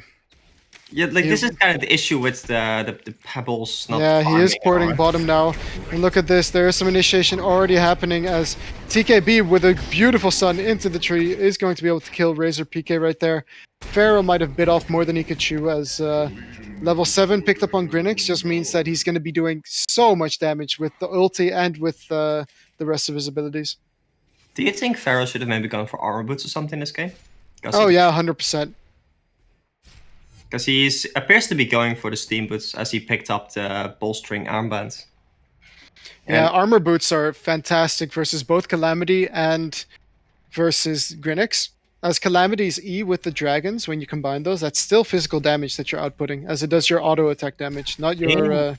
Yeah, like this is kind of the issue with the Pebbles not he is porting bottom now. And look at this, there is some initiation already happening as TKB with a beautiful stun into the tree is going to be able to kill Razor PK right there. Pharaoh might have bit off more than he could chew as level 7 picked up on Grinex just means that he's going to be doing so much damage with the ulti and with the rest of his abilities. Do you think Pharaoh should have maybe gone for armor boots or something in this game? Oh yeah, 100%. Because he appears to be going for the Steam Boots as he picked up the Bowstring armband. Yeah, armor boots are fantastic versus both Calamity and versus Grinex. As Calamity's E with the dragons, when you combine those, that's still physical damage that you're outputting, as it does your auto attack damage, not your...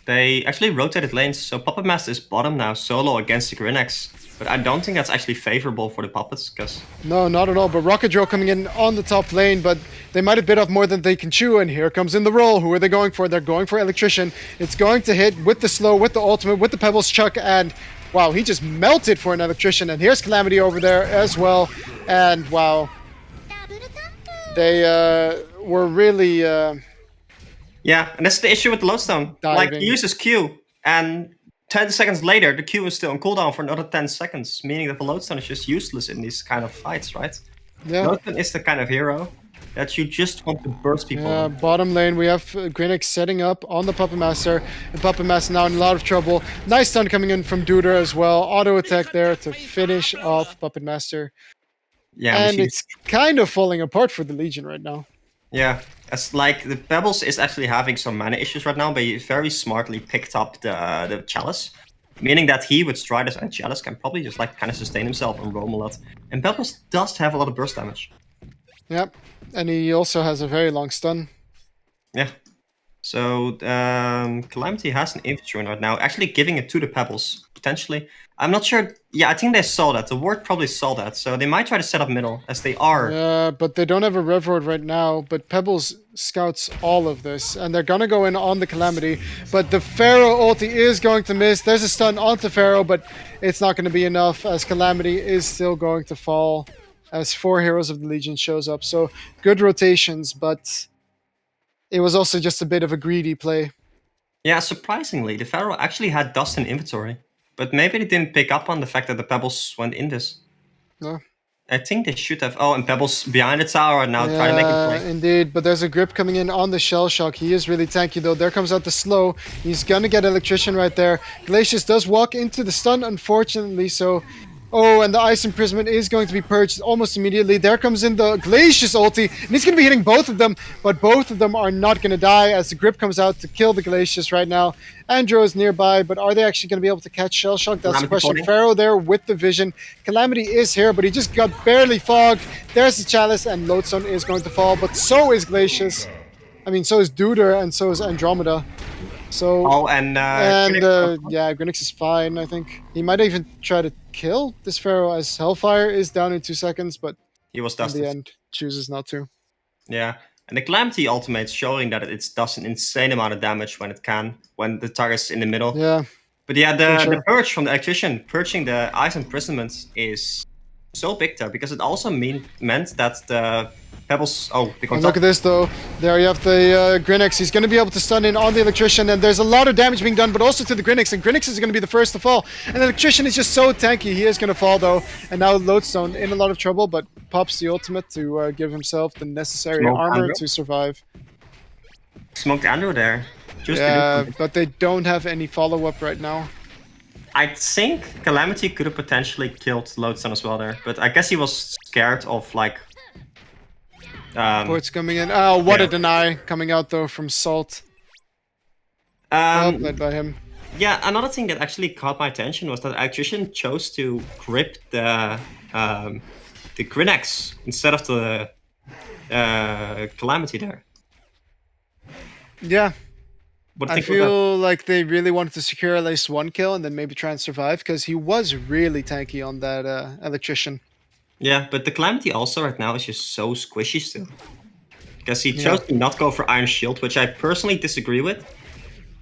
They actually rotated lanes, so Puppet Master is bottom now, solo against the Grinex. But I don't think that's actually favorable for the Puppets, because... No, not at all, but Rocket Drill coming in on the top lane, but they might have bit off more than they can chew, and here comes in the roll. Who are they going for? They're going for Electrician. It's going to hit with the slow, with the ultimate, with the Pebbles Chuck, and... Wow, he just melted for an Electrician, and here's Calamity over there as well. And wow, they were really... Yeah, and that's the issue with the Lodestone. Diving. Like, he uses Q, and 10 seconds later, the Q is still on cooldown for another 10 seconds, meaning that the Lodestone is just useless in these kind of fights, right? Yeah. Lodestone is the kind of hero that you just want to burst people. Yeah, bottom lane, we have Grinex setting up on the Puppet Master. The Puppet Master now in a lot of trouble. Nice stun coming in from Duder as well. Auto attack there to finish off Puppet Master. Yeah, and it's kind of falling apart for the Legion right now. Yeah, it's like the Pebbles is actually having some mana issues right now, but he very smartly picked up the Chalice. Meaning that he with Striders and Chalice can probably just like kind of sustain himself and roam a lot. And Pebbles does have a lot of burst damage. Yep, and he also has a very long stun. Yeah. So Calamity has an infantry right now, actually giving it to the Pebbles, potentially. I'm not sure. Yeah, I think they saw that. The Ward probably saw that, so they might try to set up middle, as they are. Yeah, but they don't have a Rev Ward right now, but Pebbles scouts all of this, and they're gonna go in on the Calamity, but the Pharaoh ulti is going to miss. There's a stun onto Pharaoh, but it's not going to be enough, as Calamity is still going to fall, as 4 Heroes of the Legion shows up. So, good rotations, but it was also just a bit of a greedy play. Yeah, surprisingly, the Pharaoh actually had dust in inventory. But maybe they didn't pick up on the fact that the pebbles went in this. No. I think they should have. Oh, and pebbles behind the tower now trying to make a play. Indeed, but there's a grip coming in on the shell shock. He is really tanky though. There comes out the slow. He's gonna get electrician right there. Glacius does walk into the stun, unfortunately, so. Oh, and the Ice Imprisonment is going to be purged almost immediately. There comes in the Glacius ulti, and he's going to be hitting both of them, but both of them are not going to die as the grip comes out to kill the Glacius right now. Andro is nearby, but are they actually going to be able to catch Shell Shock? That's the question. Pharaoh there with the vision. Calamity is here, but he just got barely fogged. There's the Chalice, and Lodestone is going to fall, but so is Glacius. I mean, so is Duder, and so is Andromeda. So Grinix is fine. I think he might even try to kill this Pharaoh as Hellfire is down in 2 seconds, but he was in the end chooses not to. Yeah, and the Calamity ultimate's showing that it does an insane amount of damage when the target's in the middle. Yeah. But yeah, the purge from the Electrician, purging the Ice Imprisonment is so big there because it also meant that the pebbles. Oh, look at this though. There you have the Grinix. He's going to be able to stun in on the Electrician, and there's a lot of damage being done, but also to the Grinix. And Grinix is going to be the first to fall. And the Electrician is just so tanky. He is going to fall though. And now Lodestone in a lot of trouble, but pops the ultimate to give himself the necessary armor to survive. Smoked Andrew there. But they don't have any follow-up right now. I think Calamity could have potentially killed Lodestone as well there, but I guess he was scared of like. Port's coming in. Oh, what a deny coming out though from Salt. Led by him. Yeah, another thing that actually caught my attention was that Electrician chose to grip the Grinix instead of the Calamity there. Yeah. I feel like they really wanted to secure at least 1 kill and then maybe try and survive because he was really tanky on that Electrician. Yeah, but the Calamity also right now is just so squishy still. Because he chose to not go for Iron Shield, which I personally disagree with.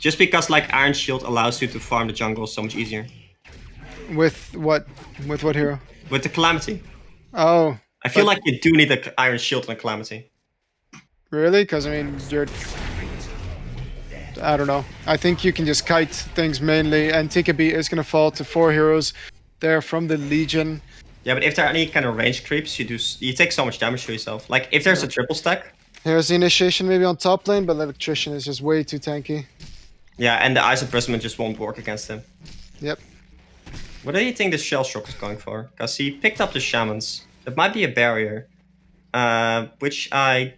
Just because like Iron Shield allows you to farm the jungle so much easier. With what? With what hero? With the Calamity. Oh. I feel like you do need an Iron Shield and a Calamity. Really? Because I mean, I don't know. I think you can just kite things mainly, and TKB is going to fall to 4 heroes there from the Legion. Yeah, but if there are any kind of range creeps, you take so much damage to yourself. Like, if there's a triple stack... Here's the initiation maybe on top lane, but Electrician is just way too tanky. Yeah, and the Ice Imprisonment just won't work against him. Yep. What do you think the Shell Shock is going for? Because he picked up the Shamans. That might be a barrier. Which I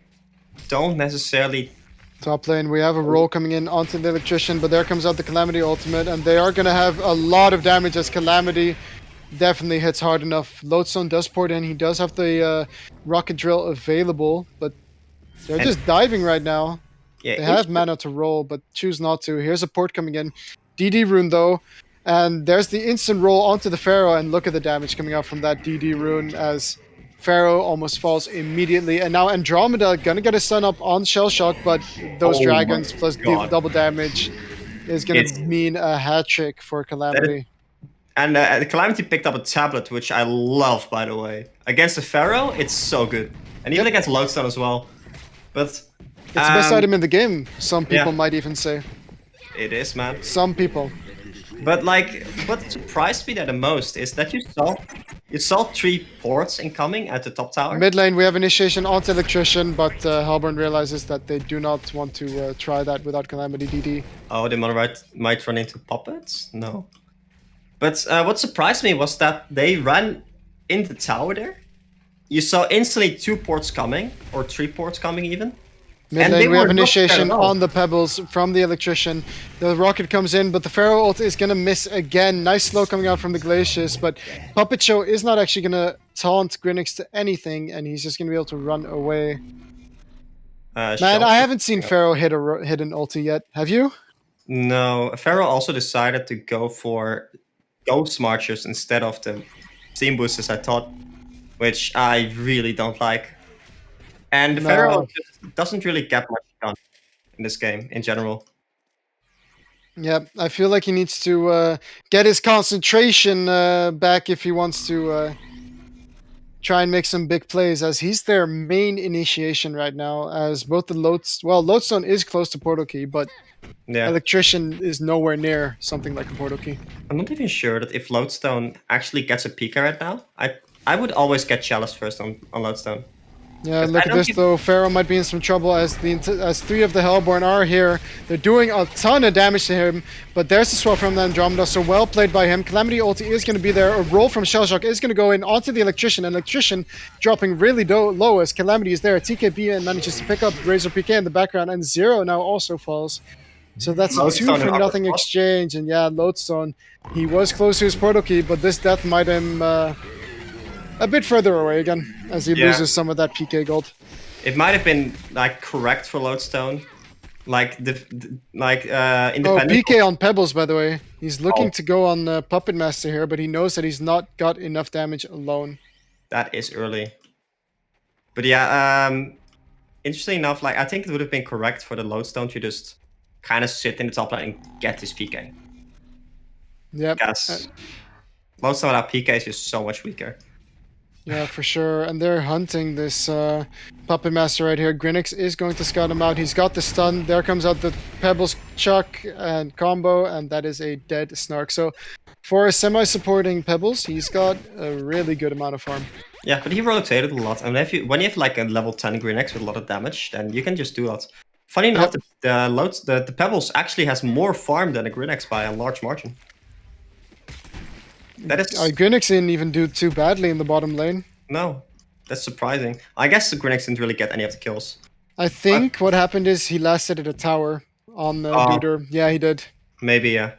don't necessarily... Top lane, we have a roll coming in onto the Electrician, but there comes out the Calamity ultimate, and they are going to have a lot of damage as Calamity definitely hits hard enough. Lodestone does port in, he does have the Rocket Drill available, but they're just diving right now. Yeah, they have mana to roll, but choose not to. Here's a port coming in. DD rune though, and there's the instant roll onto the Pharaoh, and look at the damage coming out from that DD rune as Pharaoh almost falls immediately, and now Andromeda gonna get a stun up on Shell Shock, but those dragons plus double damage is gonna mean a hat trick for Calamity. And the Calamity picked up a tablet, which I love, by the way. Against the Pharaoh, it's so good, and even against Lodestone as well. But it's the best item in the game. Some people might even say. It is, man. Some people. But like, what surprised me the most is that you saw 3 ports incoming at the top tower. Mid lane, we have initiation onto Electrician, but Hellborn realizes that they do not want to try that without Calamity DD. Oh, they might run into puppets? No. But what surprised me was that they ran in the tower there. You saw instantly 2 ports coming, or 3 ports coming even. Mid lane, we have initiation on the pebbles from the Electrician. The rocket comes in, but the Pharaoh ult is going to miss again. Nice slow coming out from the Glacius, but Puppet Show is not actually going to taunt Grinix to anything, and he's just going to be able to run away. Man, I haven't seen Pharaoh hit an ulti yet. Have you? No. Pharaoh also decided to go for Ghost Marchers instead of the Steam Boosters, I thought, which I really don't like. And the Pharaoh just doesn't really get much done in this game in general. Yeah, I feel like he needs to get his concentration back if he wants to try and make some big plays, as he's their main initiation right now. As both the Lodestone is close to Portal Key, but Yeah. Electrician is nowhere near something like a Portal Key. I'm not even sure that if Lodestone actually gets a Pika right now, I would always get Chalice first on Lodestone. Yeah, But look I at don't this think- though. Pharaoh might be in some trouble as three of the Hellborn are here. They're doing a ton of damage to him, but there's the swap from the Andromeda, so well played by him. Calamity ulti is going to be there. A roll from Shellshock is going to go in onto the Electrician. Electrician dropping really low as Calamity is there. TKB and manages to pick up Razor PK in the background, and Zero now also falls. So that's a Lodestone 2 for and nothing upper exchange, and yeah, Lodestone, he was close to his Portal Key, but this death might him a bit further away again as he Yeah. loses some of that PK gold. It might have been like correct for Lodestone, like Oh, independent. PK on Pebbles, by the way. He's looking Oh. to go on Puppet Master here, but he knows that he's not got enough damage alone. That is early. But yeah, interestingly enough, like I think it would have been correct for the Lodestone to just kind of sit in the top lane and get this PK. Yep. Because Lodestone without PK is just so much weaker. Yeah, for sure. And they're hunting this Puppet Master right here. Grinix is going to scout him out. He's got the stun. There comes out the Pebbles Chuck and combo, and that is a dead Snark. So for a semi-supporting Pebbles, he's got a really good amount of farm. Yeah, but he rotated a lot. And when you have like a level 10 Greenex with a lot of damage, then you can just do that. Funny enough, the Pebbles actually has more farm than a Greenex by a large margin. That is Grinix didn't even do too badly in the bottom lane. no, that's surprising. I guess the Greenex didn't really get any of the kills. I think what happened is he last hit at a tower on the Oh. Duder. Yeah, he did. Maybe yeah.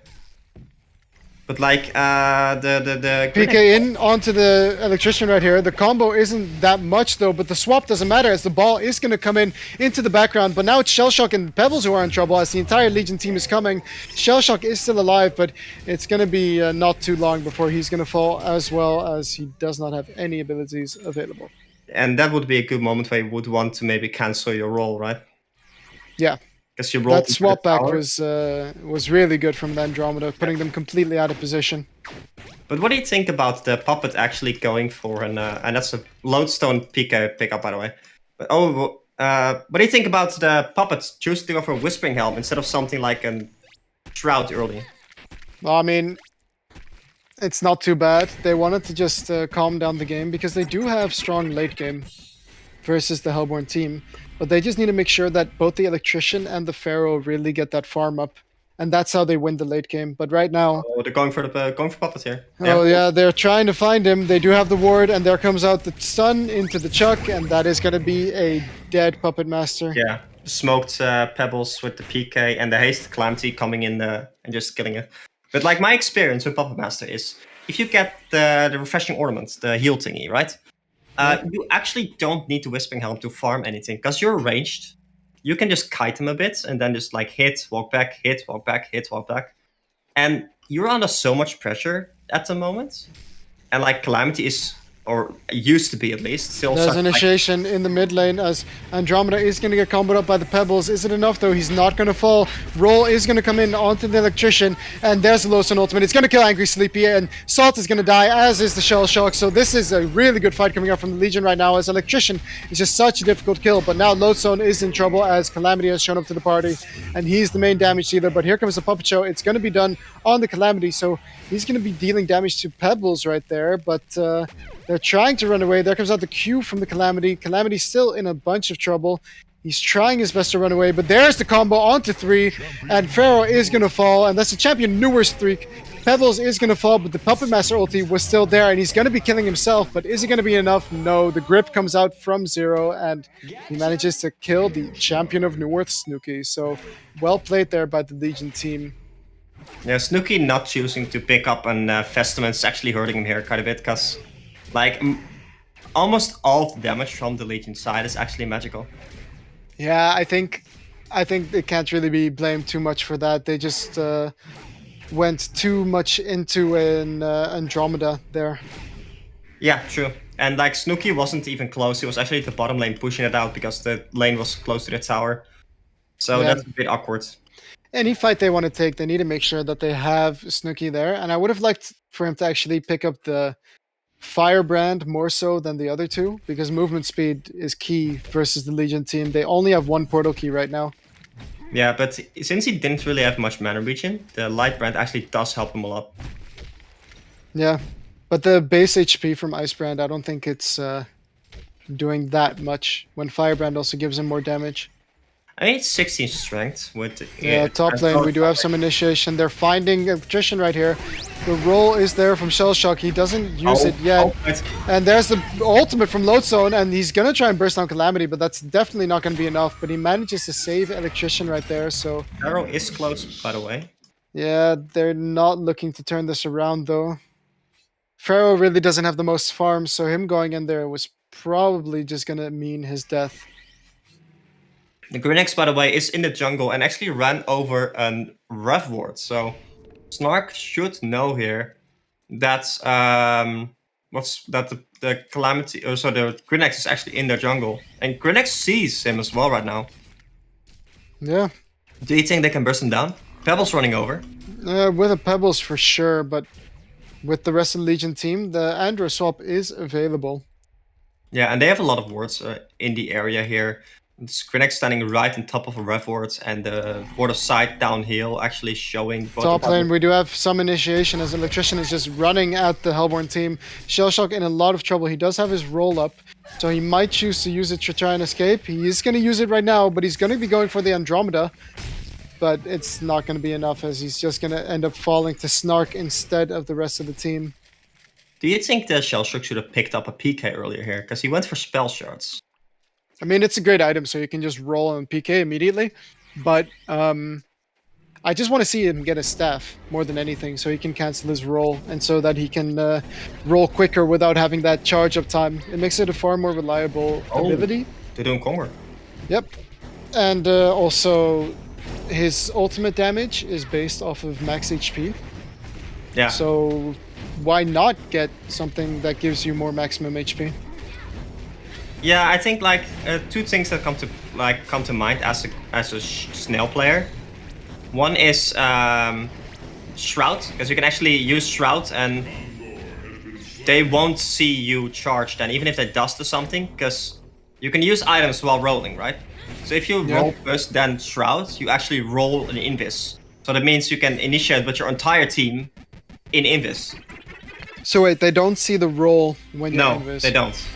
But like the PK in onto the Electrician right here. The combo isn't that much though, but the swap doesn't matter as the ball is going to come in into the background. But now it's Shellshock and Pebbles who are in trouble as the entire Legion team is coming. Shellshock is still alive, but it's going to be not too long before he's going to fall, as well as he does not have any abilities available. And that would be a good moment where you would want to maybe cancel your roll, right? Yeah. Because you rolled That into swap the back tower. was really good from the Andromeda, putting them completely out of position. But what do you think about the puppet actually going for and that's a Lodestone PK pickup, by the way. But what do you think about the puppets choosing to go for a Whispering Helm instead of something like a Shroud early? Well, I mean, it's not too bad. They wanted to just calm down the game because they do have strong late game versus the Hellborn team, but they just need to make sure that both the Electrician and the Pharaoh really get that farm up, and that's how they win the late game. But right now, Oh, they're going for puppet here. oh yeah, they're trying to find him. They do have the ward, and there comes out the stun into the Chuck, and that is going to be a dead Puppet Master. Yeah, smoked Pebbles with the PK and the haste Calamity coming in and just killing it. But like my experience with Puppet Master is, if you get the refreshing ornament, the heal thingy, right? You actually don't need to Whispering Helm to farm anything because you're ranged. You can just kite him a bit and then just like hit, walk back, hit, walk back, hit, walk back, and you're under so much pressure at the moment. And like Calamity is, or used to be at least, still There's such, like, initiation in the mid lane as Andromeda is going to get comboed up by the Pebbles. Is it enough though? He's not going to fall. Roll is going to come in onto the Electrician, and there's the Lowstone ultimate. It's going to kill Angry Sleepy, and Salt is going to die, as is the Shell Shock. So this is a really good fight coming up from the Legion right now, as Electrician is just such a difficult kill. But now Lodestone is in trouble as Calamity has shown up to the party, and he's the main damage dealer. But here comes the Puppet Show. It's going to be done on the Calamity, so he's going to be dealing damage to Pebbles right there, but they're trying to run away. There comes out the Q from the Calamity. Calamity's still in a bunch of trouble. He's trying his best to run away, but there's the combo onto 3, and Pharaoh is going to fall, and that's a champion Newerth streak. Pebbles is going to fall, but the Puppet Master ulti was still there, and he's going to be killing himself, but is it going to be enough? No, the grip comes out from Zero, and he manages to kill the champion of Newerth, Snooki. So, well played there by the Legion team. Yeah, Snooki not choosing to pick up an Vestament's actually hurting him here quite a bit because, like, almost all the damage from the Legion side is actually magical. Yeah, I think they can't really be blamed too much for that. They just went too much into an Andromeda there. Yeah, true. And like Snooki wasn't even close. He was actually at the bottom lane pushing it out because the lane was close to the tower. So Yeah. that's a bit awkward. Any fight they want to take, they need to make sure that they have Snooki there. And I would have liked for him to actually pick up the Firebrand more so than the other two because movement speed is key versus the Legion team. They only have one portal key right now. Yeah, but since he didn't really have much mana regen, the Light Brand actually does help him a lot. Yeah, but the base HP from Icebrand, I don't think it's doing that much. When Firebrand also gives him more damage. I mean, it's 16 strength with... Yeah, top lane, we do have some initiation. They're finding Electrician right here. The roll is there from Shellshock. He doesn't use it yet. And there's the ultimate from Lodestone, and he's going to try and burst down Calamity, but that's definitely not going to be enough. But he manages to save Electrician right there, so... Arrow is close, by the way. Yeah, they're not looking to turn this around, though. Pharaoh really doesn't have the most farms, so him going in there was probably just going to mean his death. The Grinex, by the way, is in the jungle and actually ran over a Rev Ward. So Snark should know here that the Calamity, or so the Grinex is actually in their jungle, and Grinex sees him as well right now. Yeah. Do you think they can burst him down? Pebble's running over. With a Pebbles for sure, but with the rest of the Legion team, the Andro swap is available. Yeah, and they have a lot of wards in the area here. Grinex standing right on top of a Rev Ward, and the Ward of Sight downhill actually showing... Top lane, we do have some initiation as Electrician is just running at the Hellborn team. Shellshock in a lot of trouble. He does have his roll up, so he might choose to use it to try and escape. He is going to use it right now, but he's going to be going for the Andromeda. But it's not going to be enough as he's just going to end up falling to Snark instead of the rest of the team. Do you think the Shellshock should have picked up a PK earlier here? Because he went for spell shards. I mean, it's a great item, so you can just roll on PK immediately. But I just want to see him get a staff more than anything, so he can cancel his roll, and so that he can roll quicker without having that charge up time. It makes it a far more reliable ability. They're doing Conger. Yep. And also, his ultimate damage is based off of max HP. Yeah. So why not get something that gives you more maximum HP? Yeah, I think like two things that come to mind as a snail player. One is Shroud, because you can actually use Shroud and they won't see you charge then, even if they dust or something, because you can use items while rolling, right? So if you roll first, then Shroud, you actually roll an Invis. So that means you can initiate with your entire team in Invis. So wait, they don't see the roll when you're Invis? No, they don't.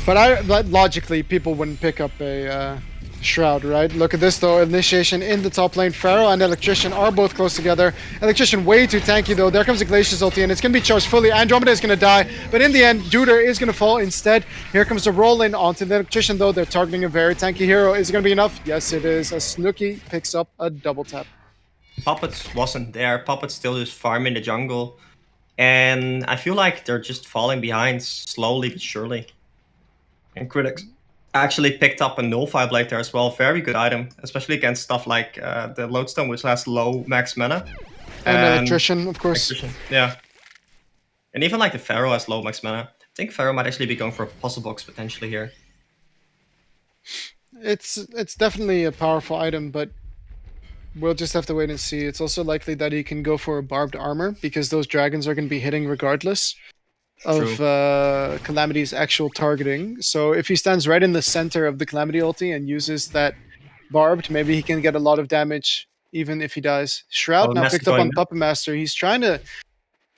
But logically, people wouldn't pick up a Shroud, right? Look at this though, initiation in the top lane. Pharaoh and Electrician are both close together. Electrician way too tanky though. There comes the Glacius ulti and it's going to be charged fully. Andromeda is going to die, but in the end, Duder is going to fall instead. Here comes the roll in onto the Electrician though. They're targeting a very tanky hero. Is it going to be enough? Yes, it is. As Snooki picks up a double tap. Puppet wasn't there. Puppet's still just farming the jungle. And I feel like they're just falling behind slowly but surely. And Critics actually picked up a Nullify Blade there as well. Very good item, especially against stuff like the Lodestone, which has low max mana. And Electrician, of course. Electrician, yeah. And even like the Pharaoh has low max mana. I think Pharaoh might actually be going for a puzzle box potentially here. It's definitely a powerful item, but we'll just have to wait and see. It's also likely that he can go for a barbed armor because those dragons are going to be hitting regardless of Calamity's actual targeting. So if he stands right in the center of the Calamity ulti and uses that barbed, maybe he can get a lot of damage even if he dies. Shroud now picked up on Puppet Master. He's trying to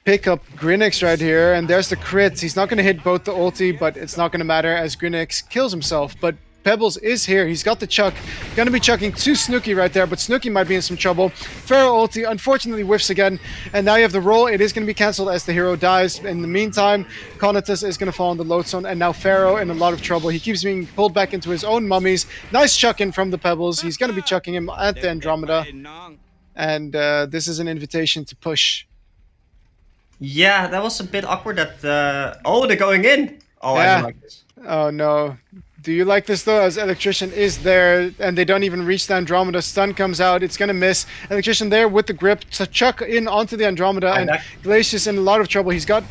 pick up Grinix right here, and there's the crits. He's not going to hit both the ulti, but it's not going to matter as Grinix kills himself. But Pebbles is here. He's got the chuck. Going to be chucking to Snooki right there, but Snooki might be in some trouble. Pharaoh ulti unfortunately whiffs again, and now you have the roll. It is going to be cancelled as the hero dies. In the meantime, Conatus is going to fall on the Lodestone, and now Pharaoh in a lot of trouble. He keeps being pulled back into his own mummies. Nice chuck in from the Pebbles. He's going to be chucking him at the Andromeda, and this is an invitation to push. Yeah, that was a bit awkward that... Oh, they're going in! Oh, I don't like this. Oh, no. Do you like this, though, as Electrician is there, and they don't even reach the Andromeda. Stun comes out. It's going to miss. Electrician there with the grip to chuck in onto the Andromeda, and Glacius in a lot of trouble. He's got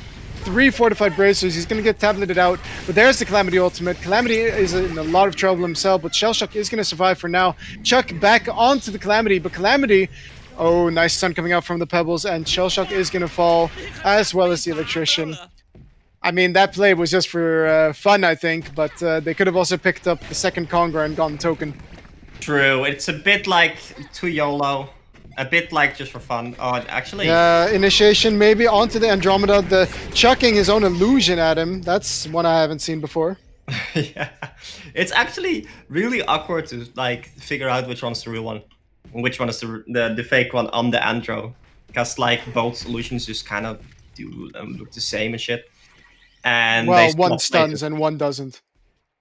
3 fortified bracers. He's going to get tableted out, but there's the Calamity ultimate. Calamity is in a lot of trouble himself, but Shellshock is going to survive for now. Chuck back onto the Calamity, but Calamity... Oh, nice stun coming out from the Pebbles, and Shellshock is going to fall, as well as the Electrician. I mean, that play was just for fun, I think, but they could have also picked up the second Conga and gotten token. True, it's a bit like too YOLO. A bit like just for fun. Oh, actually, Yeah, initiation maybe onto the Andromeda, the chucking his own illusion at him. That's one I haven't seen before. yeah, it's actually really awkward to like figure out which one's the real one, and which one is the fake one on the Andro, because like both solutions just kind of do look the same and shit. And Well, they one swap stuns places. and one doesn't.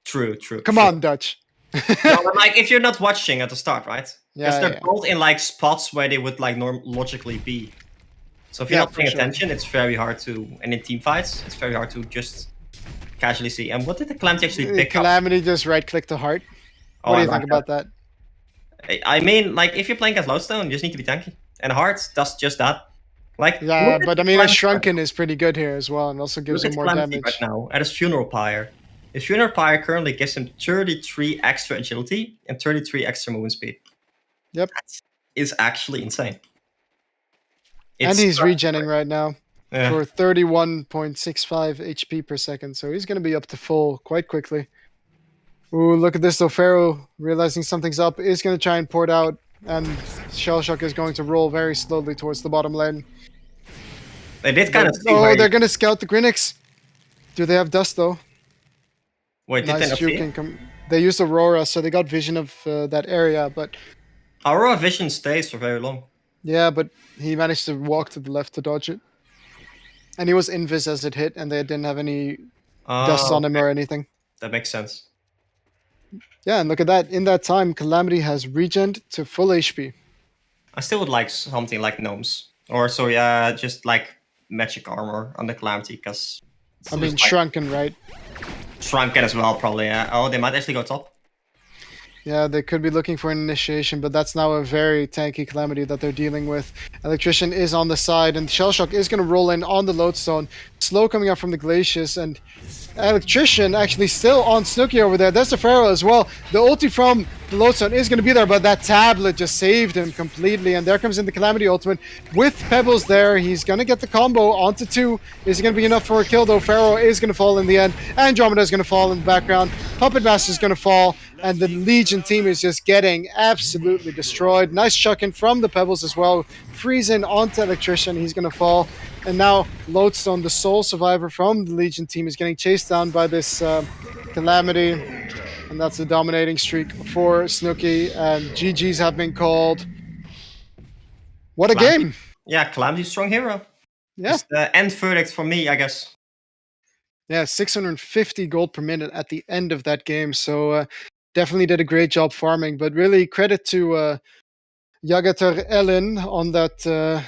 True. Come true. on, Dutch. No, but like if you're not watching at the start, right? Because Yeah, they're yeah. both in like spots where they would like logically be. So if you're Yeah, not paying for sure. attention, it's very hard to. And in team fights, it's very hard to just casually see. And what did the Calamity actually pick up? Calamity just right-click to heart. Oh, What do I you think like about that? I mean, like if you're playing as Lodestone, you just need to be tanky. And Heart does just that. Like Yeah, look at but I the mean, a Calamity Shrunken is pretty good here as well, and also right- gives look him at more Calamity damage. right now at his Funeral Pyre. His Funeral Pyre currently gives him 33 extra agility and 33 extra movement speed. Yep. That is actually insane. And It's he's regenning right now yeah. for 31.65 HP per second, so he's going to be up to full quite quickly. Ooh, look at this though. Pharaoh, realizing something's up, is going to try and port out, and Shellshock is going to roll very slowly towards the bottom lane. They did kind of see Oh, where they're going to scout the Grinix. Do they have dust though? Wait, did they Nice not see? juking. They used Aurora, so they got vision of that area, but Aurora Vision stays for very long. yeah, but he managed to walk to the left to dodge it. And he was invis as it hit, and they didn't have any dust on him okay. or anything. That makes sense. Yeah, and look at that. In that time, Calamity has regened to full HP. I still would like something like Gnomes. Or, sorry, just like Magic Armor on the Calamity, because... I mean, Shrunken, right? Shrunken as well, probably, yeah. Oh, they might actually go top. Yeah, they could be looking for an initiation, but that's now a very tanky Calamity that they're dealing with. Electrician is on the side, and Shellshock is going to roll in on the Lodestone. Slow coming up from the Glacius, and Electrician actually still on Snooki over there. There's the Pharaoh as well. The ulti from the Lodestone is going to be there, but that tablet just saved him completely. And there comes in the Calamity ultimate with Pebbles there. He's going to get the combo onto 2. Is it going to be enough for a kill, though? Pharaoh is going to fall in the end. Andromeda is going to fall in the background. Puppet Master is going to fall. And the Legion team is just getting absolutely destroyed. Nice chucking from the Pebbles as well. Freezing onto Electrician. He's going to fall. And now Lodestone, the sole survivor from the Legion team, is getting chased down by this Calamity. And that's a dominating streak for Snooki. And GGs have been called. What a Calamity. game. Yeah, Calamity, strong hero. Yeah. It's the end verdict for me, I guess. Yeah, 650 gold per minute at the end of that game. So definitely did a great job farming. But really credit to Jagater Ellen on that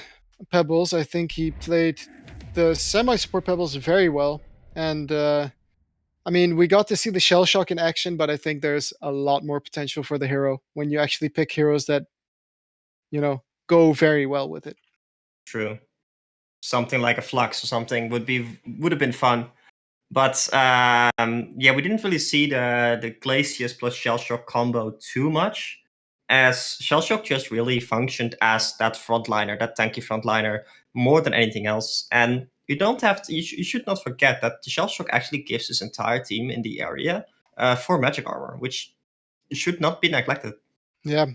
Pebbles. I think he played the semi-support Pebbles very well. And I mean, we got to see the Shell Shock in action, but I think there's a lot more potential for the hero when you actually pick heroes that, you know, go very well with it. True. Something like a Flux or something would have been fun. But yeah, we didn't really see the Glacius plus Shellshock combo too much, as Shellshock just really functioned as that frontliner, that tanky frontliner, more than anything else. And you don't have to, you should not forget that the Shellshock actually gives his entire team in the area 4 magic armor, which should not be neglected. Yeah,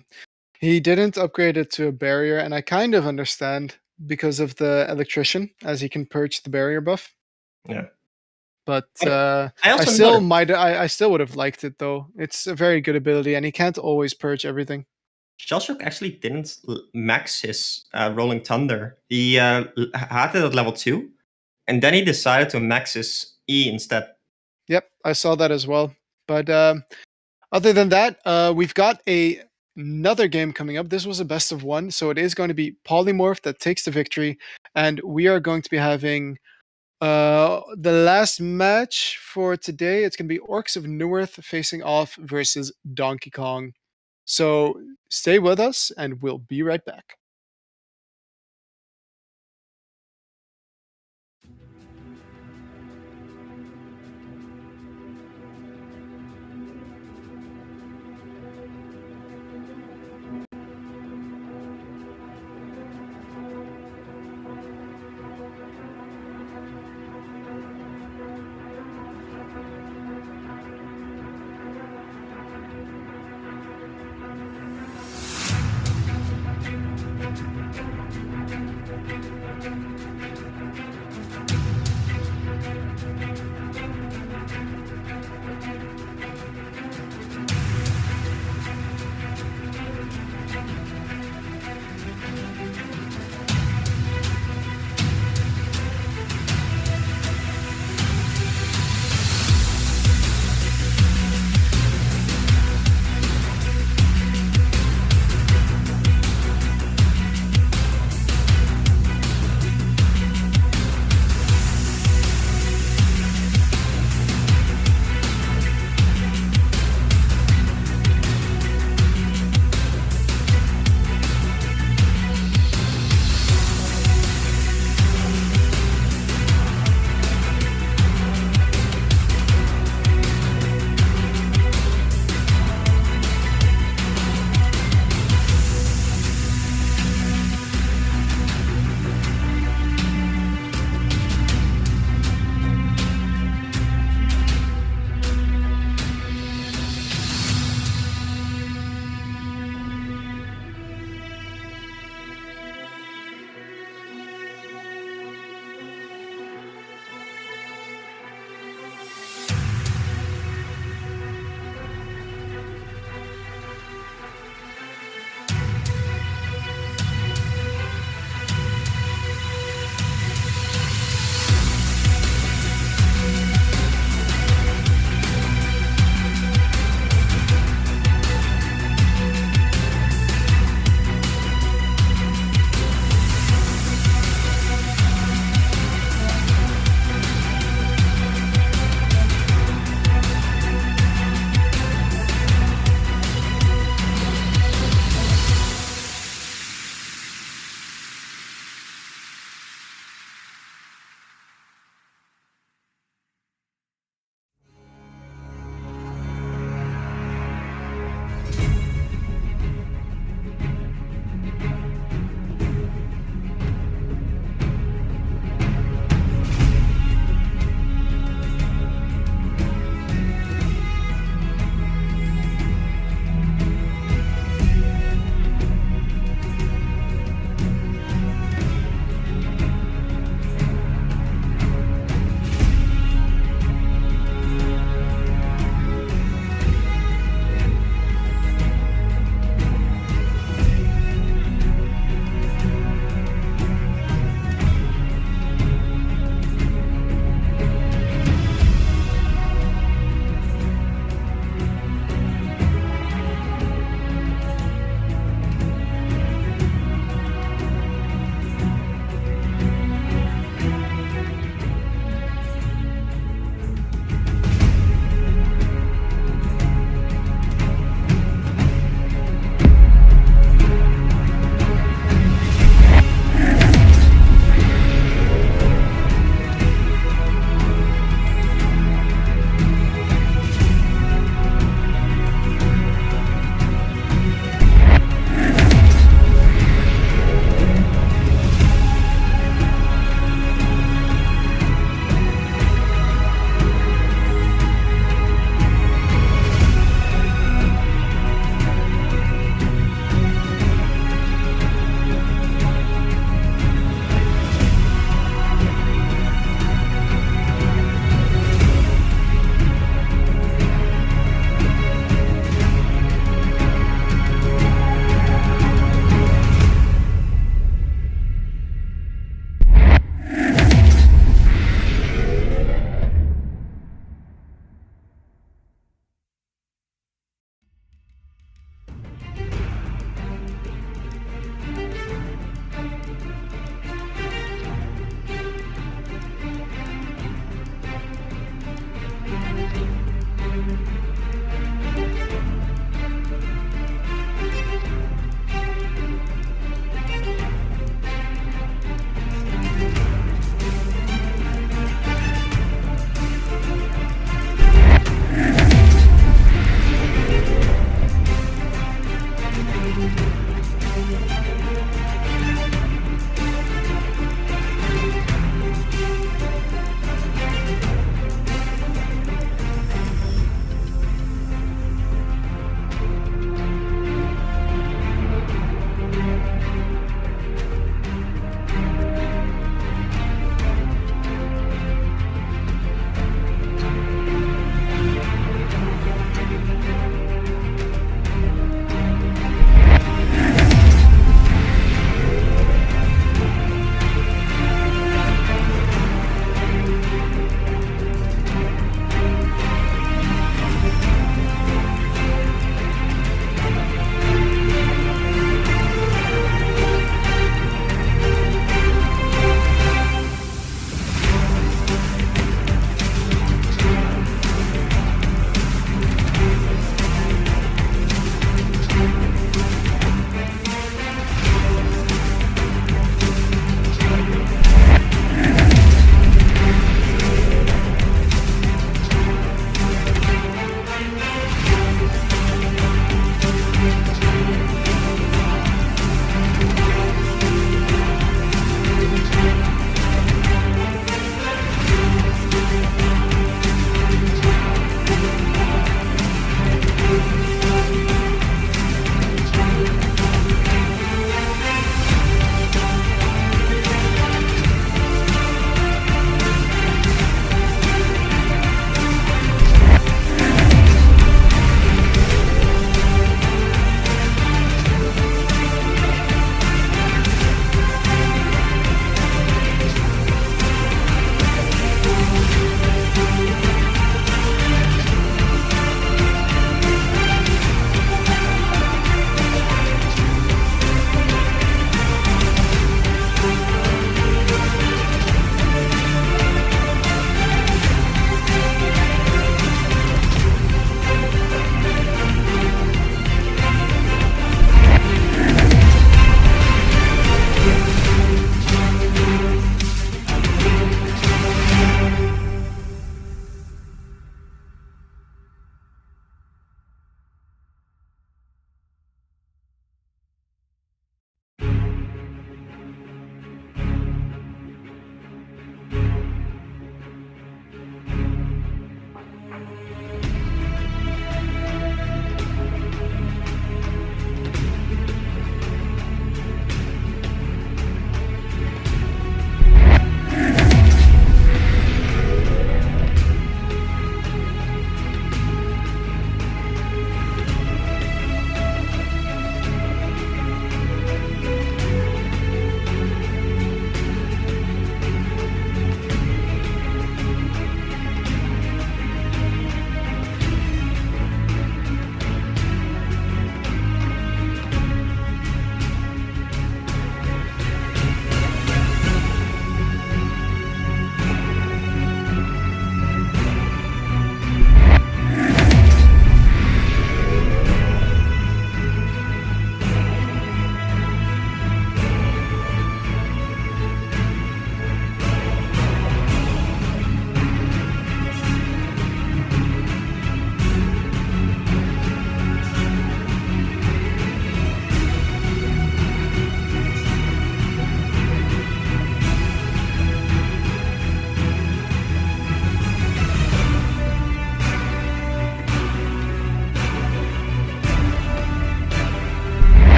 he didn't upgrade it to a barrier, and I kind of understand because of the Electrician, as he can purge the barrier buff. Yeah. But I I still would have liked it though. It's a very good ability, and he can't always purge everything. Shellshock actually didn't max his Rolling Thunder. He had it at level 2, and then he decided to max his E instead. Yep, I saw that as well. But other than that, we've got another game coming up. This was a best of 1, so it is going to be Polymorph that takes the victory, and we are going to be having the last match for today. It's going to be Orcs of Newerth facing off versus Donkey Kong. So stay with us, and we'll be right back.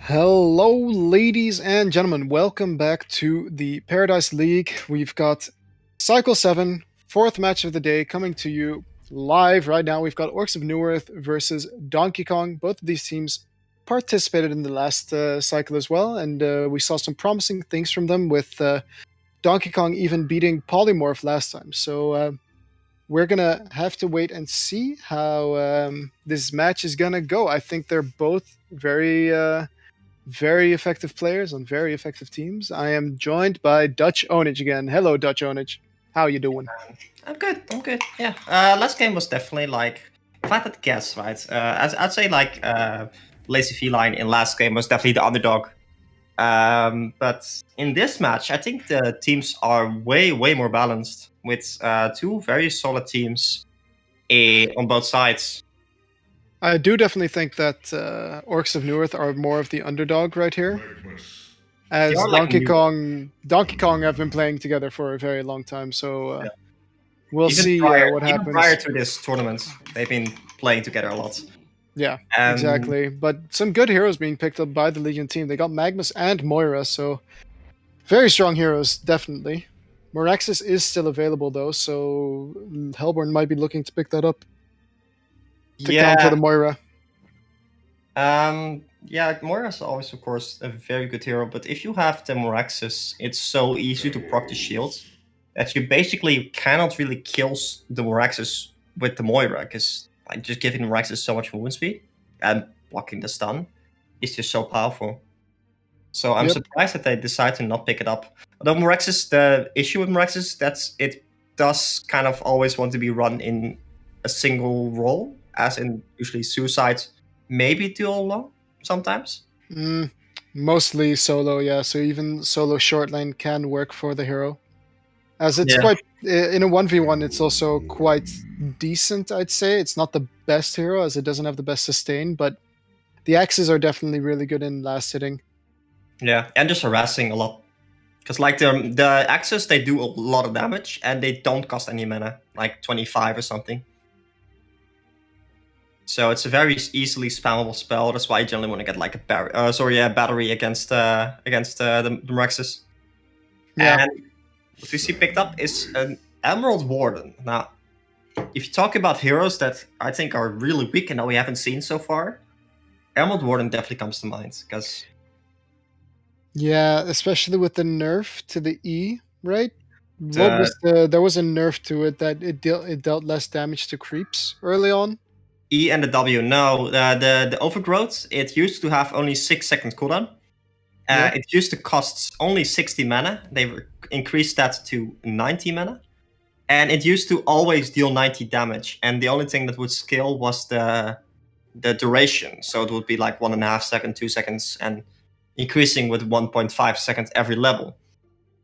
Hello, ladies and gentlemen. Welcome back to the Paradise League. We've got Cycle 7, fourth match of the day, coming to you live right now. We've got Orcs of Newerth versus Donkey Kong. Both of these teams participated in the last cycle as well, and we saw some promising things from them, with Donkey Kong even beating Polymorph last time. So we're gonna have to wait and see how this match is gonna go. I think they're both very effective players on very effective teams. I am joined by Dutch Onage again. Hello, Dutch Onage. How you doing? I'm good. Yeah. Last game was definitely like, if I had to guess, right? I'd say like Lazy Feline in last game was definitely the underdog. But in this match, I think the teams are way more balanced, with two very solid teams on both sides. I do definitely think that Orcs of Newerth are more of the underdog right here, as They are like Donkey Kong have been playing together for a very long time. So Yeah. we'll Even see prior, what even happens. prior to this tournament, they've been playing together a lot. Yeah, And exactly. But some good heroes being picked up by the Legion team. They got Magnus and Moira, so very strong heroes, definitely. Moraxis is still available though, so Hellborn might be looking to pick that up to counter the Moira. Yeah, Moira is always, of course, a very good hero, but if you have the Moraxis, it's so easy to proc the shield that you basically cannot really kill the Moraxis with the Moira, because like, just giving Moraxis so much movement speed and blocking the stun is just so powerful. So I'm surprised that they decide to not pick it up. Although Moraxis, the issue with Moraxis, that's it does kind of always want to be run in a single role, as in usually Suicide, maybe dual long sometimes. Mostly solo, yeah. So even solo short lane can work for the hero, as it's Yeah. quite in a 1v1. It's also quite decent, I'd say. It's not the best hero, as it doesn't have the best sustain, but the axes are definitely really good in last hitting. Yeah, and just harassing a lot. Because like the axes, they do a lot of damage and they don't cost any mana, like 25 or something. So it's a very easily spammable spell. That's why you generally want to get like a battery against the Moraxis. Yeah. And what we see picked up is an Emerald Warden. Now, if you talk about heroes that I think are really weak and that we haven't seen so far, Emerald Warden definitely comes to mind, because Yeah, especially with the nerf to the E, right? What was there was a nerf to it that it dealt less damage to creeps early on. E and the W. No, the Overgrowth, it used to have only 6-second cooldown. Yeah. It used to cost only 60 mana. They increased that to 90 mana. And it used to always deal 90 damage. And the only thing that would scale was the duration. So it would be like 1.5 seconds, 2 seconds, and increasing with 1.5 seconds every level.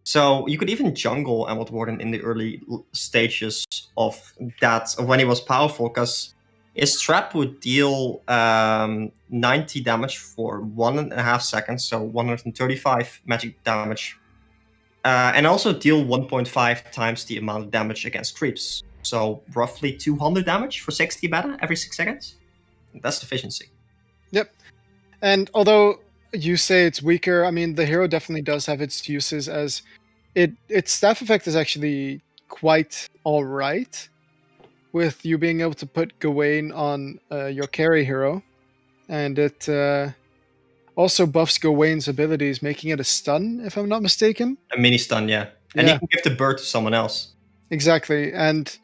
So you could even jungle Emerald Warden in the early stages of that, of when he was powerful, because his trap would deal 90 damage for 1.5 seconds, so 135 magic damage. And also deal 1.5 times the amount of damage against creeps. So roughly 200 damage for 60 mana every 6 seconds. That's efficiency. Yep. And although you say it's weaker, I mean, the hero definitely does have its uses, as its staff effect is actually quite all right, with you being able to put Gawain on your carry hero, and it also buffs Gawain's abilities, making it a stun, if I'm not mistaken. A mini stun, yeah. And you can give the bird to someone else. Exactly, and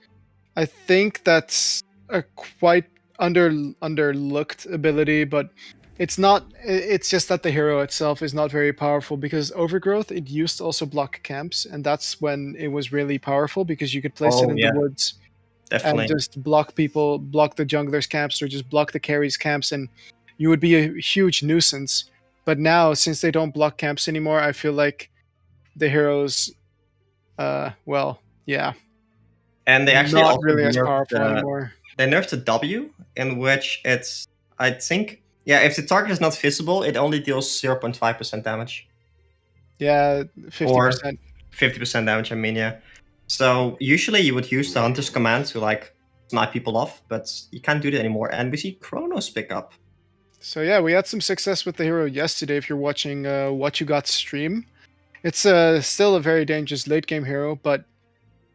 I think that's a quite underlooked ability, but it's not. It's just that the hero itself is not very powerful, because Overgrowth, it used to also block camps, and that's when it was really powerful, because you could place it in the woods and just block the junglers' camps, or just block the carries' camps, and you would be a huge nuisance. But now, since they don't block camps anymore, I feel like the heroes, yeah. And they actually not also really as powerful anymore. They nerfed the W, in which it's, I think, if the target is not visible, it only deals 0.5% damage. Yeah, 50%. Or 50% damage, I mean, yeah. So usually you would use the Hunter's Command to like snipe people off, but you can't do that anymore. And we see Chronos pick up. So yeah, we had some success with the hero yesterday. If you're watching What You Got stream, it's still a very dangerous late game hero, but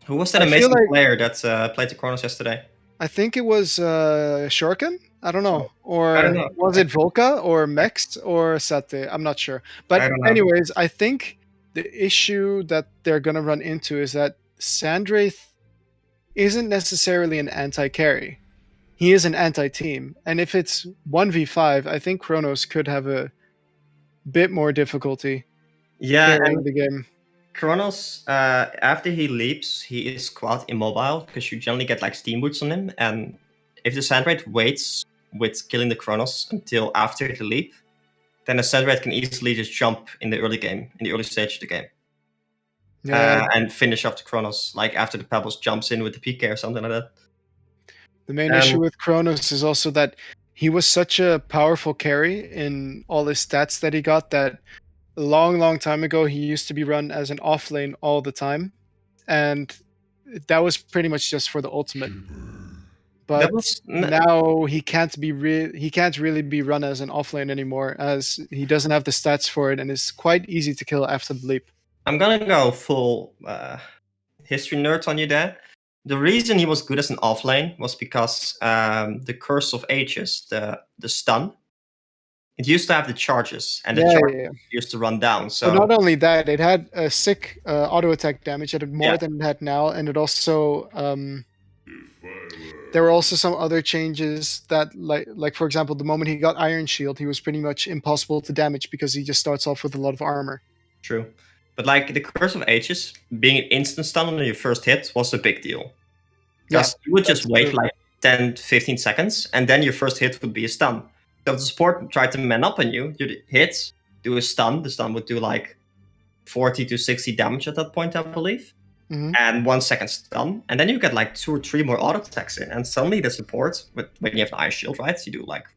Who was that I feel amazing like player that played the Kronos yesterday? I think it was Shorken. I don't know, I don't or know. was it Volka or Mex or Sate? I'm not sure. But I don't know. anyways, I think the issue that they're gonna run into is that Sandraith isn't necessarily an anti-carry. He is an anti-team, and if it's 1v5, I think Kronos could have a bit more difficulty Yeah, carrying and the game. Kronos, after he leaps, he is quite immobile because you generally get like steam boots on him. And if the Sandwraith waits with killing the Kronos until after the leap, then the Sandwraith can easily just jump in the early game, in the early stage of the game, Yeah, and finish off the Kronos, like after the Pebbles jumps in with the PK or something like that. the main Um, issue with Kronos is also that he was such a powerful carry in all his stats that he got that a long time ago he used to be run as an off lane all the time, and that was pretty much just for the ultimate. But now he can't really be run as an offlane anymore, as he doesn't have the stats for it, and it's quite easy to kill after the leap. I'm gonna go full history nerd on you there. The reason he was good as an offlane was because the Curse of Ages, the stun, it used to have the charges, and the charges used to run down. So not only that, it had a sick auto attack damage. It had more Yeah. than it had now, and it also there were also some other changes that, like for example, the moment he got Iron Shield, he was pretty much impossible to damage because he just starts off with a lot of armor. True. But like the Curse of Ages, being an instant stun on your first hit was a big deal. Because you would just that's wait true. like 10, 15 seconds, and then your first hit would be a stun. So if the support tried to man up on you, you'd hit, do a stun. The stun would do like 40 to 60 damage at that point, I believe. Mhm. And 1 second stun. And then you get like 2 or 3 more auto attacks in. And suddenly the support, when you have an Ice Shield, right? You do like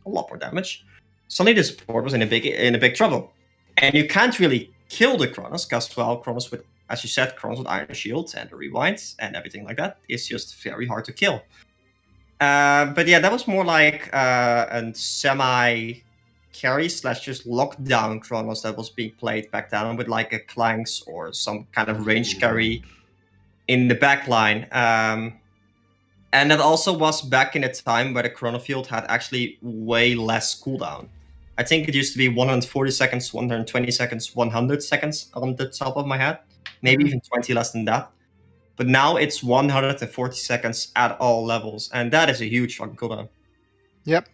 a lot more damage. Suddenly the support was in a big trouble. And you can't really kill the Kronos, because well, Kronos with, as you said, Kronos with Iron Shield and the rewinds and everything like that is just very hard to kill. But yeah, that was more like a semi carry / just lockdown Kronos that was being played back then with like a Clanks or some kind of range carry in the back line. And that also was back in a time where the Chrono Field had actually way less cooldown. I think it used to be 140 seconds, 120 seconds, 100 seconds on the top of my head. Maybe even 20 less than that. But now it's 140 seconds at all levels, and that is a huge fucking cooldown. Yep.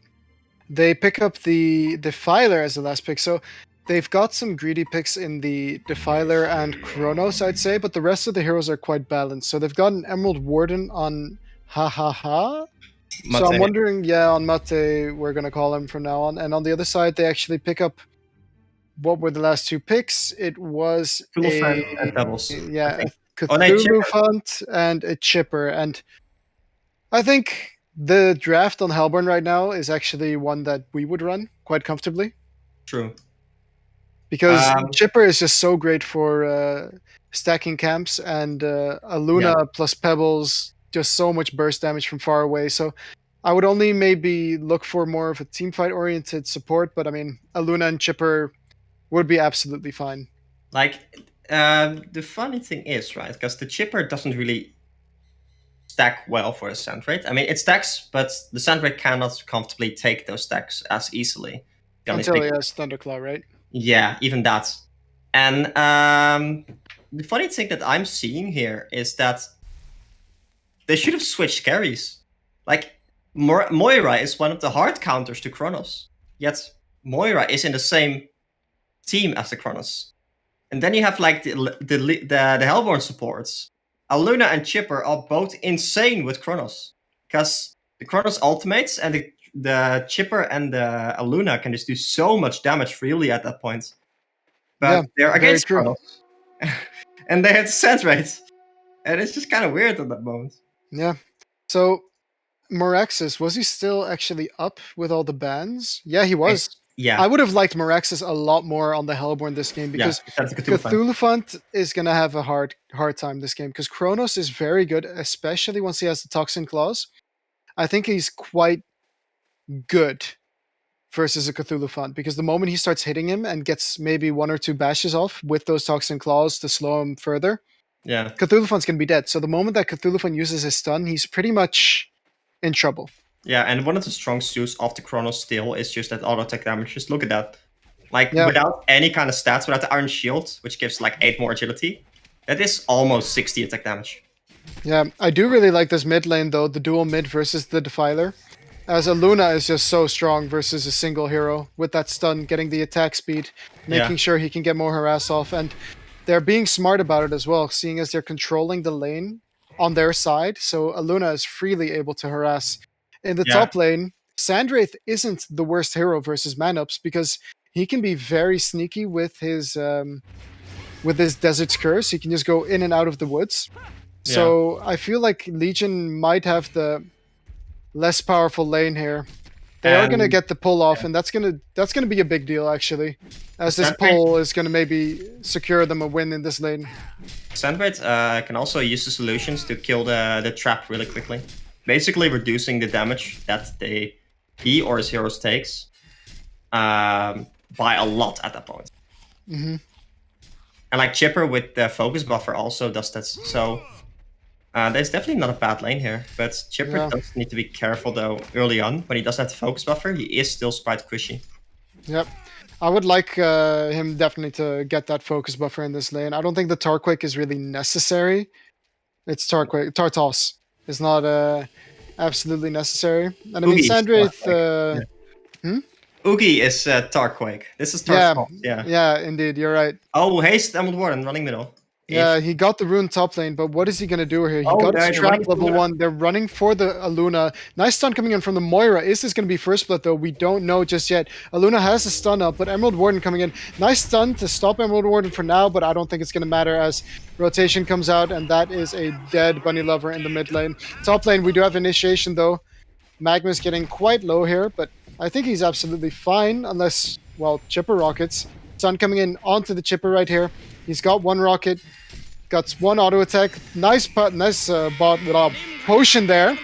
They pick up the Defiler as the last pick, so they've got some greedy picks in the Defiler and Kronos, I'd say, but the rest of the heroes are quite balanced. So they've got an Emerald Warden on Ha Ha Ha. So I'm Mate. wondering, on Mate, we're going to call him from now on. And on the other side, they actually pick up, what were the last 2 picks? It was Cthulhu and Pebbles. a Oh, no, Chipper. Cthulhu Font and a Chipper. And I think the draft on Hellborn right now is actually one that we would run quite comfortably. True. Because Chipper is just so great for stacking camps, and a Luna plus Pebbles, just so much burst damage from far away. So I would only maybe look for more of a teamfight oriented support, but I mean, a Luna and Chipper would be absolutely fine. Like, the funny thing is, right, because the Chipper doesn't really stack well for a Sandwraith. I mean, it stacks, but the Sandwraith cannot comfortably take those stacks as easily. Until he has Thunderclaw, right? Yeah, even that. And the funny thing that I'm seeing here is that they should have switched carries. Like, Moira is one of the hard counters to Kronos, yet Moira is in the same team as the Kronos. And then you have like the Hellborn supports. Aluna and Chipper are both insane with Kronos, because the Kronos ultimates and the Chipper and the Aluna can just do so much damage freely at that point. But they're against Kronos. And they had Sandwraith. And it's just kind of weird at that moment. Yeah. So, Moraxis, was he still actually up with all the bans? Yeah, he was. Yeah. I would have liked Moraxis a lot more on the Hellborn this game, because Cthulhu Font is going to have a hard time this game, because Kronos is very good, especially once he has the Toxin Claws. I think he's quite good. versus a Cthulhu Font, because the moment he starts hitting him and gets maybe 1 or 2 bashes off with those Toxin Claws to slow him further, Yeah. Cthulhu Font's going to be dead. So the moment that Cthulhu Font uses his stun, he's pretty much in trouble. Yeah, and one of the strong suits of the Chronos still is just that auto attack damage. Just look at that. Like, Yeah. without any kind of stats, without the Iron Shield, which gives like 8 more agility, that is almost 60 attack damage. Yeah, I do really like this mid lane though, the dual mid versus the Defiler. As Aluna is just so strong versus a single hero with that stun, getting the attack speed, making sure he can get more harass off, and they're being smart about it as well, seeing as they're controlling the lane on their side, so Aluna is freely able to harass. In the Yeah. top lane, Sandwraith isn't the worst hero versus Manups because he can be very sneaky with his Desert's Curse. He can just go in and out of the woods. So I feel like Legion might have the less powerful lane here. They are going to get the pull off, and that's gonna be a big deal actually, as this pull is going to maybe secure them a win in this lane. Sandwraith can also use the solutions to kill the trap really quickly, basically reducing the damage that he or his heroes takes by a lot at that point. Mm-hmm. And like Chipper with the focus buffer also does that. So there's definitely not a bad lane here, but Chipper does need to be careful though early on. When he does have the focus buffer, he is still quite squishy. Yep. I would like him definitely to get that focus buffer in this lane. I don't think the Tarquake is really necessary. It's Tarquake. Tartos is not absolutely necessary. And I mean, Oogie is Sandwraith... Oogie is Tarquake. This is Tarquake. Yeah, indeed. You're right. Oh, haste Emerald Warden running middle. Yeah, he got the rune top lane, but what is he going to do here? He got his trap level 1. They're running for the Aluna. Nice stun coming in from the Moira. Is this going to be first blood, though? We don't know just yet. Aluna has a stun up, but Emerald Warden coming in. Nice stun to stop Emerald Warden for now, but I don't think it's going to matter as rotation comes out, and that is a dead Bunny Lover in the mid lane. Top lane, we do have initiation, though. Magma's getting quite low here, but I think he's absolutely fine, unless, well, Chipper rockets. Stun coming in onto the Chipper right here. He's got 1 rocket. Got 1 auto attack. Nice bot potion there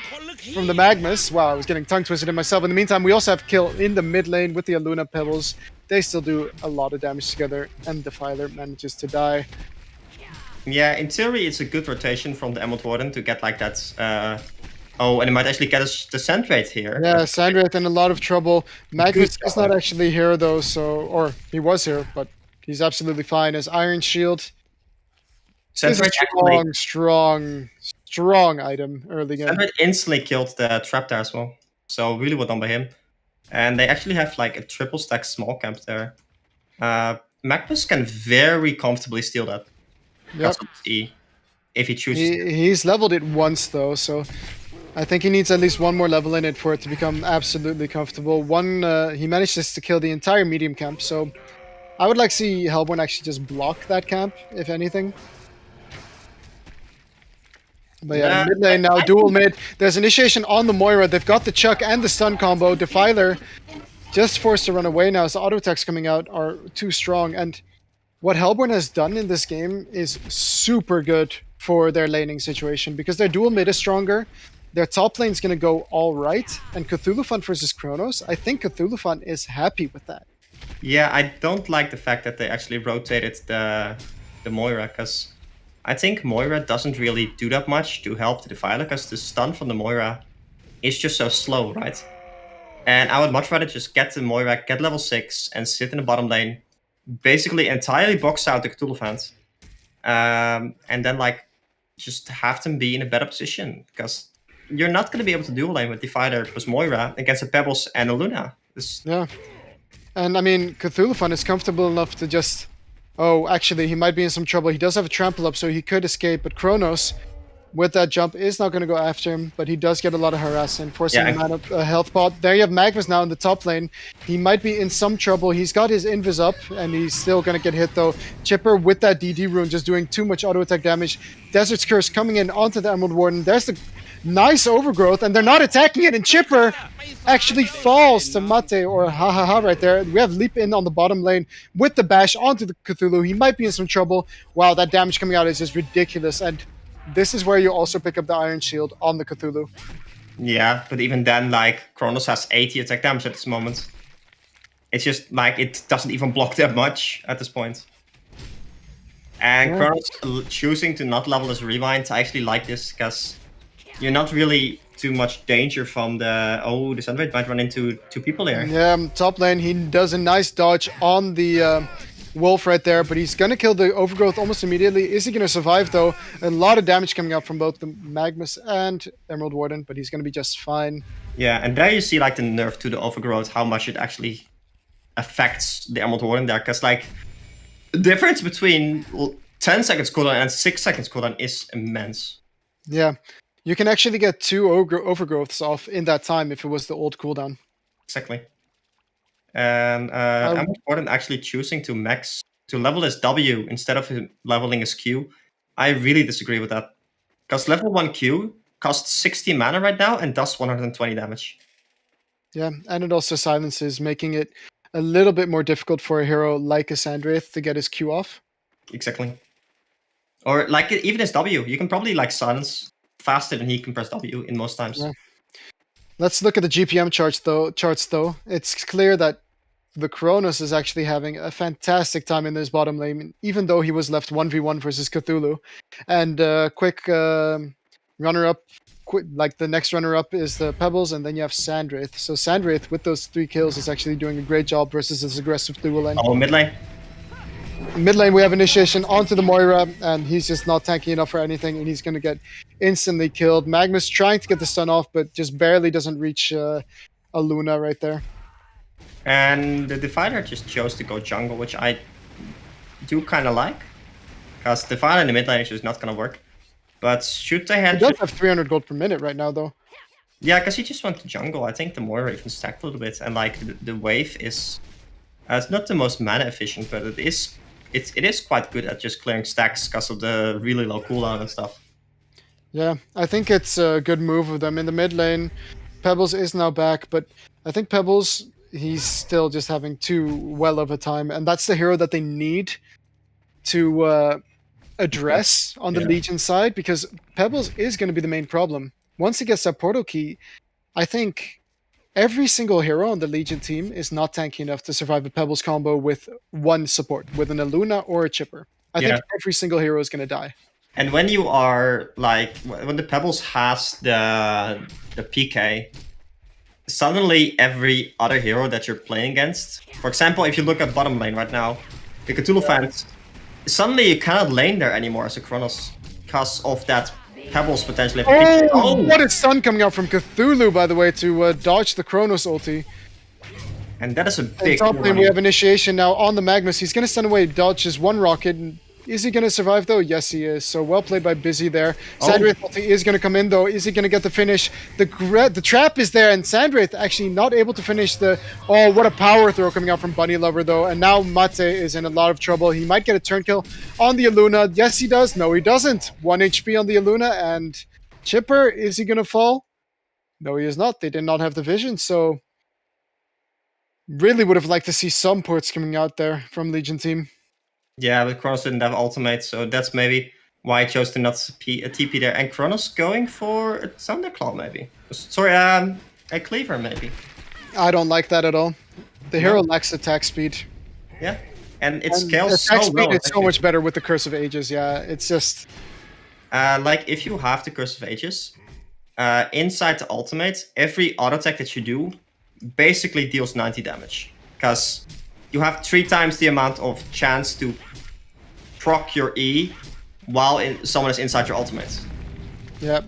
from the Magmas. Wow, I was getting tongue twisted in myself. In the meantime, we also have kill in the mid lane with the Aluna Pebbles. They still do a lot of damage together, and Defiler manages to die. Yeah, in theory, it's a good rotation from the Emerald Warden to get like that. Oh, and it might actually get us the Sandwraith here. Yeah, Sandwraith in a lot of trouble. Magmas is not actually here though, or he was here, but he's absolutely fine as Iron Shield. It's a strong item early game. Sandwraith instantly killed the trap there as well. So really well done by him. And they actually have like a triple stack small camp there. Magnus can very comfortably steal that. Yep. E, if he chooses. He's leveled it once though, so I think he needs at least 1 more level in it for it to become absolutely comfortable. He manages to kill the entire medium camp, so I would like to see Hellborn actually just block that camp, if anything. But yeah, mid lane now, dual mid. There's initiation on the Moira. They've got the Chuck and the stun combo. Defiler just forced to run away now as the auto attacks coming out are too strong. And what Hellborn has done in this game is super good for their laning situation because their dual mid is stronger. Their top lane's going to go all right. And Cthulhu Font versus Chronos, I think Cthulhu Font is happy with that. Yeah, I don't like the fact that they actually rotated the Moira because I think Moira doesn't really do that much to help the Defiler because the stun from the Moira is just so slow, right? And I would much rather just get the Moira, get level 6, and sit in the bottom lane, basically entirely box out the Cthulhu Font, and then like just have them be in a better position because you're not going to be able to dual lane with Defiler plus Moira against the Pebbles and a Luna. Yeah. And I mean, Cthulhu Font is comfortable enough to just... Oh, actually, he might be in some trouble. He does have a trample up, so he could escape. But Kronos, with that jump, is not going to go after him. But he does get a lot of harassment, forcing him out of a health pot. There you have Magnus now in the top lane. He might be in some trouble. He's got his invis up, and he's still going to get hit, though. Chipper with that DD rune just doing too much auto attack damage. Desert's Curse coming in onto the Emerald Warden. There's the nice overgrowth, and they're not attacking it. And Chipper actually falls to Mate or ha right there. We have Leap in on the bottom lane with the bash onto the Cthulhu. He might be in some trouble. Wow, that damage coming out is just ridiculous. And this is where you also pick up the Iron Shield on the Cthulhu. Yeah, but even then, like, Kronos has 80 attack damage at this moment. It's just like it doesn't even block that much at this point. And Yeah. Kronos choosing to not level his rewind, I actually like this because you're not really too much danger from the... Oh, the Sunblade might run into 2 people there. Yeah, top lane, he does a nice dodge on the wolf right there, but he's gonna kill the overgrowth almost immediately. Is he gonna survive though? A lot of damage coming out from both the Magnus and Emerald Warden, but he's gonna be just fine. Yeah, and there you see like the nerf to the overgrowth, how much it actually affects the Emerald Warden there, because like the difference between 10 seconds cooldown and 6 seconds cooldown is immense. Yeah, you can actually get 2 overgrowths off in that time if it was the old cooldown. Exactly. And Emerald Warden actually choosing to level his W instead of him leveling his Q. I really disagree with that. Because level 1 Q costs 60 mana right now and does 120 damage. Yeah, and it also silences, making it a little bit more difficult for a hero like a Sandwraith to get his Q off. Exactly. Or like even his W, you can probably like silence faster than he can press W in most times. Yeah. Let's look at the GPM charts though. It's clear that the Kronos is actually having a fantastic time in this bottom lane, even though he was left 1v1 versus Cthulhu. And quick runner-up, like the next runner-up is the Pebbles, and then you have Sandwraith. So Sandwraith, with those 3 kills, is actually doing a great job versus his aggressive dual lane. Oh, mid lane. Mid lane, we have initiation onto the Moira, and he's just not tanky enough for anything, and he's going to get instantly killed. Magnus trying to get the stun off, but just barely doesn't reach a Luna right there. And the Divider just chose to go jungle, which I do kind of like. Because Divider in the mid lane is just not going to work. But should they He have... does have 300 gold per minute right now, though. Yeah, because he just went to jungle. I think the Moira even stacked a little bit. And like the wave is... it's not the most mana efficient, but it is quite good at just clearing stacks because of the really low cooldown and stuff. Yeah, I think it's a good move of them. In the mid lane, Pebbles is now back, but I think Pebbles, he's still just having too well of a time, and that's the hero that they need to address on the Yeah. Legion side, because Pebbles is going to be the main problem. Once he gets that portal key, I think every single hero on the Legion team is not tanky enough to survive a Pebbles combo with one support, with an Aluna or a Chipper. I think every single hero is going to die. And when you are like... When the Pebbles has the PK, suddenly every other hero that you're playing against... For example, if you look at bottom lane right now, the Cthulhu fans... Suddenly you cannot lane there anymore as a Kronos because of that Pebbles potentially. Oh, what a stun coming out from Cthulhu, by the way, to dodge the Kronos ulti. And that is a In big... top lane, we have initiation now on the Magnus. He's going to stun away, dodges one rocket. And is he going to survive, though? Yes, he is. So well played by Busy there. Sandwraith ulti is going to come in, though. Is he going to get the finish? The trap is there, and Sandwraith actually not able to finish the... Oh, what a power throw coming out from Bunny Lover, though. And now Mate is in a lot of trouble. He might get a turn kill on the Aluna. Yes, he does. No, he doesn't. 1 HP on the Aluna, and Chipper, is he going to fall? No, he is not. They did not have the vision, so... Really would have liked to see some ports coming out there from Legion team. Yeah, but Kronos didn't have ultimate, so that's maybe why I chose to not TP there. And Kronos going for a Thunderclaw, maybe. Sorry, a Cleaver, maybe. I don't like that at all. The hero lacks attack speed. Yeah, and it scales attack so speed well. is so much better with the Curse of Ages, yeah. It's just... Like, if you have the Curse of Ages, inside the ultimate, every auto attack that you do basically deals 90 damage. Because you have 3 times the amount of chance to proc your E while someone is inside your ultimate. Yep.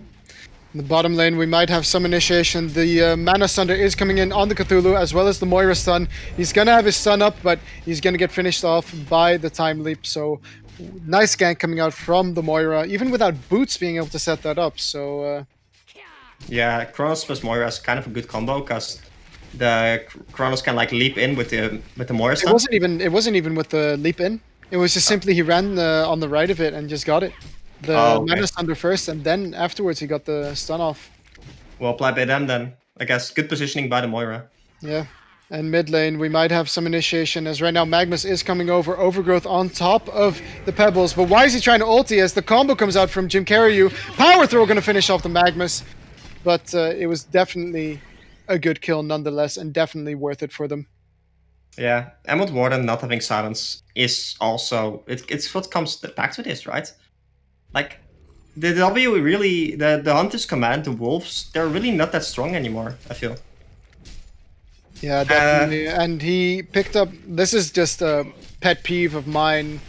In the bottom lane, we might have some initiation. The Mana Sunder is coming in on the Cthulhu, as well as the Moira stun. He's going to have his stun up, but he's going to get finished off by the time leap. So, nice gank coming out from the Moira, even without Boots being able to set that up. So, yeah, Kronos plus Moira is kind of a good combo, because the Kronos can like leap in with the Moira stun. It wasn't even with the leap in. It was just simply he ran on the right of it and just got it. The Mana Sunder first, and then afterwards he got the stun off. Well played by them then. I guess good positioning by the Moira. Yeah. And mid lane, we might have some initiation, as right now Magnus is coming over. Overgrowth on top of the Pebbles. But why is he trying to ulti as the combo comes out from Jim Carreyrou? Power throw going to finish off the Magnus. But it was definitely a good kill nonetheless, and definitely worth it for them. Yeah, Emerald Warden not having silence is also it's what comes back to this, right? Like the W really the Hunters command, the wolves, they're really not that strong anymore, I feel. Yeah, definitely. And he picked up. This is just a pet peeve of mine,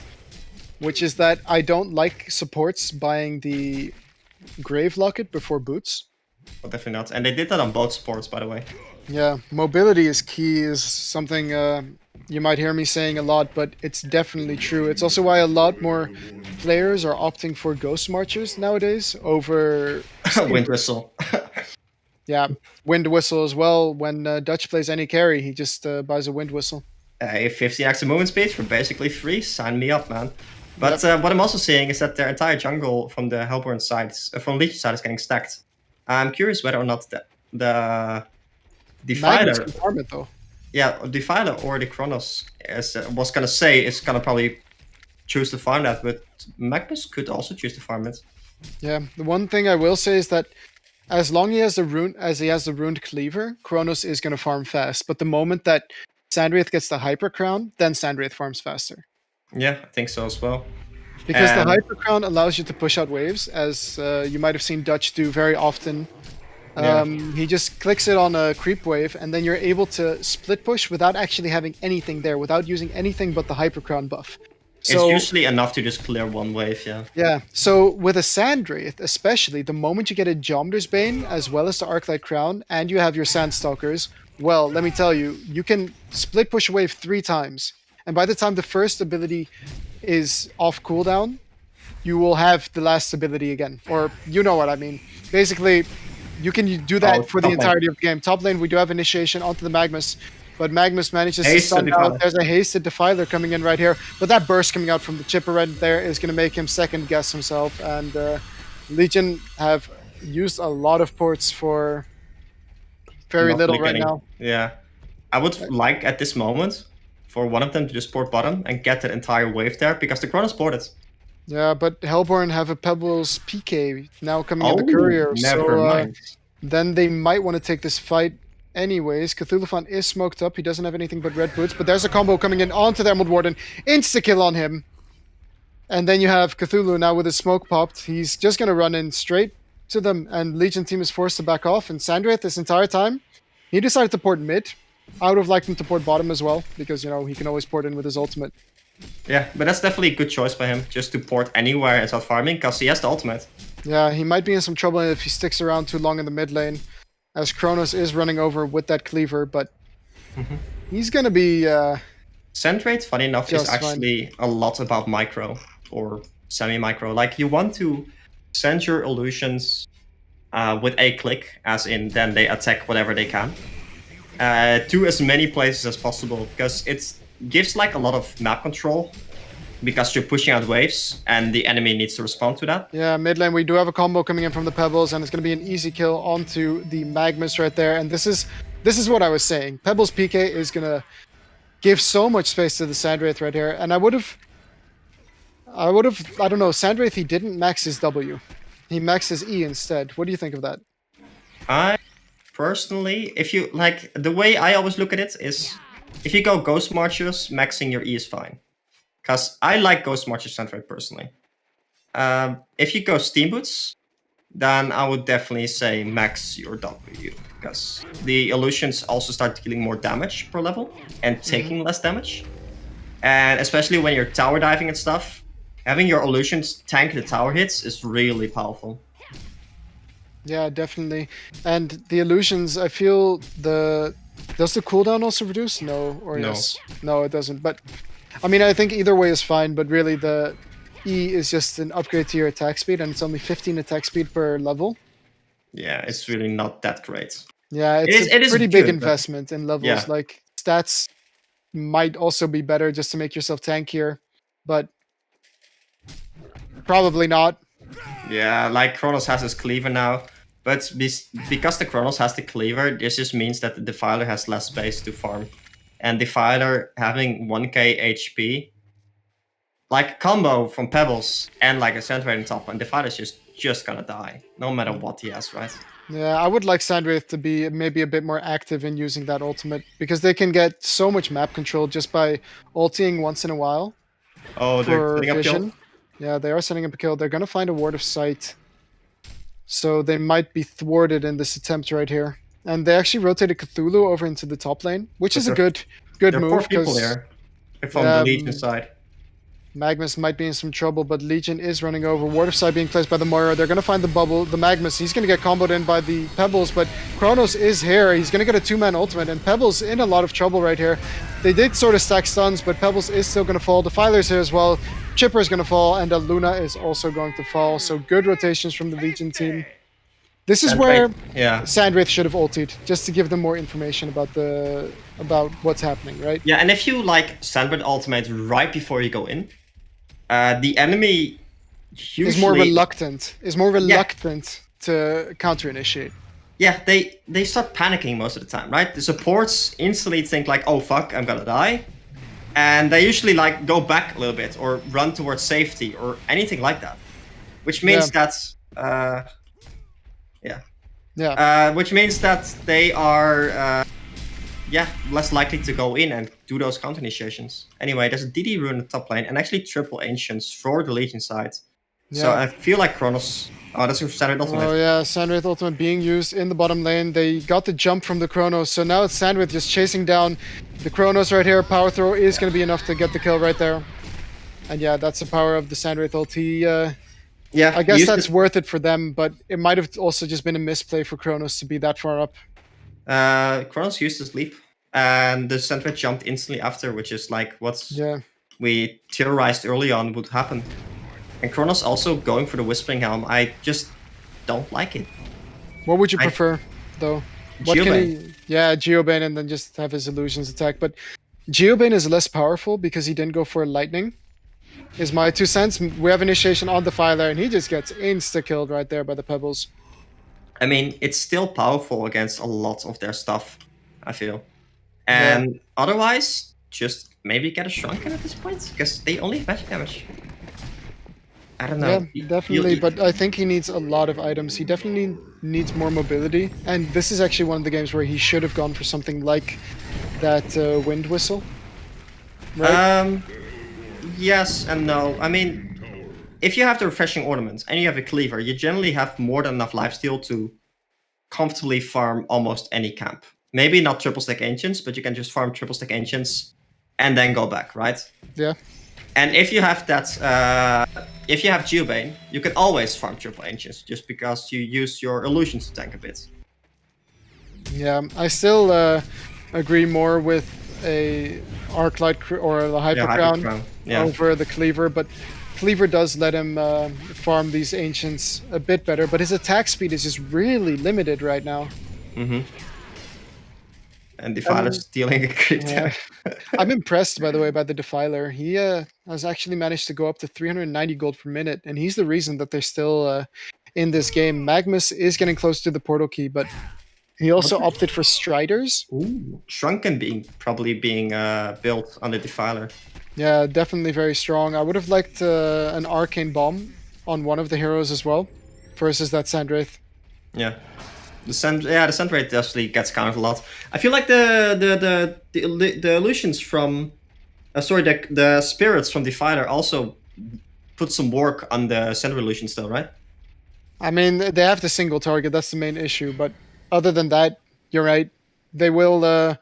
which is that I don't like supports buying the Grave Locket before boots. Well, definitely not. And they did that on both sports, by the way. Yeah, mobility is key, is something you might hear me saying a lot, but it's definitely true. It's also why a lot more players are opting for Ghost Marchers nowadays over Wind Whistle. Yeah, Wind Whistle as well. When Dutch plays any carry, he just buys a Wind Whistle. Hey, 15 extra movement speed for basically free. Sign me up, man. But what I'm also seeing is that their entire jungle from the Hellborn side, from Leech side, is getting stacked. I'm curious whether or not the Magnus Defiler, can farm it though. yeah, Defiler or the Kronos, as was gonna say, is gonna probably choose to farm that, but Magnus could also choose to farm it. Yeah, the one thing I will say is that as long as he has the ruined cleaver, Kronos is going to farm fast. But the moment that Sandwraith gets the hyper crown, then Sandwraith farms faster. Yeah, I think so as well. Because the And- hyper crown allows you to push out waves, as you might have seen Dutch do very often. Yeah. He just clicks it on a creep wave, and then you're able to split push without actually having anything there, without using anything but the hyper crown buff. It's usually enough to just clear one wave, yeah. Yeah, so with a Sandwraith, especially, the moment you get a Geometer's Bane, as well as the Arclight Crown, and you have your Sandstalkers, well, let me tell you, you can split push a wave 3 times. And by the time the first ability is off cooldown, you will have the last ability again. Or, you know what I mean. Basically, you can do that for the top lane. entirety of the game. Top lane, we do have initiation onto the Magnus. But Magnus manages to Hasted stun Defiler. out. There's a hasted Defiler coming in right here. But that burst coming out from the chipper right there is going to make him second guess himself. And Legion have used a lot of ports for very Not little really right getting- now. Yeah. I would like at this moment for one of them to just port bottom and get that entire wave there because the Kronos ported. Yeah, but Hellborn have a Pebbles PK now coming in the Oh, courier. never So mind. then they might want to take this fight anyways. Cthulhuphon is smoked up. He doesn't have anything but red boots, but there's a combo coming in onto the Emerald Warden. Insta-kill on him. And then you have Cthulhu now with his smoke popped. He's just going to run in straight to them, and Legion team is forced to back off. And Sandwraith this entire time, he decided to port mid. I would have liked him to port bottom as well, because, you know, he can always port in with his ultimate. Yeah, but that's definitely a good choice by him, just to port anywhere and start farming, because he has the ultimate. Yeah, he might be in some trouble if he sticks around too long in the mid lane, as Kronos is running over with that cleaver, but he's going to be... Sandwraith, funny enough, is Just fine. actually a lot about micro, or semi-micro. Like, you want to send your illusions with a click, as in then they attack whatever they can, to as many places as possible, because it gives like a lot of map control, because you're pushing out waves, and the enemy needs to respond to that. Yeah, mid lane, we do have a combo coming in from the Pebbles, and it's going to be an easy kill onto the Magnus right there. And this is what I was saying. Pebbles PK is going to give so much space to the Sandwraith right here. And I don't know, Sandwraith, he didn't max his W. He maxed his E instead. What do you think of that? I personally, if you like, the way I always look at it is, if you go Ghost Marchers, maxing your E is fine. Because I like Ghost Marchers Sandwraith personally. If you go Steam Boots, then I would definitely say max your W. Because the illusions also start dealing more damage per level and taking less damage. And especially when you're tower diving and stuff, having your illusions tank the tower hits is really powerful. Yeah, definitely. And the illusions, I feel does the cooldown also reduce? No, or No. yes? No, it doesn't. But I mean, I think either way is fine. But really, the E is just an upgrade to your attack speed, and it's only 15 attack speed per level. Yeah, it's really not that great. Yeah, it's It a is pretty big good, but- investment in levels. Yeah. Like stats might also be better just to make yourself tankier, but probably not. Yeah, like Kronos has his cleaver now, but because the Kronos has the cleaver, this just means that the Defiler has less space to farm. And Defiler having 1k HP, like combo from Pebbles and like a Sandwraith on top, and Defiler's just gonna die, no matter what he has, right? Yeah, I would like Sandwraith to be maybe a bit more active in using that ultimate because they can get so much map control just by ulting once in a while Oh, they're for setting up vision. kill. Yeah, they are setting up a kill. They're gonna find a ward of sight, so they might be thwarted in this attempt right here. And they actually rotated Cthulhu over into the top lane, which is a But good there are 4 move people because here from the yeah, Legion side. Magnus might be in some trouble, but Legion is running over. Ward of Sight being placed by the Moira. They're going to find the bubble, the Magnus. He's going to get comboed in by the Pebbles, but Kronos is here. He's going to get a 2-man ultimate, and Pebbles in a lot of trouble right here. They did sort of stack stuns, but Pebbles is still going to fall. Defiler's here as well. Chipper is going to fall, and Luna is also going to fall. So good rotations from the Legion team. This is where Yeah. Sandwraith should have ultied, just to give them more information about what's happening, right? Yeah, and if you like Sandwraith ultimate right before you go in, the enemy usually Is more reluctant to counter initiate. Yeah, they start panicking most of the time, right? The supports instantly think like, oh fuck, I'm gonna die. And they usually like go back a little bit or run towards safety or anything like that. Which means which means that they are less likely to go in and do those counter initiations. Anyway, there's a DD rune in the top lane and actually triple ancients for the Legion side. So Yeah. I feel like Kronos. Oh, that's your Sandwraith ultimate. Oh yeah, Sandwraith ultimate being used in the bottom lane. They got the jump from the Chronos, so now it's Sandwraith just chasing down the Chronos right here. Power throw is going to be enough to get the kill right there. And yeah, that's the power of the Sandwraith ulti. Yeah, I guess that's worth it for them, but it might have also just been a misplay for Chronos to be that far up. Kronos used his leap, and the Sandwraith jumped instantly after, which is like what we theorized early on would happen. And Kronos also going for the Whispering Helm. I just don't like it. What would you prefer, though? Geobane. Geobane, and then just have his illusions attack. But Geobane is less powerful because he didn't go for lightning. Is my 2 cents. We have initiation on Defiler, and he just gets insta-killed right there by the Pebbles. I mean, it's still powerful against a lot of their stuff, I feel. And otherwise, just maybe get a Shrunken at this point, because they only have magic damage. I don't know. Yeah, definitely, but I think he needs a lot of items. He definitely needs more mobility, and this is actually one of the games where he should have gone for something like that Wind Whistle. Right? Yes and no. I mean, if you have the Refreshing Ornament and you have a Cleaver, you generally have more than enough lifesteal to comfortably farm almost any camp. Maybe not triple stack Ancients, but you can just farm triple stack Ancients and then go back, right? Yeah. And if you have that, if you have Geobane, you can always farm triple Ancients just because you use your illusions to tank a bit. Yeah, I still agree more with a Arclight or the Hyper Crown over the Cleaver, but Cleaver does let him farm these Ancients a bit better, but his attack speed is just really limited right now. Mm-hmm. And Defiler's stealing a creep there. I'm impressed, by the way, by the Defiler. He has actually managed to go up to 390 gold per minute, and he's the reason that they're still in this game. Magnus is getting close to the portal key, but he also opted for Striders. Ooh, Shrunken probably being built on the Defiler. Yeah, definitely very strong. I would have liked an Arcane Bomb on one of the heroes as well, versus that Sandwraith. Yeah. The Sandwraith actually gets countered a lot. I feel like the illusions from, the spirits from Defiler also put some work on the Sandwraith illusions, though, right? I mean, they have the single target. That's the main issue. But other than that, you're right. They will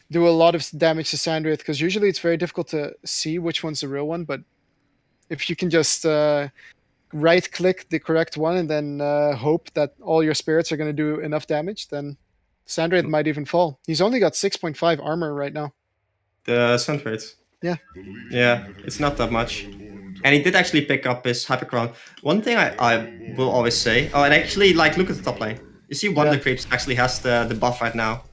do a lot of damage to Sandwraith because usually it's very difficult to see which one's the real one. But if you can just right-click the correct one and then hope that all your spirits are going to do enough damage, then Sandwraith might even fall. He's only got 6.5 armor right now. The Sandwraith? Yeah. Yeah, it's not that much. And he did actually pick up his Hyper Crown. One thing I will always say... Oh, and actually, like, look at the top lane. You see Wonder Creeps actually has the buff right now.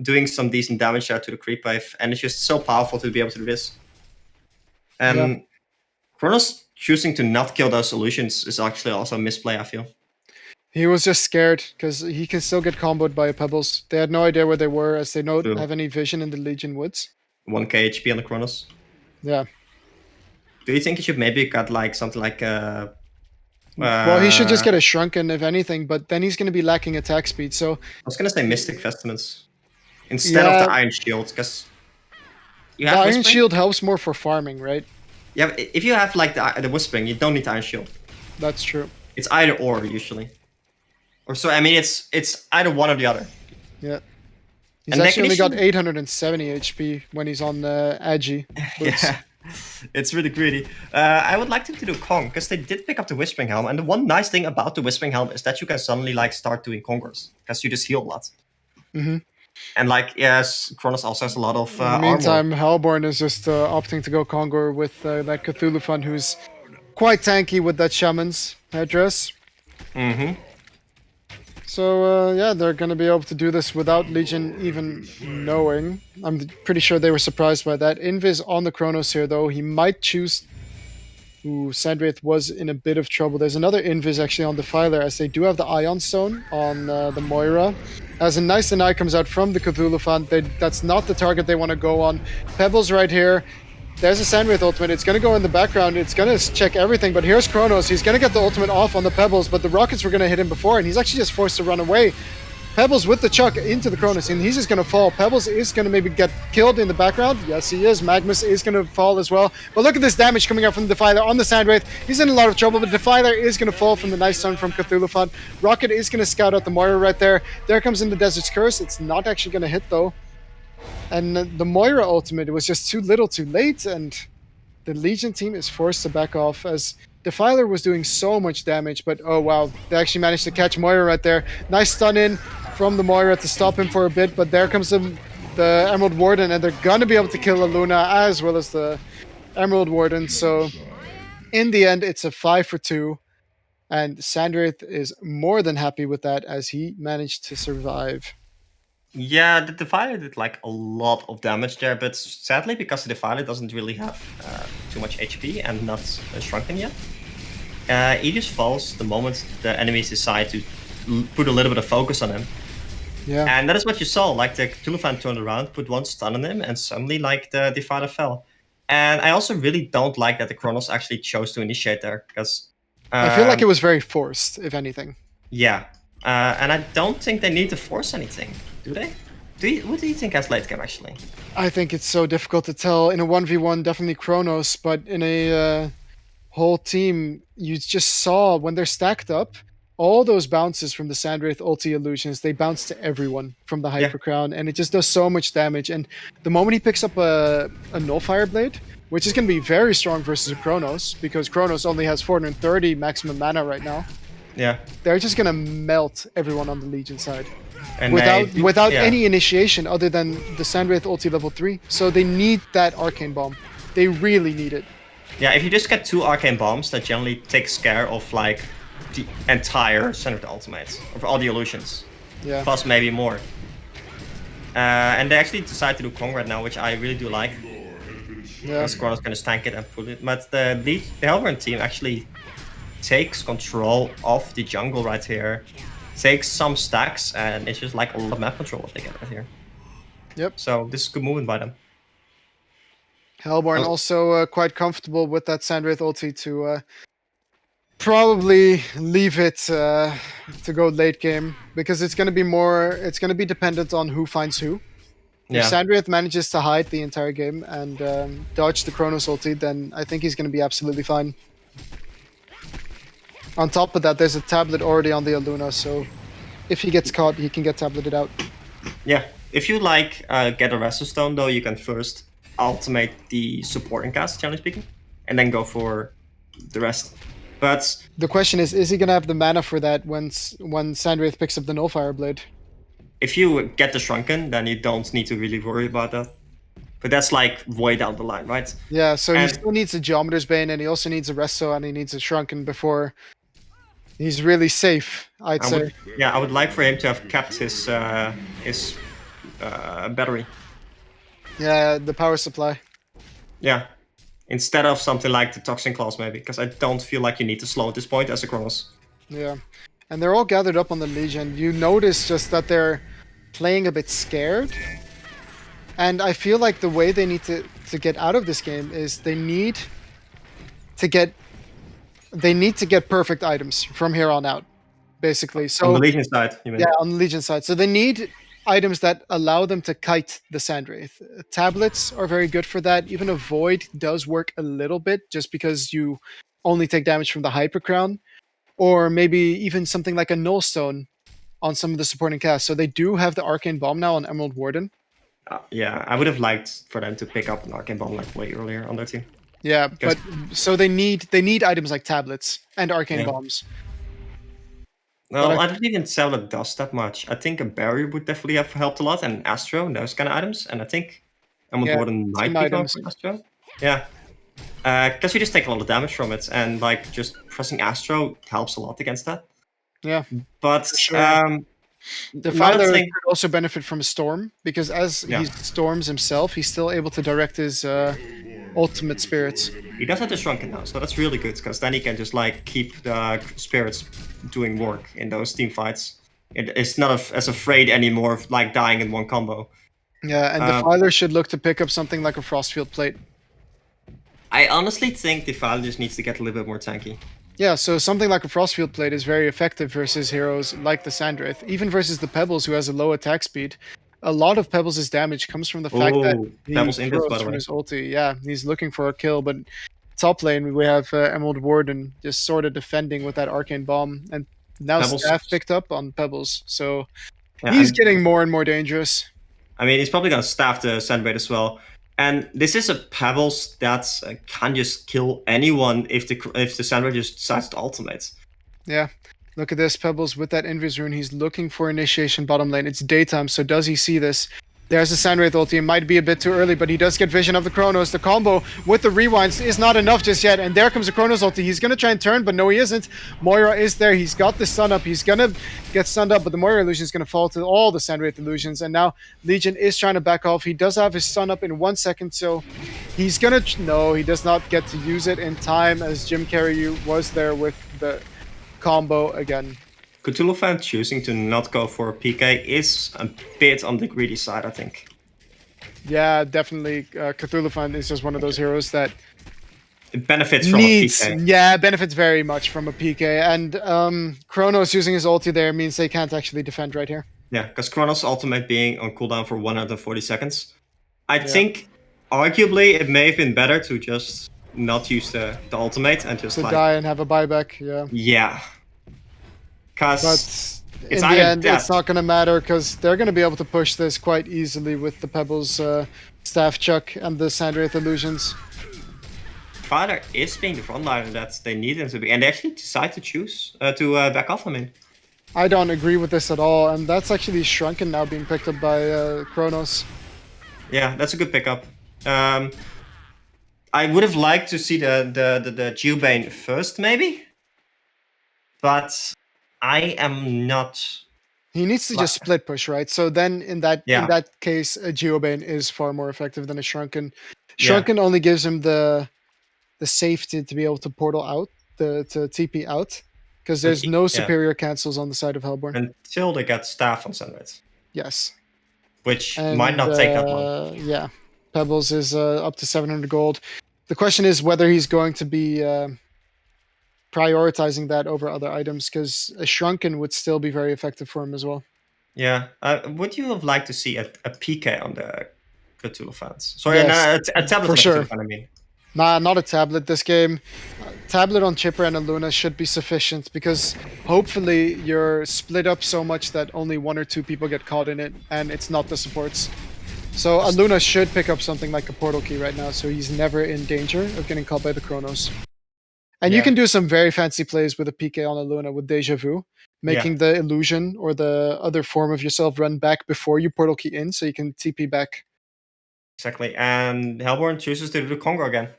Doing some decent damage there to the creep wave. And it's just so powerful to be able to do this. And Kronos choosing to not kill those illusions is actually also a misplay, I feel. He was just scared because he can still get comboed by Pebbles. They had no idea where they were as they don't have any vision in the Legion Woods. 1k HP on the Kronos. Yeah. Do you think you should maybe got like something like Well, he should just get I a Shrunken, if anything, but then he's going to be lacking attack speed. So, was gonna say Mystic Vestments instead of yeah, the Iron Shield, because you the have Iron Whispering. Shield helps more for farming, right? Yeah, if you have like the Whispering, you don't need the Iron Shield. That's true. It's either or usually, or so. I mean, it's either one or the other. Yeah. He's And actually only got Mechanician- 870 HP when he's on Agi boots. Yeah, it's really greedy. I would like them to do Kong, because they did pick up the Whispering Helm, and the one nice thing about the Whispering Helm is that you can suddenly like start doing Conquers, because you just heal a lot. Mhm. And like, yes, Kronos also has a lot of In the armor. meantime, Hellborn is just opting to go Kongor with that Cthulhu Fund, who's quite tanky with that Shaman's headdress. Mm-hmm. So, yeah, they're going to be able to do this without Legion even knowing. I'm pretty sure they were surprised by that. Invis on the Chronos here, though. He might choose... Ooh, Sandwraith was in a bit of trouble. There's another Invis actually on Defiler, as they do have the Ion Stone on the Moira. As a nice deny comes out from the Cthulhu Fund, that's not the target they want to go on. Pebbles right here. There's a Sandwraith ultimate. It's going to go in the background. It's going to check everything, but here's Kronos. He's going to get the ultimate off on the Pebbles, but the rockets were going to hit him before, and he's actually just forced to run away. Pebbles with the chuck into the Kronos, and he's just going to fall. Pebbles is going to maybe get killed in the background. Yes, he is. Magnus is going to fall as well. But look at this damage coming out from the Defiler on the Sandwraith. He's in a lot of trouble, but Defiler is going to fall from the Nice Stone from Cthulhu Fund. Rocket is going to scout out the Moira right there. There comes in the Desert's Curse. It's not actually going to hit, though. And the Moira ultimate was just too little too late, and the Legion team is forced to back off as Defiler was doing so much damage, but oh wow, they actually managed to catch Moira right there. Nice stun in from the Moira to stop him for a bit, but there comes the Emerald Warden, and they're gonna be able to kill Aluna as well as the Emerald Warden. So in the end, it's a 5-for-2, and Sandwraith is more than happy with that as he managed to survive. Yeah, the Defiler did like a lot of damage there, but sadly, because the Defiler doesn't really have too much HP and not shrunken yet, he just falls the moment the enemies decide to put a little bit of focus on him. Yeah. And that is what you saw, like the Cthulhu Fan turned around, put one stun on him, and suddenly like the Defiler fell. And I also really don't like that the Kronos actually chose to initiate there, because... I feel like it was very forced, if anything. Yeah, and I don't think they need to force anything, do they? What do you think as late game, actually? I think it's so difficult to tell. In a 1v1, definitely Kronos, but in a whole team, you just saw when they're stacked up, all those bounces from the Sandwraith ulti illusions, they bounce to everyone from the Hyper Crown, and it just does so much damage. And the moment he picks up a Nullfire Blade, which is going to be very strong versus a Kronos, because Kronos only has 430 maximum mana right now, Yeah. they're just going to melt everyone on the Legion side. And Without yeah. any initiation other than the Sandwraith ulti level 3. So they need that Arcane Bomb. They really need it. Yeah, if you just get 2 Arcane Bombs, that generally takes care of like the entire Sandwraith ultimate, of all the illusions. Yeah. Plus maybe more. And they actually decide to do Kong right now, which I really do like. Yeah. Kronos can just tank it and pull it. But the Hellborn team actually takes control of the jungle right here. Takes some stacks, and it's just like a lot of map control what they get right here. Yep. So this is good movement by them. Hellborn Oh. also quite comfortable with that Sandwraith ulti to probably leave it to go late game, because it's going to be dependent on who finds who. Yeah. If Sandwraith manages to hide the entire game and dodge the Chronos ulti, then I think he's going to be absolutely fine. On top of that, there's a tablet already on the Aluna, so if he gets caught, he can get tableted out. Yeah. If you like get a Rescue Stone though, you can first ultimate the supporting cast, generally speaking, and then go for the rest. But The question is he going to have the mana for that when Sandwraith picks up the Nullfire Blade? if you get the Shrunken, then you don't need to really worry about that. But that's like way down the line, right? Yeah, so he And- still needs a Geometer's Bane, and he also needs a Resto, and he needs a Shrunken before he's really safe, I'd say. I would like for him to have kept his battery. Yeah, the power supply. Yeah. Instead of something like the Toxin Claws, maybe, because I don't feel like you need to slow at this point as a Kronos. Yeah. And they're all gathered up on the Legion. You notice just that they're playing a bit scared. And I feel like the way they need to get out of this game is they need to get they need to get perfect items from here on out, basically. On the So Legion side, you mean? yeah, on the Legion side. So they need items that allow them to kite the Sandwraith. Tablets are very good for that. Even a Void does work a little bit, just because you only take damage from the Hyper Crown, or maybe even something like a Nullstone on some of the supporting casts. So they do have the Arcane Bomb now on Emerald Warden. Yeah, I would have liked for them to pick up an Arcane Bomb like way earlier on their team. Yeah, Because- but so they need items like tablets and Arcane Yeah. Bombs. Well, But I don't even sell it does that much. I think a barrier would definitely have helped a lot, and Astro, and those kind of items. And I think Emerald Yeah, Warden might team be going items. for Astro. Yeah. Because you just take a lot of damage from it, and like just pressing Astro helps a lot against that. Yeah, But for sure. another Defiler thing, could also benefit from a storm, because as Yeah. he storms himself, he's still able to direct his ultimate spirits. he does have the Shrunken now, so that's really good, because then he can just like keep the spirits doing work in those team fights. It's not as afraid anymore of like dying in one combo. Yeah, and Um, Defiler should look to pick up something like a Frostfield Plate. I honestly think Defiler just needs to get a little bit more tanky. Yeah, so something like a Frostfield Plate is very effective versus heroes like the Sandwraith, even versus the Pebbles, who has a low attack speed. A lot of Pebbles' damage comes from the fact that Oh, he Pebbles in this, throws by the from way. his ulti. Yeah, he's looking for a kill, but top lane we have Emerald Warden just sort of defending with that Arcane Bomb, and now Pebbles- Staff picked up on Pebbles, so Yeah, he's and- getting more and more dangerous. I mean, he's probably gonna staff the Sandbait as well. And this is a Pebbles that can just kill anyone if the Sandbait just decides to ultimate. Yeah. Look at this, Pebbles with that Invis rune. He's looking for initiation bottom lane. It's daytime, so does he see this? There's the Sandwraith ulti. It might be a bit too early, but he does get vision of the Chronos. The combo with the rewinds is not enough just yet, and there comes the Chronos ulti. He's going to try and turn, but no, he isn't. Moira is there. He's got the stun up. He's going to get stunned up, but the Moira illusion is going to fall to all the Sandwraith illusions, and now Legion is trying to back off. He does have his stun up in 1 second, so he's going to... No, he does not get to use it in time, as Jim Carrey was there with the combo again. Cthulhu fan choosing to not go for a PK is a bit on the greedy side, I think. Yeah, definitely. Cthulhu Fan is just one of those heroes that It benefits from needs, a PK. yeah, benefits very much from a PK. And Chronos using his ulti there means they can't actually defend right here. Yeah, because Chronos' ultimate being on cooldown for 140 seconds. I Yeah. think, arguably, it may have been better to just not use the ultimate and just To like... die and have a buyback, yeah. Yeah. Because... But in It's the either end, that- it's not going to matter because they're going to be able to push this quite easily with the Pebbles Staff Chuck and the Sandwraith illusions. Father is being the frontliner that they need him to be. And they actually decide to choose to back off him in. I don't agree with this at all, and that's actually Shrunken now being picked up by Chronos. Yeah, that's a good pickup. I would have liked to see the Geobane first, maybe. But I am not... He needs to just split push, right? So then in that case, a Geobane is far more effective than a Shrunken. Shrunken only gives him the safety to be able to portal out, to TP out, because there's no superior cancels on the side of Hellborn. Until they get staff on Sunlight. Yes. Which might not take that long. Yeah. Pebbles is up to 700 gold. The question is whether he's going to be prioritizing that over other items, because a Shrunken would still be very effective for him as well. Yeah. Would you have liked to see a PK on the Cthulhu fans? Sorry, Yes, a tablet for on the sure. Cthulhu fan, I mean. Nah, not a tablet this game. Tablet on Chipper and a Luna should be sufficient, because hopefully you're split up so much that only 1 or 2 people get caught in it, and it's not the supports. So a Luna should pick up something like a portal key right now, so he's never in danger of getting caught by the Chronos. And you can do some very fancy plays with a PK on a Luna with Deja Vu, making the illusion or the other form of yourself run back before you portal key in, so you can TP back. Exactly, and Hellborn chooses to do the Congo again.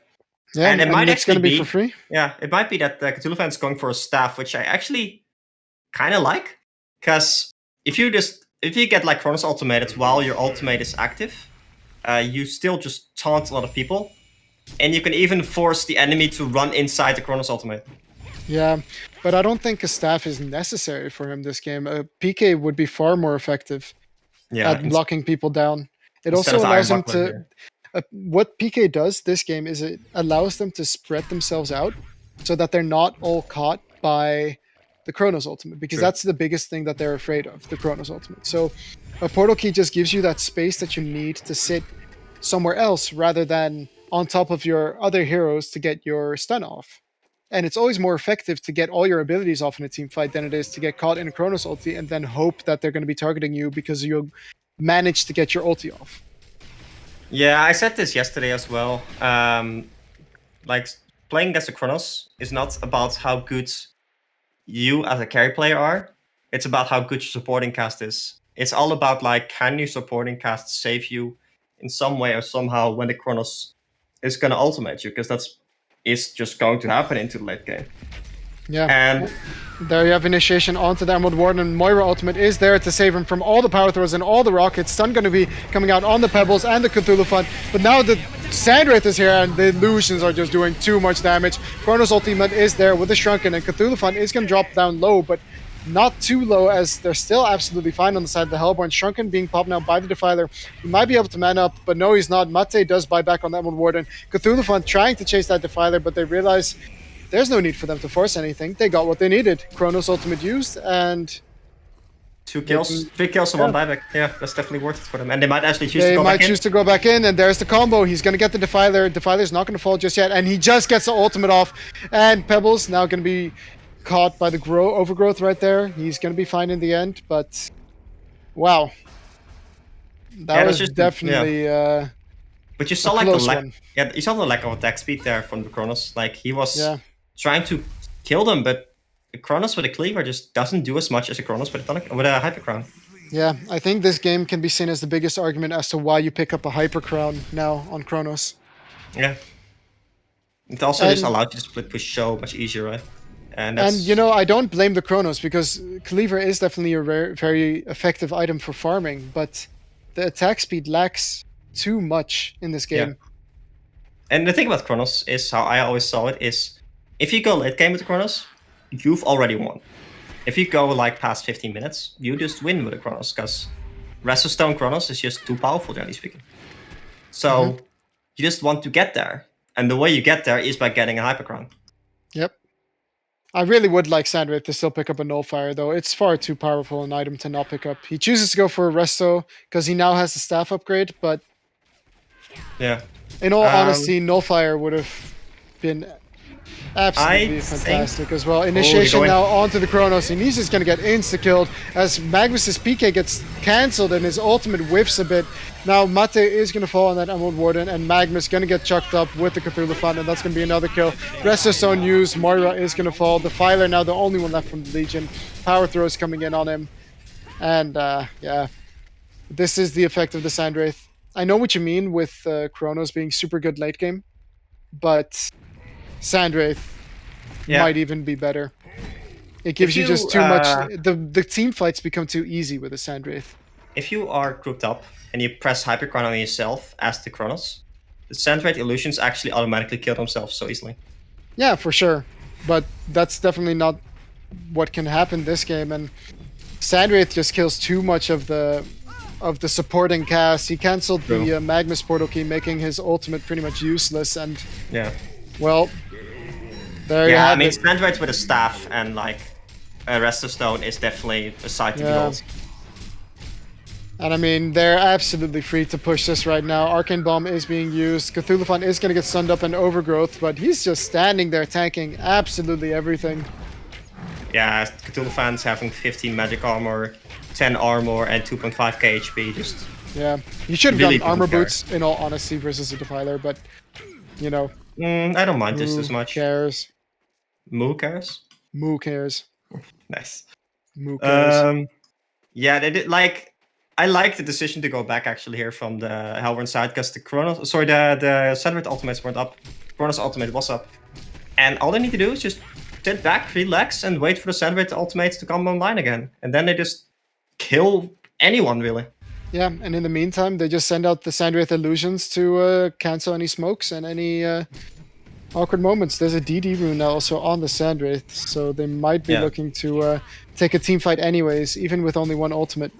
Yeah, and it might it's actually going to be for free. Yeah, it might be that the Cthulhu fan's going for a staff, which I actually kind of like, because if you get like Chronos ultimated while your ultimate is active, you still just taunt a lot of people, and you can even force the enemy to run inside the Chronos ultimate. Yeah, but I don't think a staff is necessary for him this game. A PK would be far more effective at blocking people down. It also allows him to... what PK does this game is it allows them to spread themselves out so that they're not all caught by the Chronos ultimate, because True. that's the biggest thing that they're afraid of, the Chronos ultimate. So a portal key just gives you that space that you need to sit somewhere else rather than on top of your other heroes to get your stun off. And it's always more effective to get all your abilities off in a team fight than it is to get caught in a Chronos ulti and then hope that they're going to be targeting you because you managed to get your ulti off. Yeah, I said this yesterday as well. Like playing against the Chronos is not about how good you as a carry player are. It's about how good your supporting cast is. It's all about like, can your supporting cast save you in some way or somehow when the Chronos is gonna ultimate you, because is just going to happen into the late game. Yeah. And There you have initiation onto the Emerald Warden, and Moira ultimate is there to save him from all the power throws and all the rockets. Stun going to be coming out on the Pebbles and the Cthulhu Fun, but now the Sandwraith is here and the illusions are just doing too much damage. Chronos ultimate is there with the Shrunken, and Cthulhu Fun is going to drop down low, but not too low, as they're still absolutely fine on the side of the Hellborn. Shrunken being popped now by the Defiler. He might be able to man up, but no, he's not. Mate does buy back on the Emerald Warden. Cthulhu Fun trying to chase that Defiler, but they realize there's no need for them to force anything. They got what they needed. Chronos ultimate used, and 2 kills, 3 kills and 1 buyback. Yeah, that's definitely worth it for them. And they might actually choose to they go might back in. choose to go back in, and there's the combo. He's going to get the Defiler. Defiler's not going to fall just yet, and he just gets the ultimate off. And Pebbles now going to be caught by the overgrowth right there. He's going to be fine in the end, but wow. That was just definitely But you saw a like the close lack. one. Yeah, you saw the lack of attack speed there from the Chronos. Like he was Yeah. trying to kill them, but the Chronos with a cleaver just doesn't do as much as a Chronos with a Hyper Crown. Yeah, I think this game can be seen as the biggest argument as to why you pick up a Hyper Crown now on Chronos. Yeah. It also just allows you to split push so much easier, right? And you know, I don't blame the Chronos, because Cleaver is definitely a very effective item for farming, but the attack speed lacks too much in this game. Yeah. And the thing about Chronos is how I always saw it is, if you go late game with the Chronos, you've already won. If you go like past 15 minutes, you just win with the Chronos, because Rest of Stone Chronos is just too powerful, generally speaking. So you just want to get there. And the way you get there is by getting a Hyper Crown. Yep. I really would like Sandwraith to still pick up a Nullfire, though. It's far too powerful an item to not pick up. He chooses to go for a Resto because he now has the staff upgrade, but Yeah. in all honesty, Nullfire would have been absolutely I fantastic as well. Initiation now onto the Chronos. Ines is going to get insta-killed as Magnus's PK gets cancelled and his ultimate whiffs a bit. Now Mate is going to fall on that Emerald Warden, and Magnus going to get chucked up with the Cthulhu Fund, and that's going to be another kill. Resto Stone used. Moira is going to fall. The Defiler now the only one left from the Legion. Power throws coming in on him. And yeah, this is the effect of the Sandwraith. I know what you mean with Chronos being super good late game, but Sandwraith might even be better. It gives you just too much. The team fights become too easy with a Sandwraith. If you are grouped up and you press Hyperchron on yourself as the Chronos, the Sandwraith illusions actually automatically kill themselves so easily. Yeah, for sure. But that's definitely not what can happen this game, and Sandwraith just kills too much of the supporting cast. He cancelled the Magnus portal key, making his ultimate pretty much useless, and well, there you have it. Sandwraith with a staff and like a Rest of Stone is definitely a sight to behold. And I mean, they're absolutely free to push this right now. Arcane Bomb is being used. Cthulhu Fund is going to get stunned up and Overgrowth, but he's just standing there tanking absolutely everything. Yeah, Cthulhu Fund's having 15 magic armor, 10 armor, and 2.5k HP. Just you should have really gotten armor boots, in all honesty, versus a Defiler, but you know. I don't mind this as much. Cares? Moo cares? Moo cares. Nice. Moo cares. Yeah, they did like. I like the decision to go back actually here from the Hellborn side, because the Sandwraith ultimates weren't up. Chronos ultimate was up. And all they need to do is just sit back, relax, and wait for the Sandwraith ultimates to come online again. And then they just kill anyone, really. Yeah, and in the meantime, they just send out the Sandwraith illusions to cancel any smokes and any awkward moments. There's a DD rune now also on the Sandwraith, so they might be looking to take a team fight anyways, even with only one ultimate.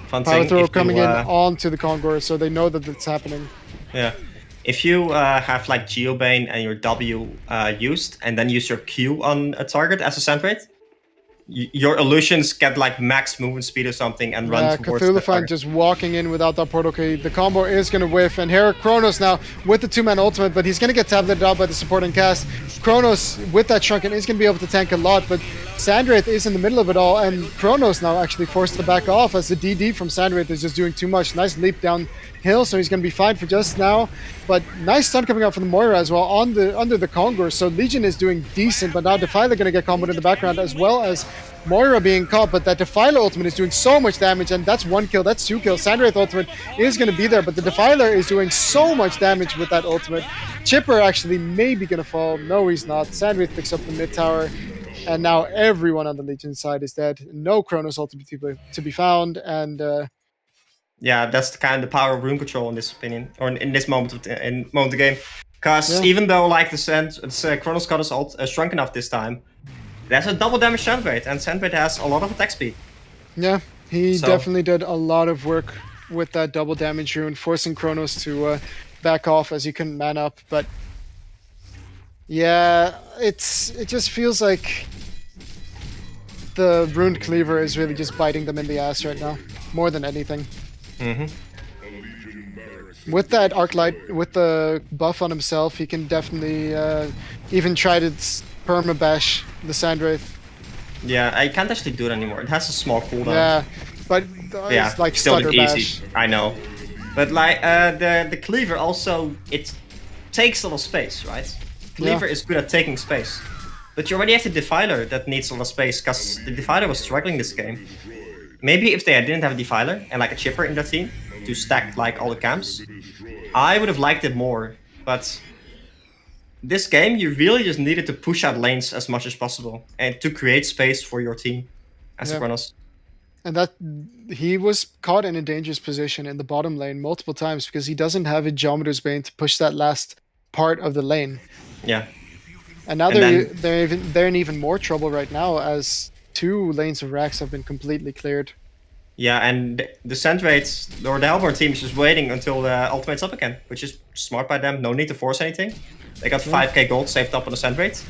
Power throw coming in onto the Kongor, so they know that it's happening. Yeah. if you have like Geobane and your W used, and then use your Q on a target as a sand rate, your illusions get like max movement speed or something and run Yeah, towards the Cthulhu Fan target. just walking in without that portal key. The combo is going to whiff, and here Kronos now with the two-man ultimate, but he's going to get tableted out by the supporting cast. Kronos with that Shrunken is going to be able to tank a lot, but Sandwraith is in the middle of it all, and Kronos now actually forced to back off as the DD from Sandwraith is just doing too much. Nice leap downhill, so he's going to be fine for just now. But nice stun coming out from the Moira as well under the Conqueror, so Legion is doing decent, but now Defiler going to get comboed in the background as well as Moira being caught, but that Defiler ultimate is doing so much damage, and that's 1 kill, that's 2 kills. Sandwraith ultimate is going to be there, but the Defiler is doing so much damage with that ultimate. Chipper actually may be going to fall. No, he's not. Sandwraith picks up the mid tower, and now everyone on the Legion side is dead. No Kronos ultimate to be found, and yeah, that's the kind of the power of rune control in this opinion, or in this moment of the game. Because Yeah. even though like the Kronos got his ult shrunk enough this time, there's a double damage Sandwraith, and Sandwraith has a lot of attack speed. yeah, he So- definitely did a lot of work with that double damage rune, forcing Kronos to back off as he couldn't man up. But yeah, it just feels like the Runed Cleaver is really just biting them in the ass right now, more than anything. Mm-hmm. With that Arc Light, with the buff on himself, he can definitely even try to perma-bash the Sandwraith. Yeah, I can't actually do it anymore. It has a small cooldown. Yeah, but Yeah, it's like still stutter easy. bash. I know, but like the cleaver also it takes a lot of space, right? Cleaver is good at taking space, but you already have the Defiler that needs a lot of space because the Defiler was struggling this game. Maybe if they didn't have a Defiler and like a Chipper in their team to stack like all the camps, I would have liked it more. But this game, you really just needed to push out lanes as much as possible and to create space for your team as Yeah. a Kronos. And that he was caught in a dangerous position in the bottom lane multiple times because he doesn't have a Geometer's Bane to push that last part of the lane. Yeah. And now And they're in even more trouble right now as 2 lanes of racks have been completely cleared. Yeah, and the Sandwraiths or the Hellborn team is just waiting until the ultimate's up again, which is smart by them. No need to force anything. They got 5k gold saved up on the Sandwraith.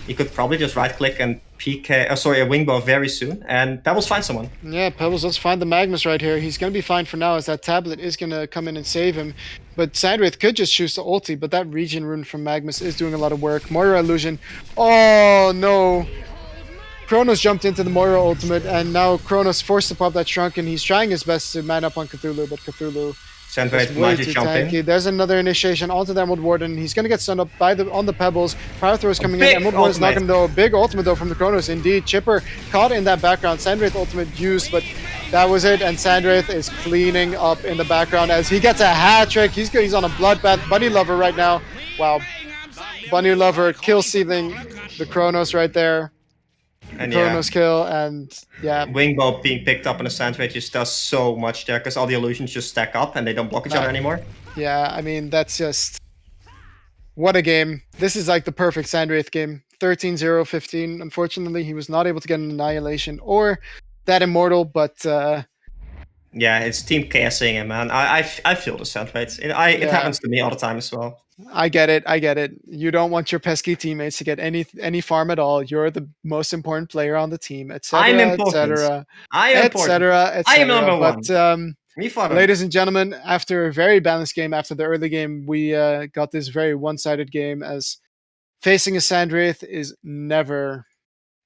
You could probably just right click and PK, a Wingbow very soon, and Pebbles find someone. Yeah, Pebbles, let's find the Magnus right here. He's going to be fine for now as that tablet is going to come in and save him. But Sandwraith could just choose to ulti, but that regen rune from Magnus is doing a lot of work. Moira illusion. Oh, no. Kronos jumped into the Moira ultimate, and now Kronos forced to pop that Shrunken. He's trying his best to man up on Cthulhu, but Cthulhu Sandwraith is way might too just jump tanky. in. There's another initiation onto the Emerald Warden. He's going to get stunned up on the Pebbles. Power Throw is coming in. big Emerald Warden's not ultimate. going to do a big ultimate, though, from the Kronos. Indeed, Chipper caught in that background. Sandwraith ultimate used, but that was it. And Sandwraith is cleaning up in the background as he gets a hat trick. He's on a bloodbath. Bunny Lover right now. Wow. Bunny Lover kill sealing the Kronos right there. And yeah, Kronos kill, and yeah. Wingbow being picked up on the Sandwraith just does so much there because all the illusions just stack up and they don't block each other anymore. Yeah, I mean, that's just... What a game. This is like the perfect Sandwraith game. 13-0-15. Unfortunately, he was not able to get an Annihilation or that Immortal, but Yeah, it's team KSing him, man. I feel the Sandwraith. It Yeah. happens to me all the time as well. I get it. You don't want your pesky teammates to get any farm at all. You're the most important player on the team, etc., I'm important. etc., I am important. etc., I am number But Me for them. ladies and gentlemen, after a very balanced game, after the early game, we got this very one-sided game as facing a Sandwraith is never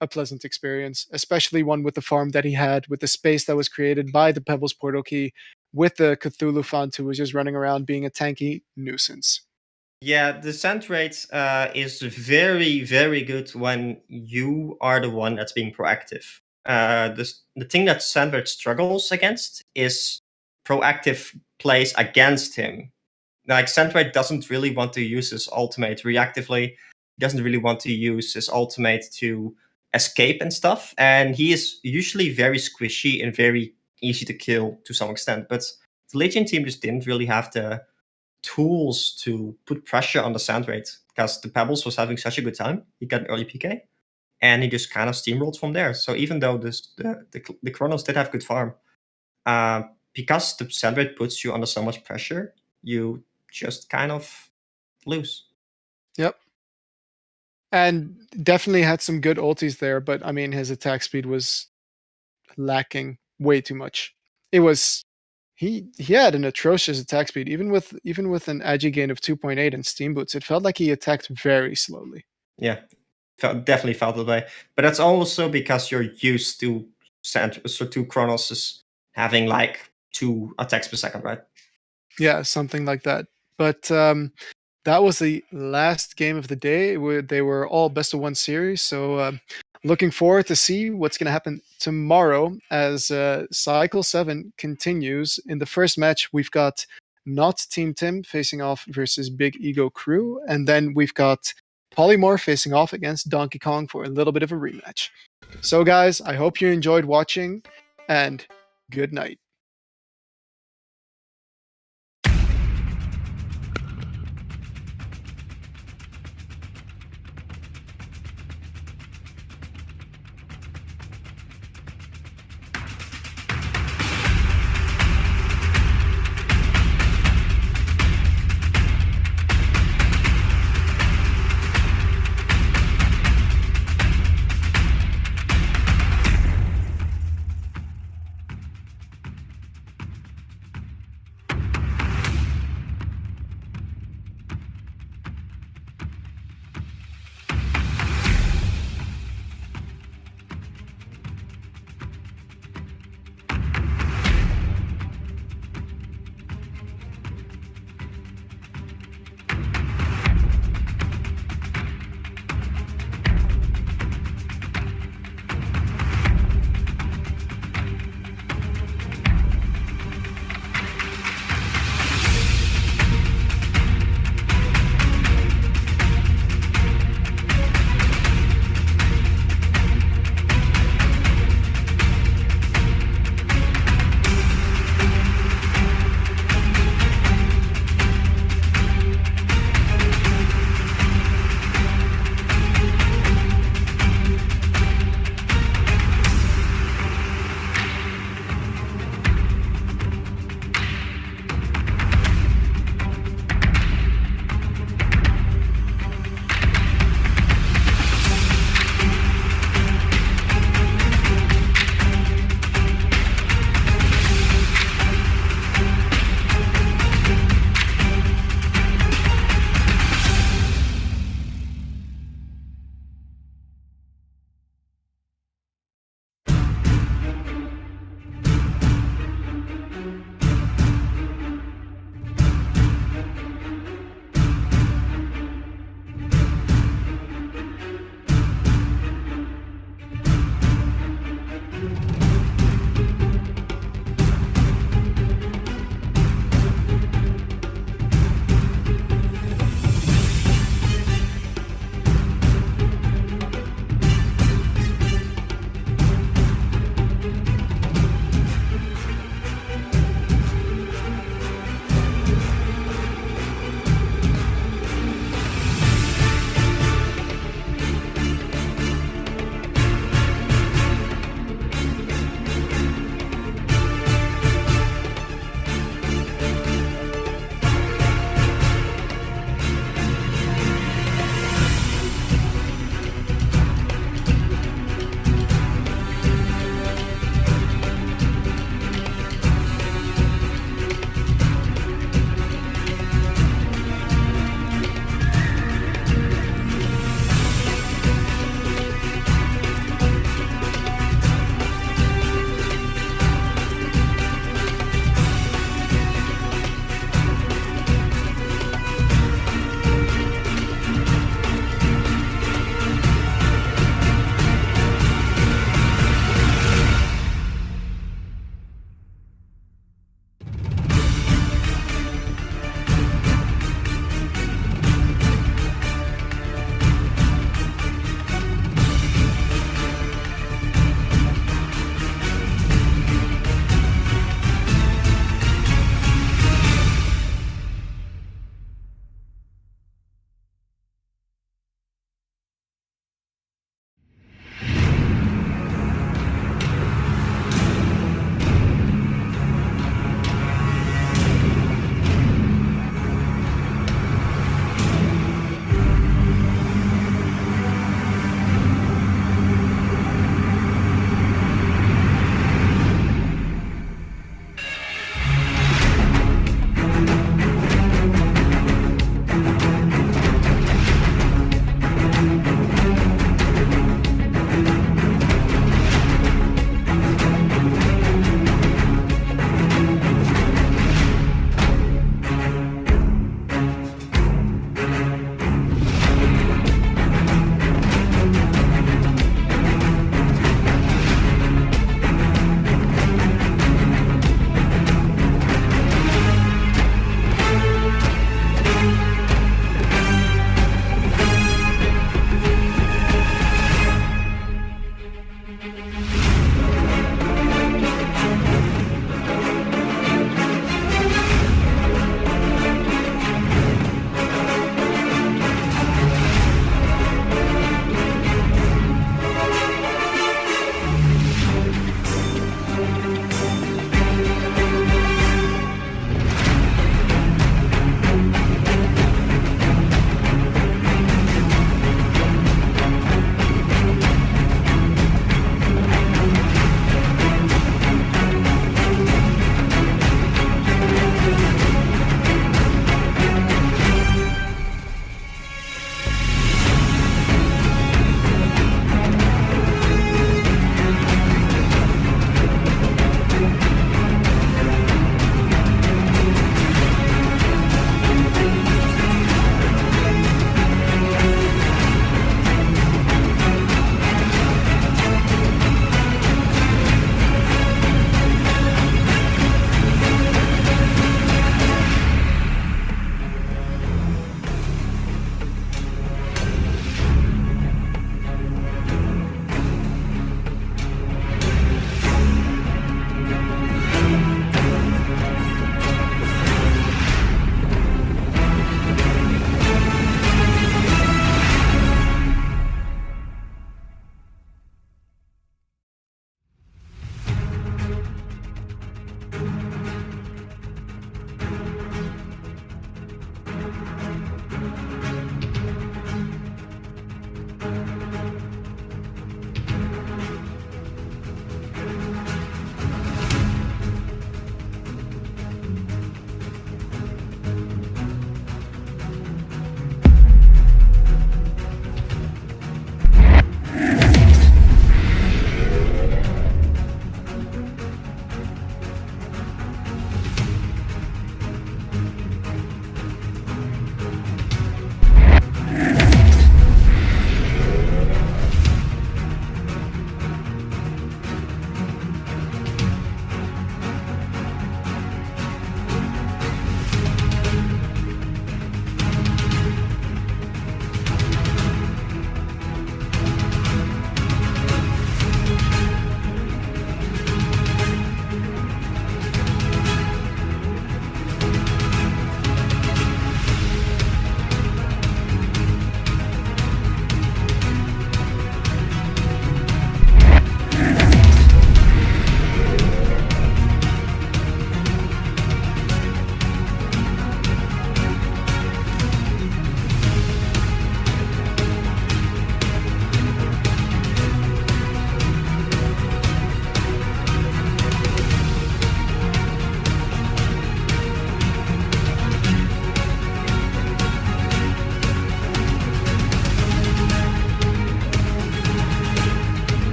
a pleasant experience, especially one with the farm that he had, with the space that was created by the Pebbles portal key, with the Cthulhu font who was just running around being a tanky nuisance. Yeah, the Sandwraith is very, very good when you are the one that's being proactive. The thing that Sandwraith struggles against is proactive plays against him. Like, Sandwraith doesn't really want to use his ultimate reactively. He doesn't really want to use his ultimate to escape and stuff. And he is usually very squishy and very easy to kill to some extent. But the Legion team just didn't really have the tools to put pressure on the Sandwraith because the Pebbles was having such a good time. He got an early PK and he just kind of steamrolled from there. So even though the Kronos did have good farm, because the Sandwraith puts you under so much pressure, you just kind of lose. Yep. And definitely had some good ultis there, but I mean, his attack speed was lacking way too much. It was he had an atrocious attack speed, even with an agi gain of 2.8 and steam boots. It felt like he attacked very slowly. Yeah, definitely felt that way. But that's also because you're used to two Chronos having like 2 attacks per second, right? Yeah, something like that. But that was the last game of the day. They were all best of 1 series, so looking forward to see what's going to happen tomorrow as Cycle 7 continues. In the first match, we've got not Team Tim facing off versus Big Ego Crew, and then we've got Polymorph facing off against Donkey Kong for a little bit of a rematch. So guys, I hope you enjoyed watching, and good night.